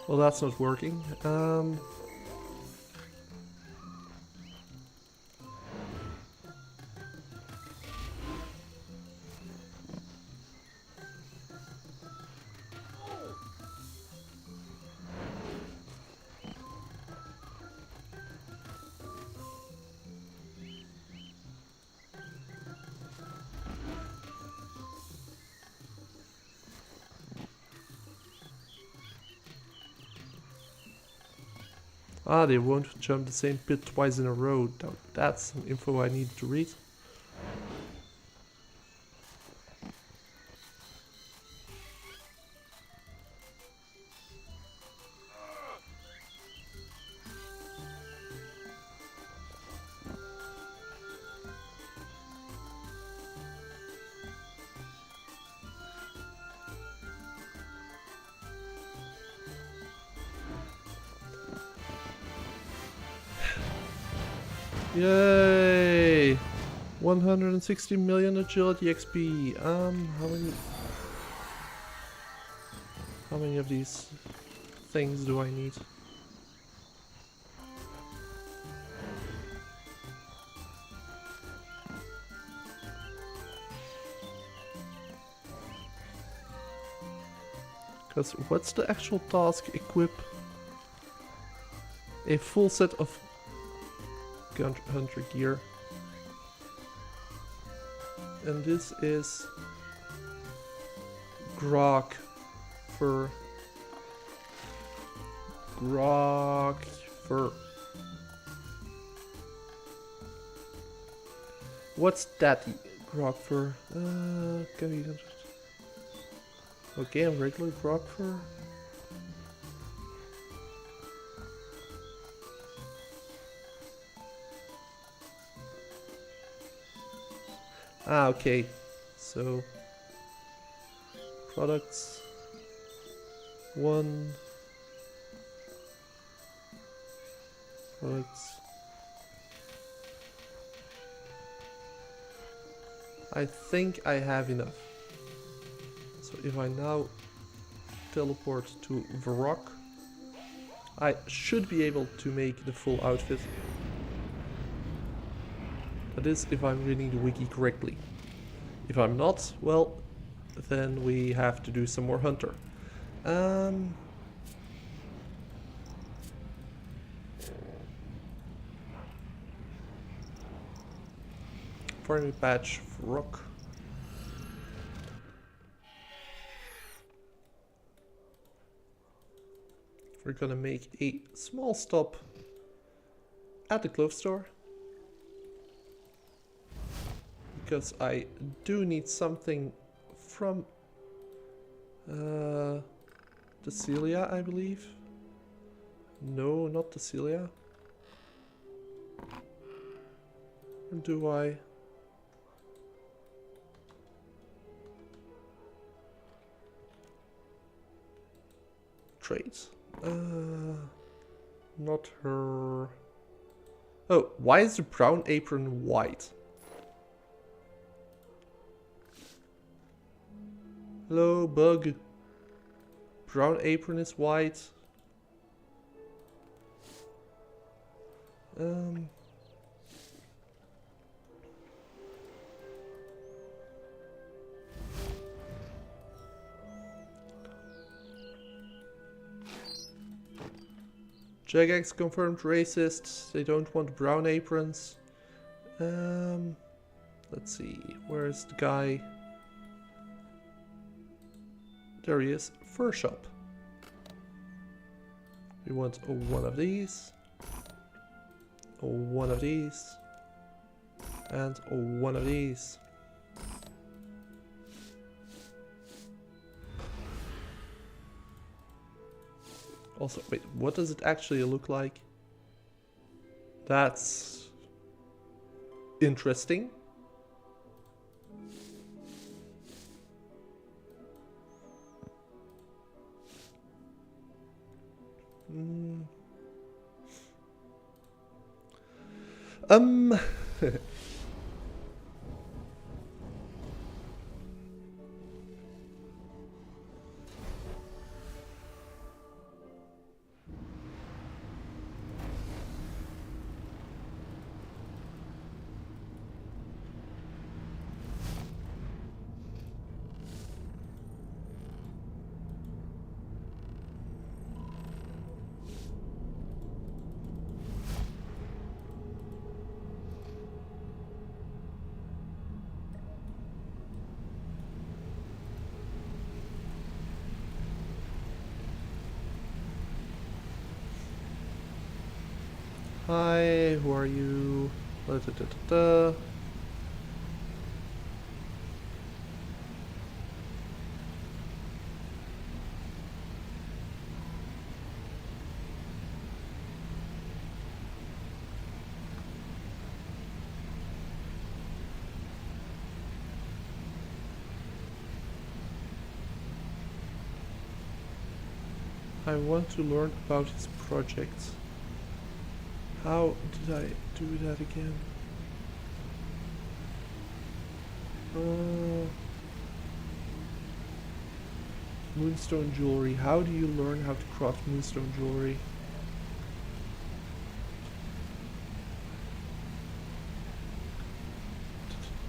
well, that's not working. Ah, they won't jump the same pit twice in a row. That's some info I need to read. Yay! 160 million agility XP. How many of these things do I need? Because what's the actual task? Equip a full set of hunter gear. And this is grog fur. What's that? Grog fur. Okay, a regular grog fur. Ah, okay. So products 1 products. I think I have enough. So if I now teleport to Varrock, I should be able to make the full outfit. That is if I'm reading the wiki correctly. If I'm not, well, then we have to do some more hunter. Farming patch for rock. We're gonna make a small stop at the clothes store. Because I do need something from Decilia, I believe. No, not Decilia. Or do I? Trades. Not her. Oh, why is the brown apron white? Hello, bug. Brown apron is white. Jagex confirmed racist. They don't want brown aprons. Let's see. Where's the guy? There he is. Fur shop. We want one of these. one of these. And one of these. Also, wait, what does it actually look like? That's interesting. Um Hi, who are you? Da, da, da, da, da. I want to learn about his project. How did I do that again? Moonstone jewelry. How do you learn how to craft moonstone jewelry?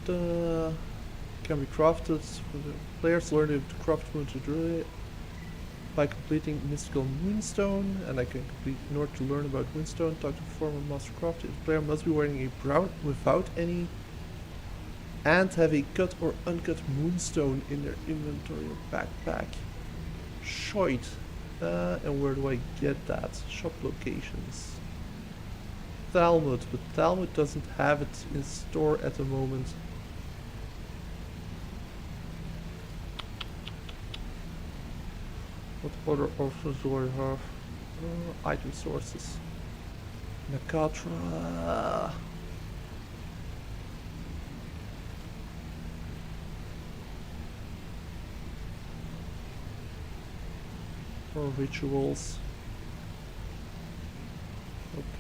Can be crafted. Players learn to craft moonstone jewelry by completing mystical moonstone, and I can complete in order to learn about moonstone. Talk to former master crafter. The player must be wearing a brown without any, and have a cut or uncut moonstone in their inventory or backpack. Shite. And where do I get that? Shop locations. Talmud, but Talmud doesn't have it in store at the moment. What other options do I have? Item sources. Nakatra. Or rituals.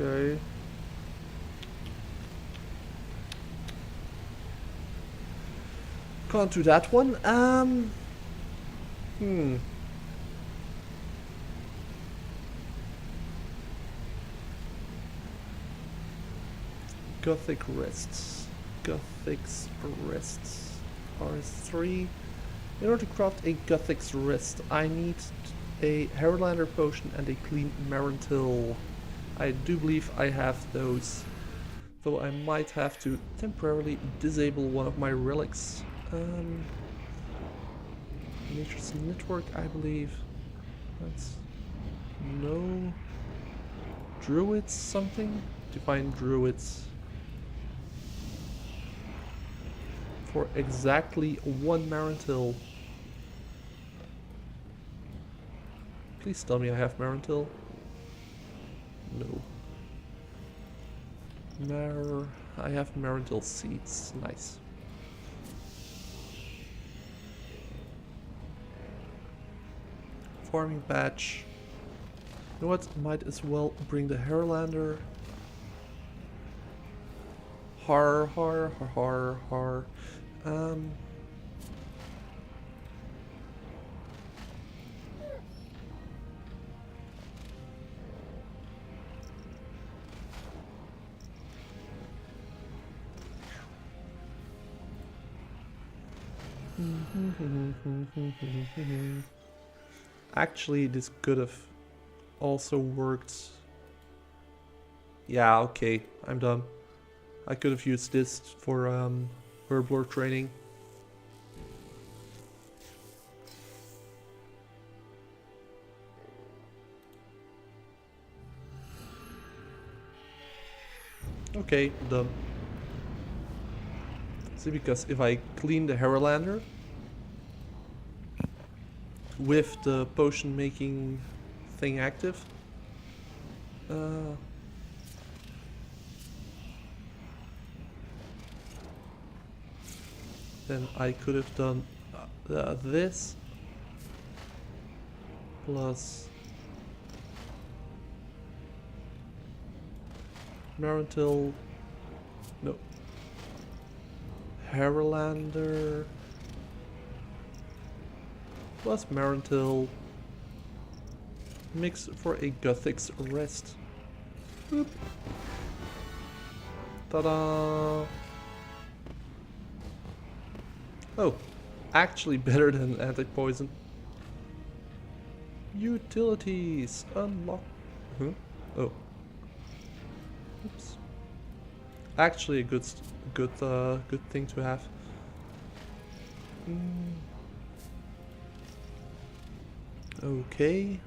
Okay. Can't do that one. Gothic rests. Gothic's rests. RS3. In order to craft a Gothic's rest, I need a Herolander potion and a clean Marantil. I do believe I have those, though I might have to temporarily disable one of my relics. Nature's Network, I believe. That's no Druids something? Define Druids. For exactly one Marantil. Please tell me I have Marantil. No. I have Marantil seeds. Nice. Farming patch. You know what? Might as well bring the Herolander. Har. Actually, this could have also worked. Yeah, okay, I'm done. I could have used this for herblore training. Okay, done. See, because if I clean the Herolander with the potion making thing active, then I could have done this plus Marentil, no, Herolander plus Marentil mix for a Gothic's Rest. Boop. Ta-da! Oh, actually better than anti-poison. Utilities unlock. Huh? Oh. Oops. Actually, a good thing to have. Okay.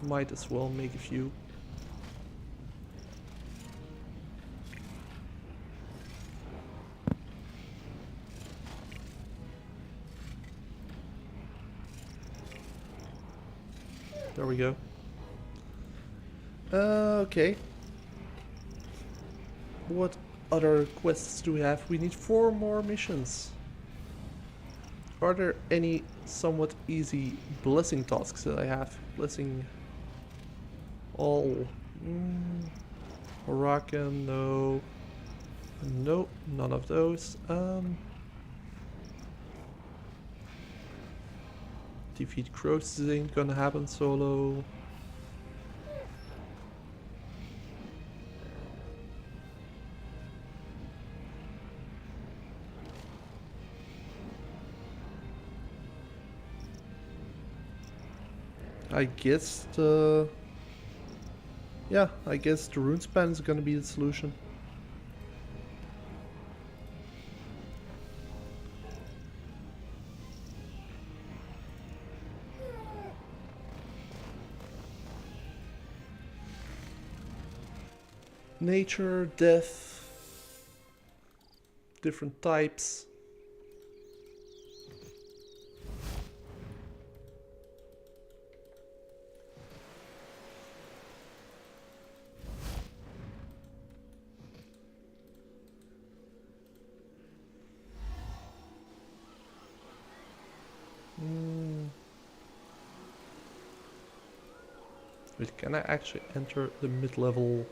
Might as well make a few. There we go. Okay. What other quests do we have? We need 4 more missions. Are there any somewhat easy blessing tasks that I have? Blessing all. Huracan, no. Nope, none of those. Defeat Crows ain't gonna happen solo. I guess the... Yeah, I guess the rune span is gonna be the solution. Nature, death, different types. Wait, can I actually enter the mid-level?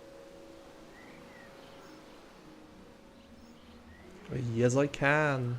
Yes, I can.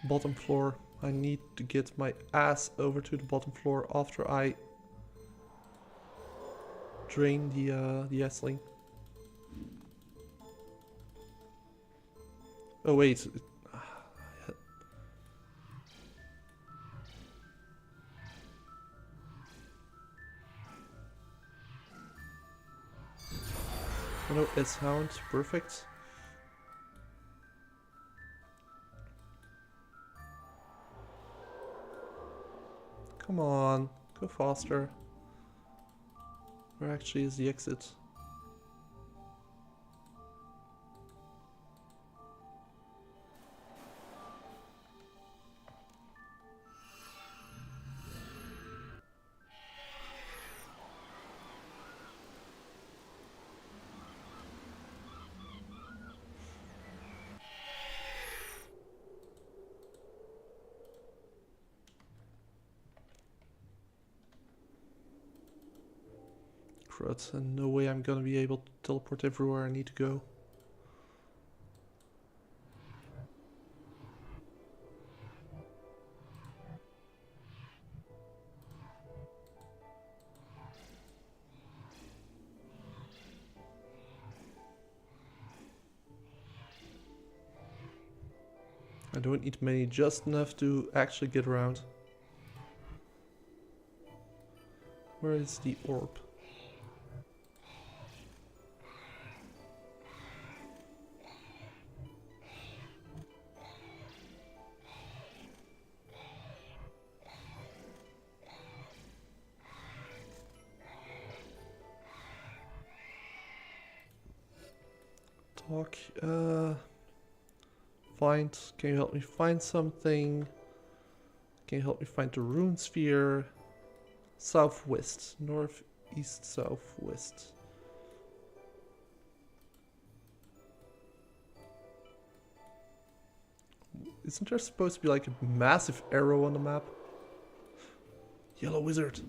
Bottom floor. I need to get my ass over to the bottom floor after I drain the Essling. Oh wait. Oh no, it's Hound. Perfect. Come on, go faster. Where actually is the exit? crud, and no way I'm gonna be able to teleport everywhere I need to go. I don't need many, just enough to actually get around. Where is the orb? Talk, find, can you help me find something? Can you help me find the rune sphere? Southwest, northeast, southwest. Isn't there supposed to be like a massive arrow on the map? Yellow wizard.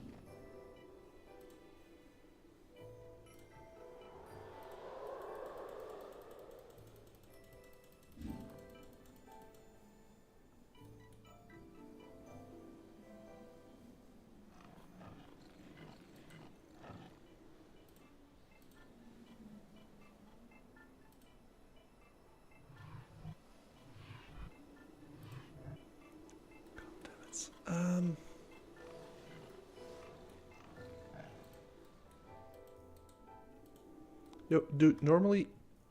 Yo, dude, normally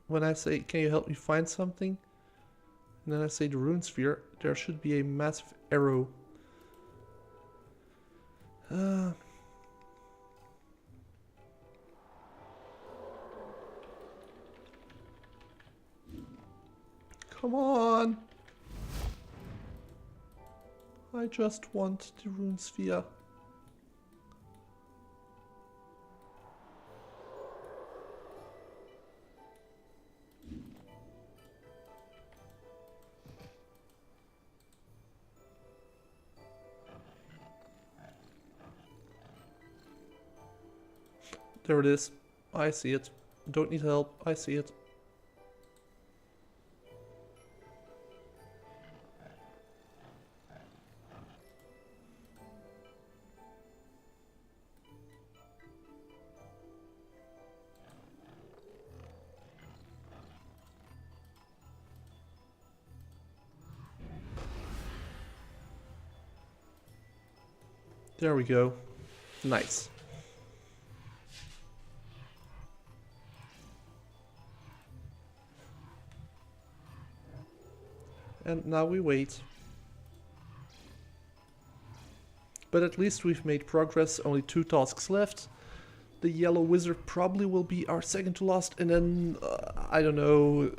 when I say, can you help me find something? And then I say the rune sphere, there should be a massive arrow. Come on! I just want the rune sphere. There it is. I see it. Don't need help. I see it. There we go. Nice. And now we wait. But at least we've made progress, only 2 tasks left. The yellow wizard probably will be our second to last, and then, I don't know,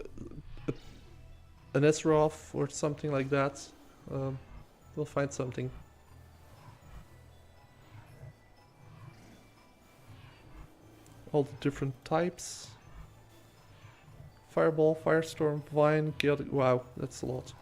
an Esroth or something like that. We'll find something. All the different types. Fireball, Firestorm, Vine, Chaotic. Wow, that's a lot.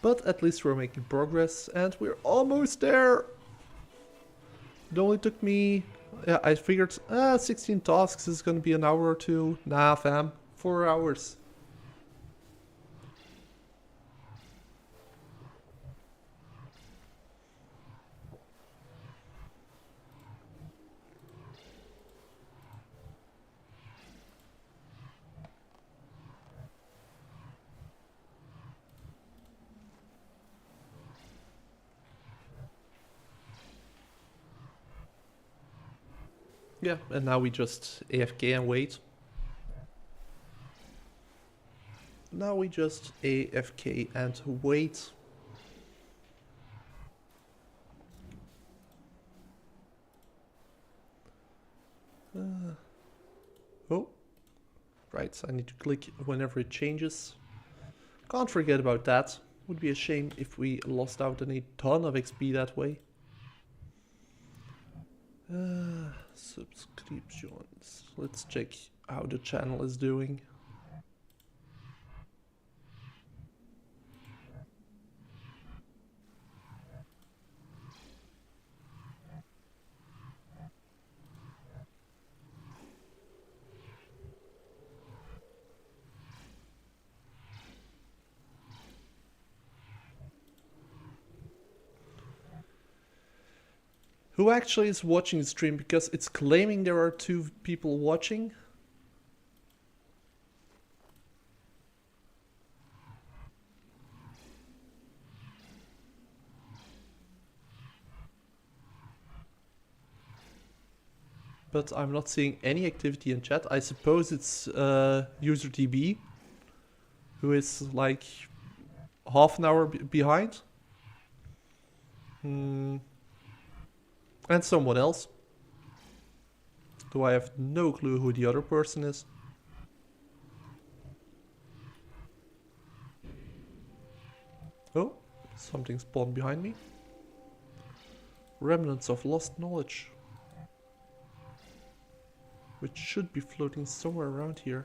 But at least we're making progress, and we're almost there! It only took me... Yeah, I figured 16 tasks is gonna be an hour or two. Nah, fam. 4 hours. Yeah, and now we just AFK and wait. Now we just AFK and wait. Oh, right, I need to click whenever it changes. Can't forget about that. Would be a shame if we lost out on a ton of XP that way. Subscriptions. Let's check how the channel is doing. Who actually is watching the stream? Because it's claiming there are 2 people watching. But I'm not seeing any activity in chat. I suppose it's user TB, who is like half an hour behind. And someone else. Though I have no clue who the other person is. Oh, something spawned behind me. Remnants of lost knowledge. Which should be floating somewhere around here.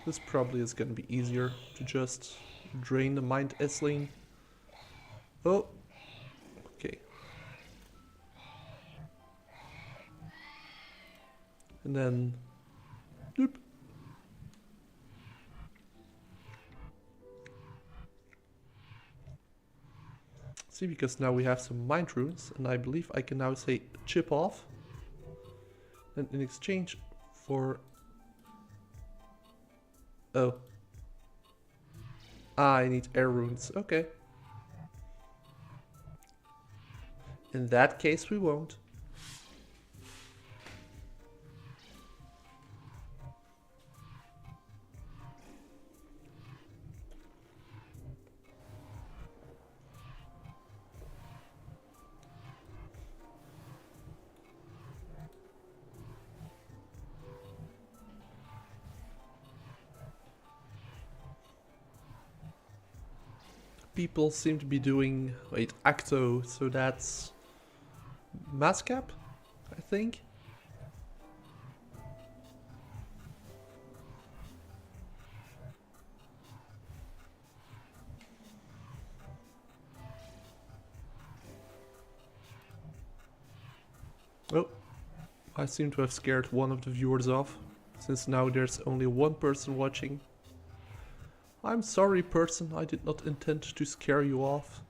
This probably is gonna be easier to just drain the mind Essling. Oh, okay. And then, doop. See, because now we have some mind runes, and I believe I can now say chip off. And in exchange for... Oh. Ah, I need air runes. Okay. In that case, we won't. People seem to be doing, wait, Acto, so that's Mascap, I think. Oh, I seem to have scared one of the viewers off, since now there's only one person watching. I'm sorry, person, I did not intend to scare you off.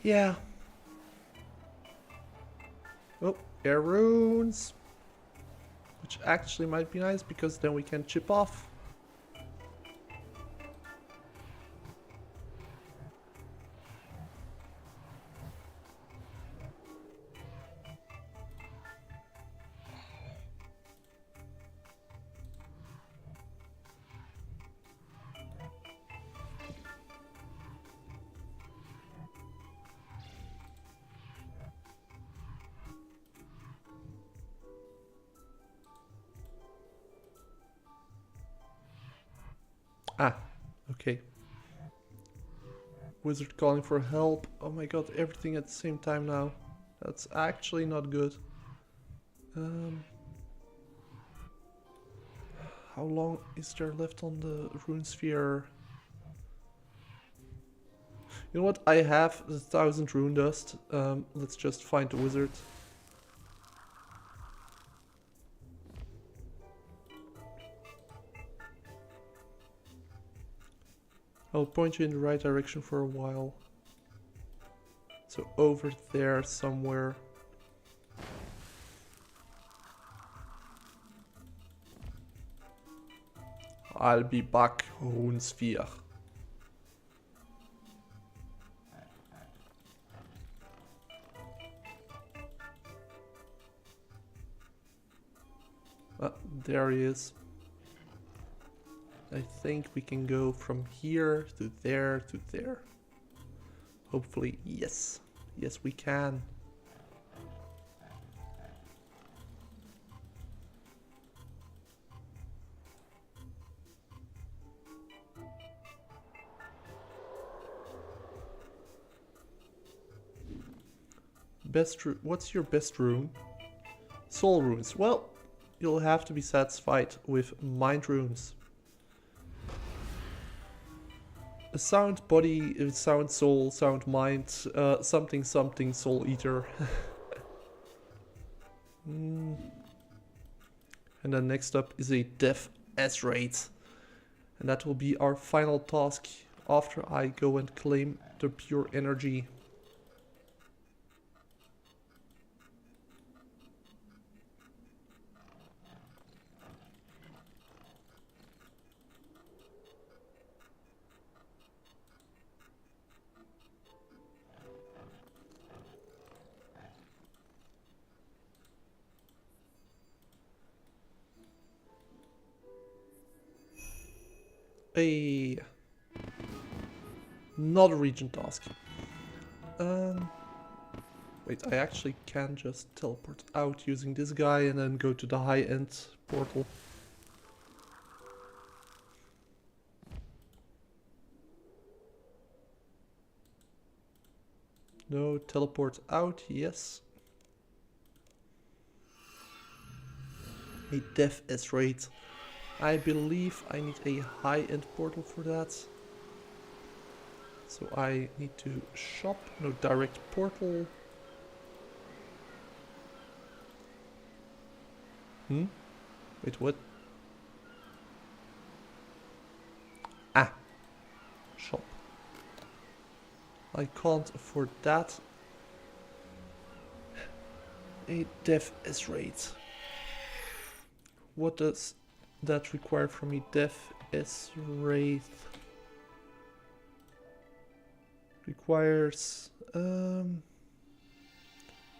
Yeah. Oh, air runes. Which actually might be nice, because then we can chip off. Ah, okay. Wizard calling for help. Oh my god, everything at the same time now. That's actually not good. How long is there left on the rune sphere? You know what? I have 1,000 rune dust. Let's just find the wizard. I'll point you in the right direction for a while. So over there somewhere. I'll be back, RuneScape. There he is. I think we can go from here to there to there. Hopefully, yes. Yes, we can. What's your best rune? Soul runes. Well, you'll have to be satisfied with mind runes. A sound body, a sound soul, sound mind, something something soul eater. And then next up is a death S rate. And that will be our final task after I go and claim the pure energy. Not a region task. Wait, I actually can just teleport out using this guy and then go to the high-end portal. No, teleport out, yes. A death S rate. I believe I need a high-end portal for that. So I need to shop, no, direct portal. Wait, what? Ah, shop. I can't afford that. A death S rate. What does that require from me? Death S rate requires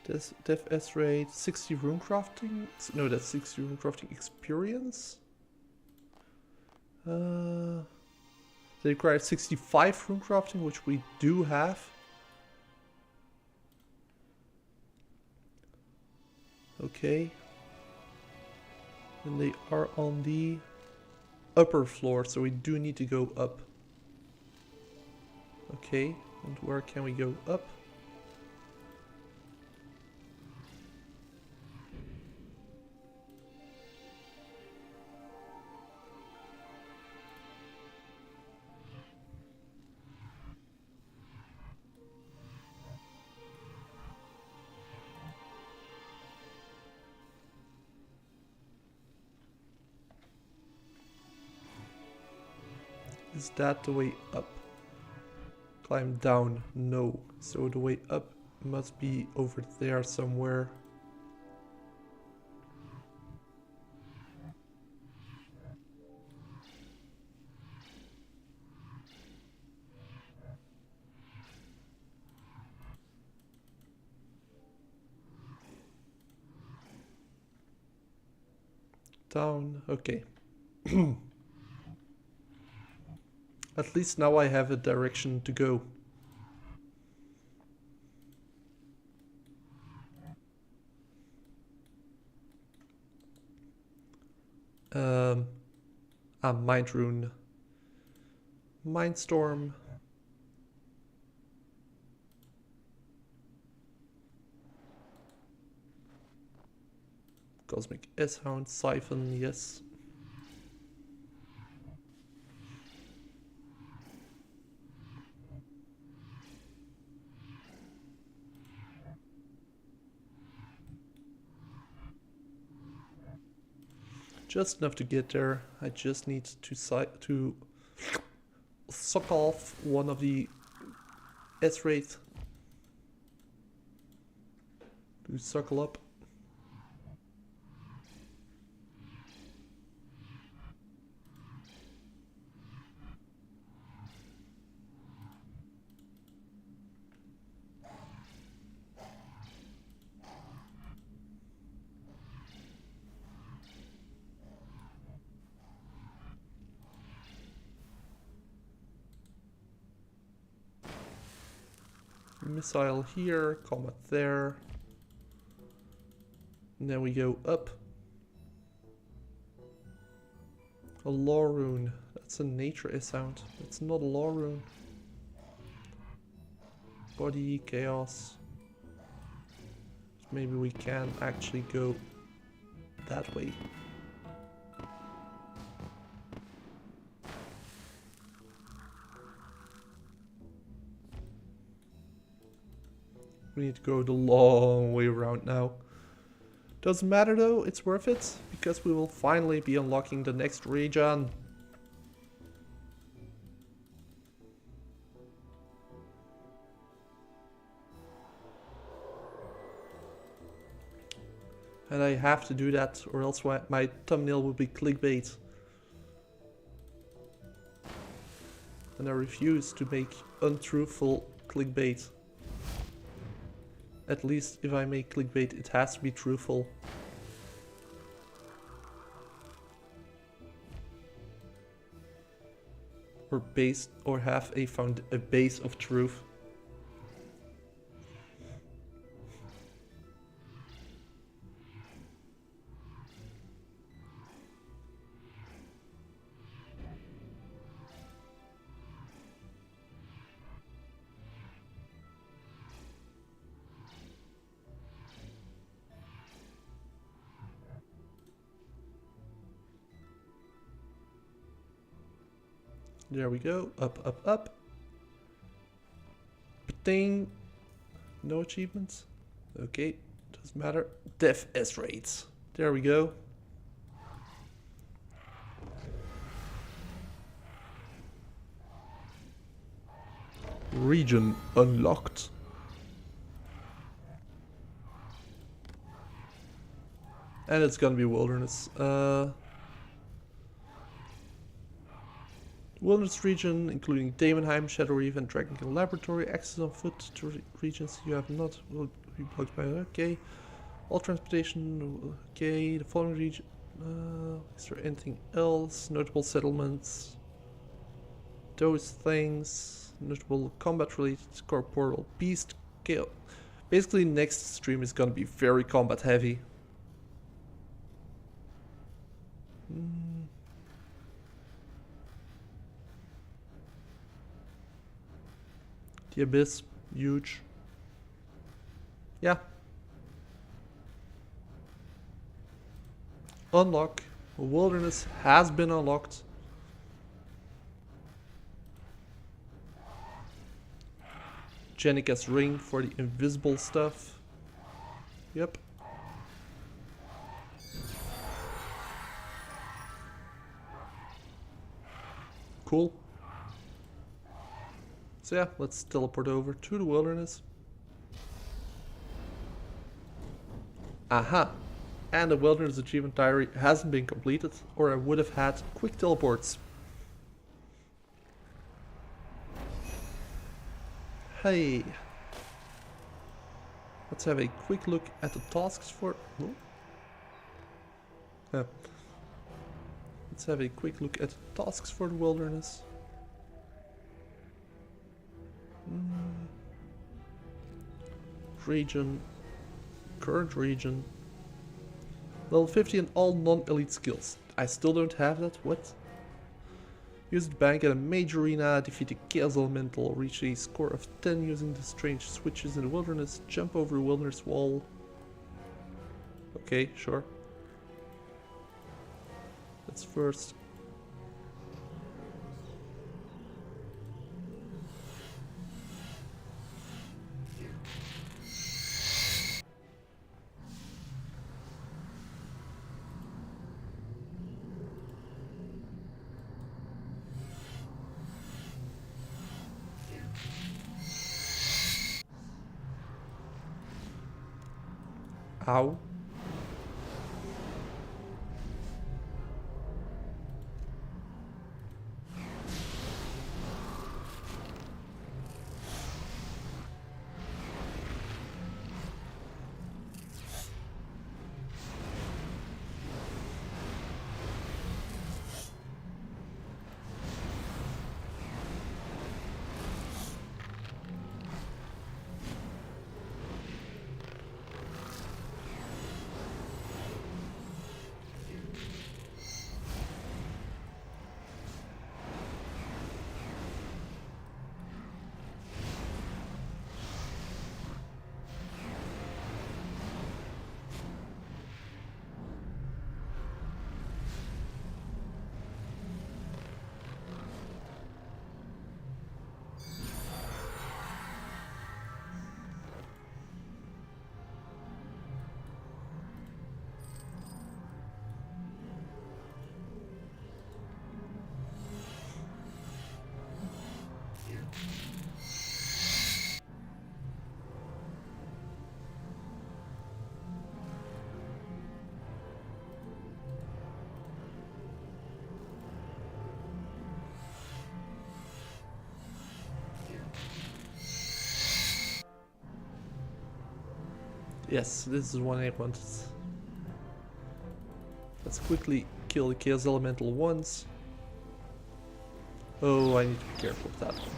this death S rate 60 rune crafting. No, that's 60 rune crafting experience. They require 65 rune crafting, which we do have. Okay. And they are on the upper floor, so we do need to go up. Okay, and where can we go up? Is that the way up? Climb down? No. So the way up must be over there somewhere. Down, okay. At least now I have a direction to go. Mind rune. Mindstorm. Cosmic S-Hound, Siphon, yes. Just enough to get there. I just need to suck off one of the S-Wraith. To suckle up. Missile here, combat there. And then we go up. A law rune. That's a nature sound. It's not a law rune. Body, chaos. Maybe we can actually go that way. We need to go the long way around now. Doesn't matter though, it's worth it, because we will finally be unlocking the next region. And I have to do that, or else my thumbnail will be clickbait. And I refuse to make untruthful clickbait. At least if I make clickbait, it has to be truthful. Or have a base of truth. There we go. Up, up, up. Ding. No achievements. Okay, doesn't matter. Death S rates. There we go. Region unlocked. And it's gonna be wilderness. Wilderness region, including Daemonheim, Shadow Reef, and Dragonkill Laboratory. Access on foot to regions you have not will be blocked by. Okay. All transportation. Okay. The following region. Is there anything else? Notable settlements. Those things. Notable combat related corporeal beast kill. Basically, next stream is gonna be very combat heavy. The Abyss, huge. Yeah. Unlock. Wilderness has been unlocked. Jenika's ring for the invisible stuff. Yep. Cool. So yeah, let's teleport over to the wilderness. Aha! And the wilderness achievement diary hasn't been completed, or I would have had quick teleports. Hey! Let's have a quick look at the tasks for... Oh. Yeah. Let's have a quick look at the tasks for the wilderness. Region, current region, level 50 and all non-elite skills. I still don't have that, what? Use the bank at a major arena, defeat a chaos elemental, reach a score of 10 using the strange switches in the wilderness, jump over a wilderness wall. Okay, sure. Let's first... Ow. Yes, this is what I wanted. Let's quickly kill the Chaos Elemental once. Oh, I need to be careful with that one.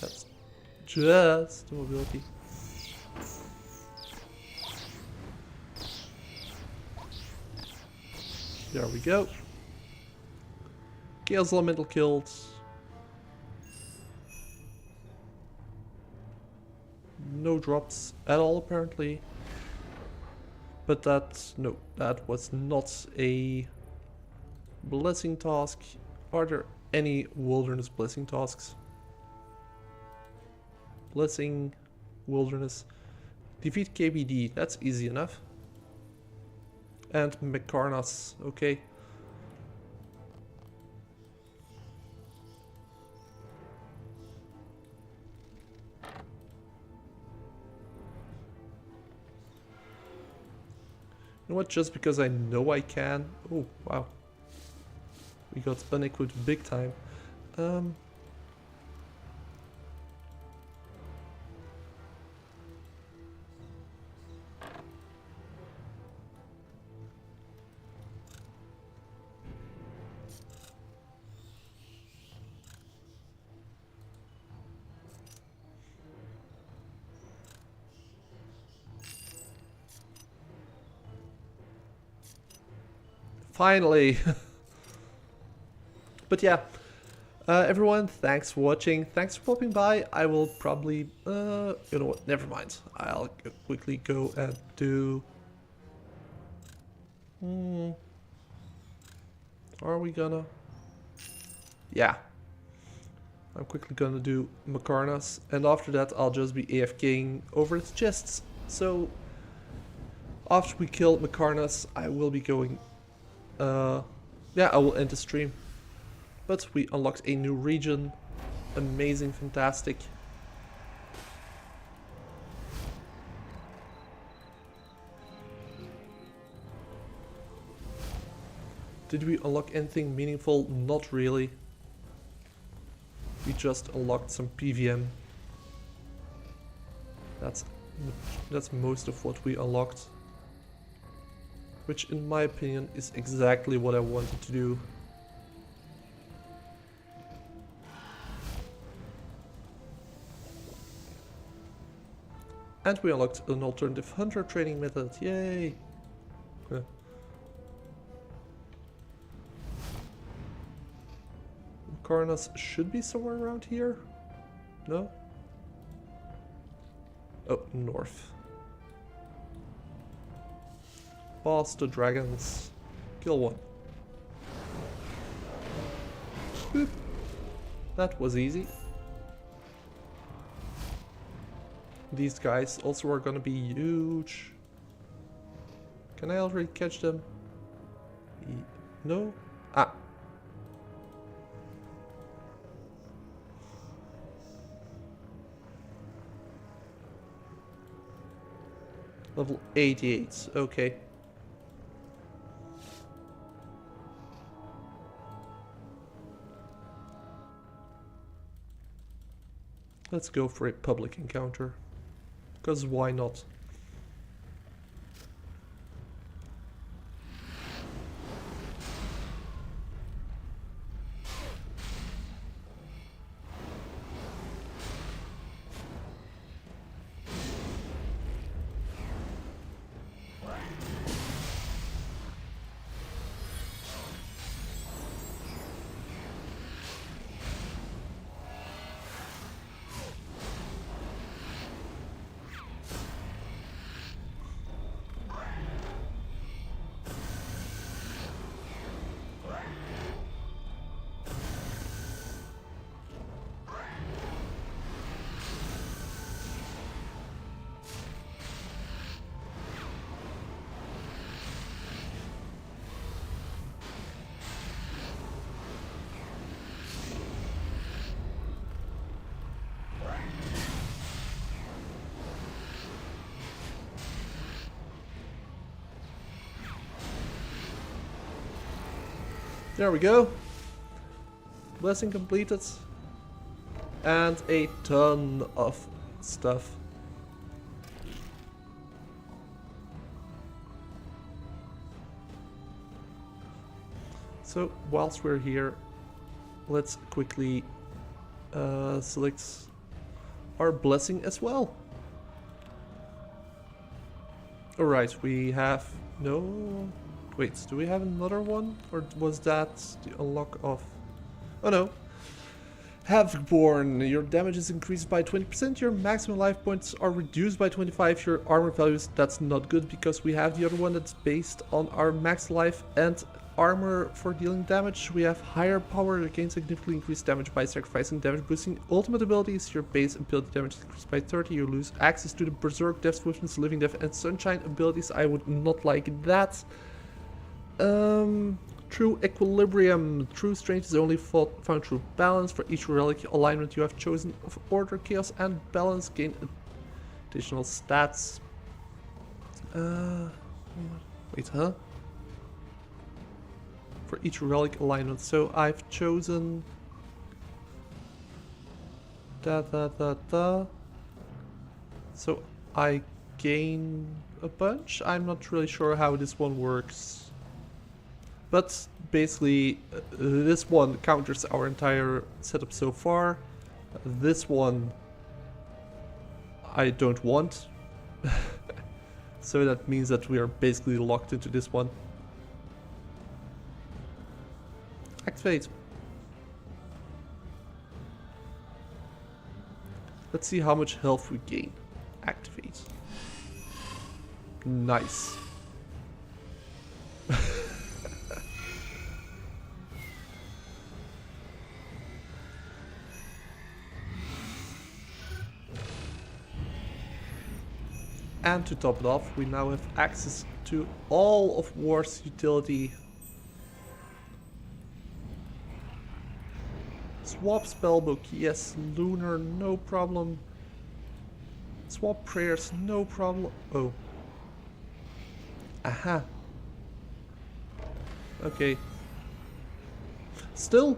That's just mobility. There we go. Chaos Elemental killed. No drops at all apparently. But no, that was not a blessing task. Are there any wilderness blessing tasks? Blessing, wilderness. Defeat KBD, that's easy enough. And Mekarnas, okay. You know what, just because I know I can... Oh, wow. We got unequipped big time. Finally! But yeah, everyone, thanks for watching, thanks for popping by. I will probably, you know what, never mind. I'll quickly go and do... Are we gonna... Yeah. I'm quickly gonna do Mekarnas, and after that I'll just be AFKing over its chests. So, after we kill Mekarnas, I will be going... yeah, I will end the stream. But we unlocked a new region. Amazing, fantastic. Did we unlock anything meaningful? Not really. We just unlocked some PVM. That's most of what we unlocked. Which in my opinion is exactly what I wanted to do. And we unlocked an alternative hunter training method, yay! Karnas should be somewhere around here? No? Oh, north. Past the dragons. Kill one. Boop. That was easy. These guys also are gonna be huge. Can I already catch them? No? Ah. Level 88, okay. Let's go for a public encounter. Because why not? There we go. Blessing completed. And a ton of stuff. So, whilst we're here, let's quickly select our blessing as well. Alright, we have no... Wait, do we have another one? Or was that the unlock of... Oh no. Havoc-born. Your damage is increased by 20%, your maximum life points are reduced by 25, your armor values, that's not good because we have the other one that's based on our max life and armor for dealing damage. We have higher power that gains significantly increased damage by sacrificing damage boosting ultimate abilities. Your base ability damage is increased by 30, you lose access to the Berserk, Death Swiftness, Living Death and Sunshine abilities. I would not like that. True equilibrium. True strength is only found through balance. For each relic alignment you have chosen of order, chaos, and balance, gain additional stats. Wait, huh? For each relic alignment. So I've chosen So I gain a bunch. I'm not really sure how this one works. But basically, this one counters our entire setup so far. This one I don't want. So that means that we are basically locked into this one. Activate. Let's see how much health we gain. Activate. Nice. And to top it off, we now have access to all of War's utility. Swap spellbook, yes. Lunar, no problem. Swap prayers, no problem. Oh. Aha. Okay. Still.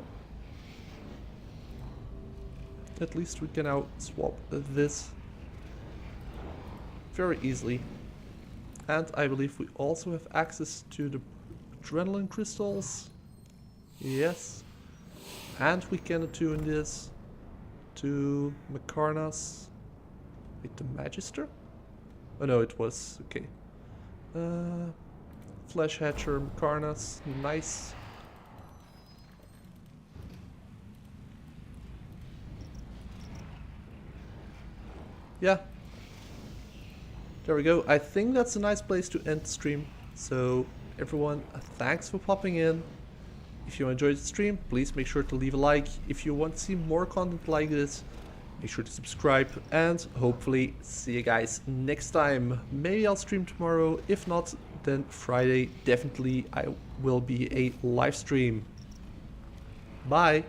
At least we can now swap this very easily. And I believe we also have access to the adrenaline crystals. Yes. And we can attune this to Makarnas. Wait, the Magister? Oh no, it was... okay. Flesh Hatcher, Makarnas, nice. Yeah. There we go. I think that's a nice place to end the stream. So Everyone, thanks for popping in. If you enjoyed the stream, please make sure to leave a like. If you want to see more content like this, make sure to subscribe, and hopefully see you guys next time. Maybe I'll stream tomorrow. If not, then Friday definitely I will be a live stream. Bye.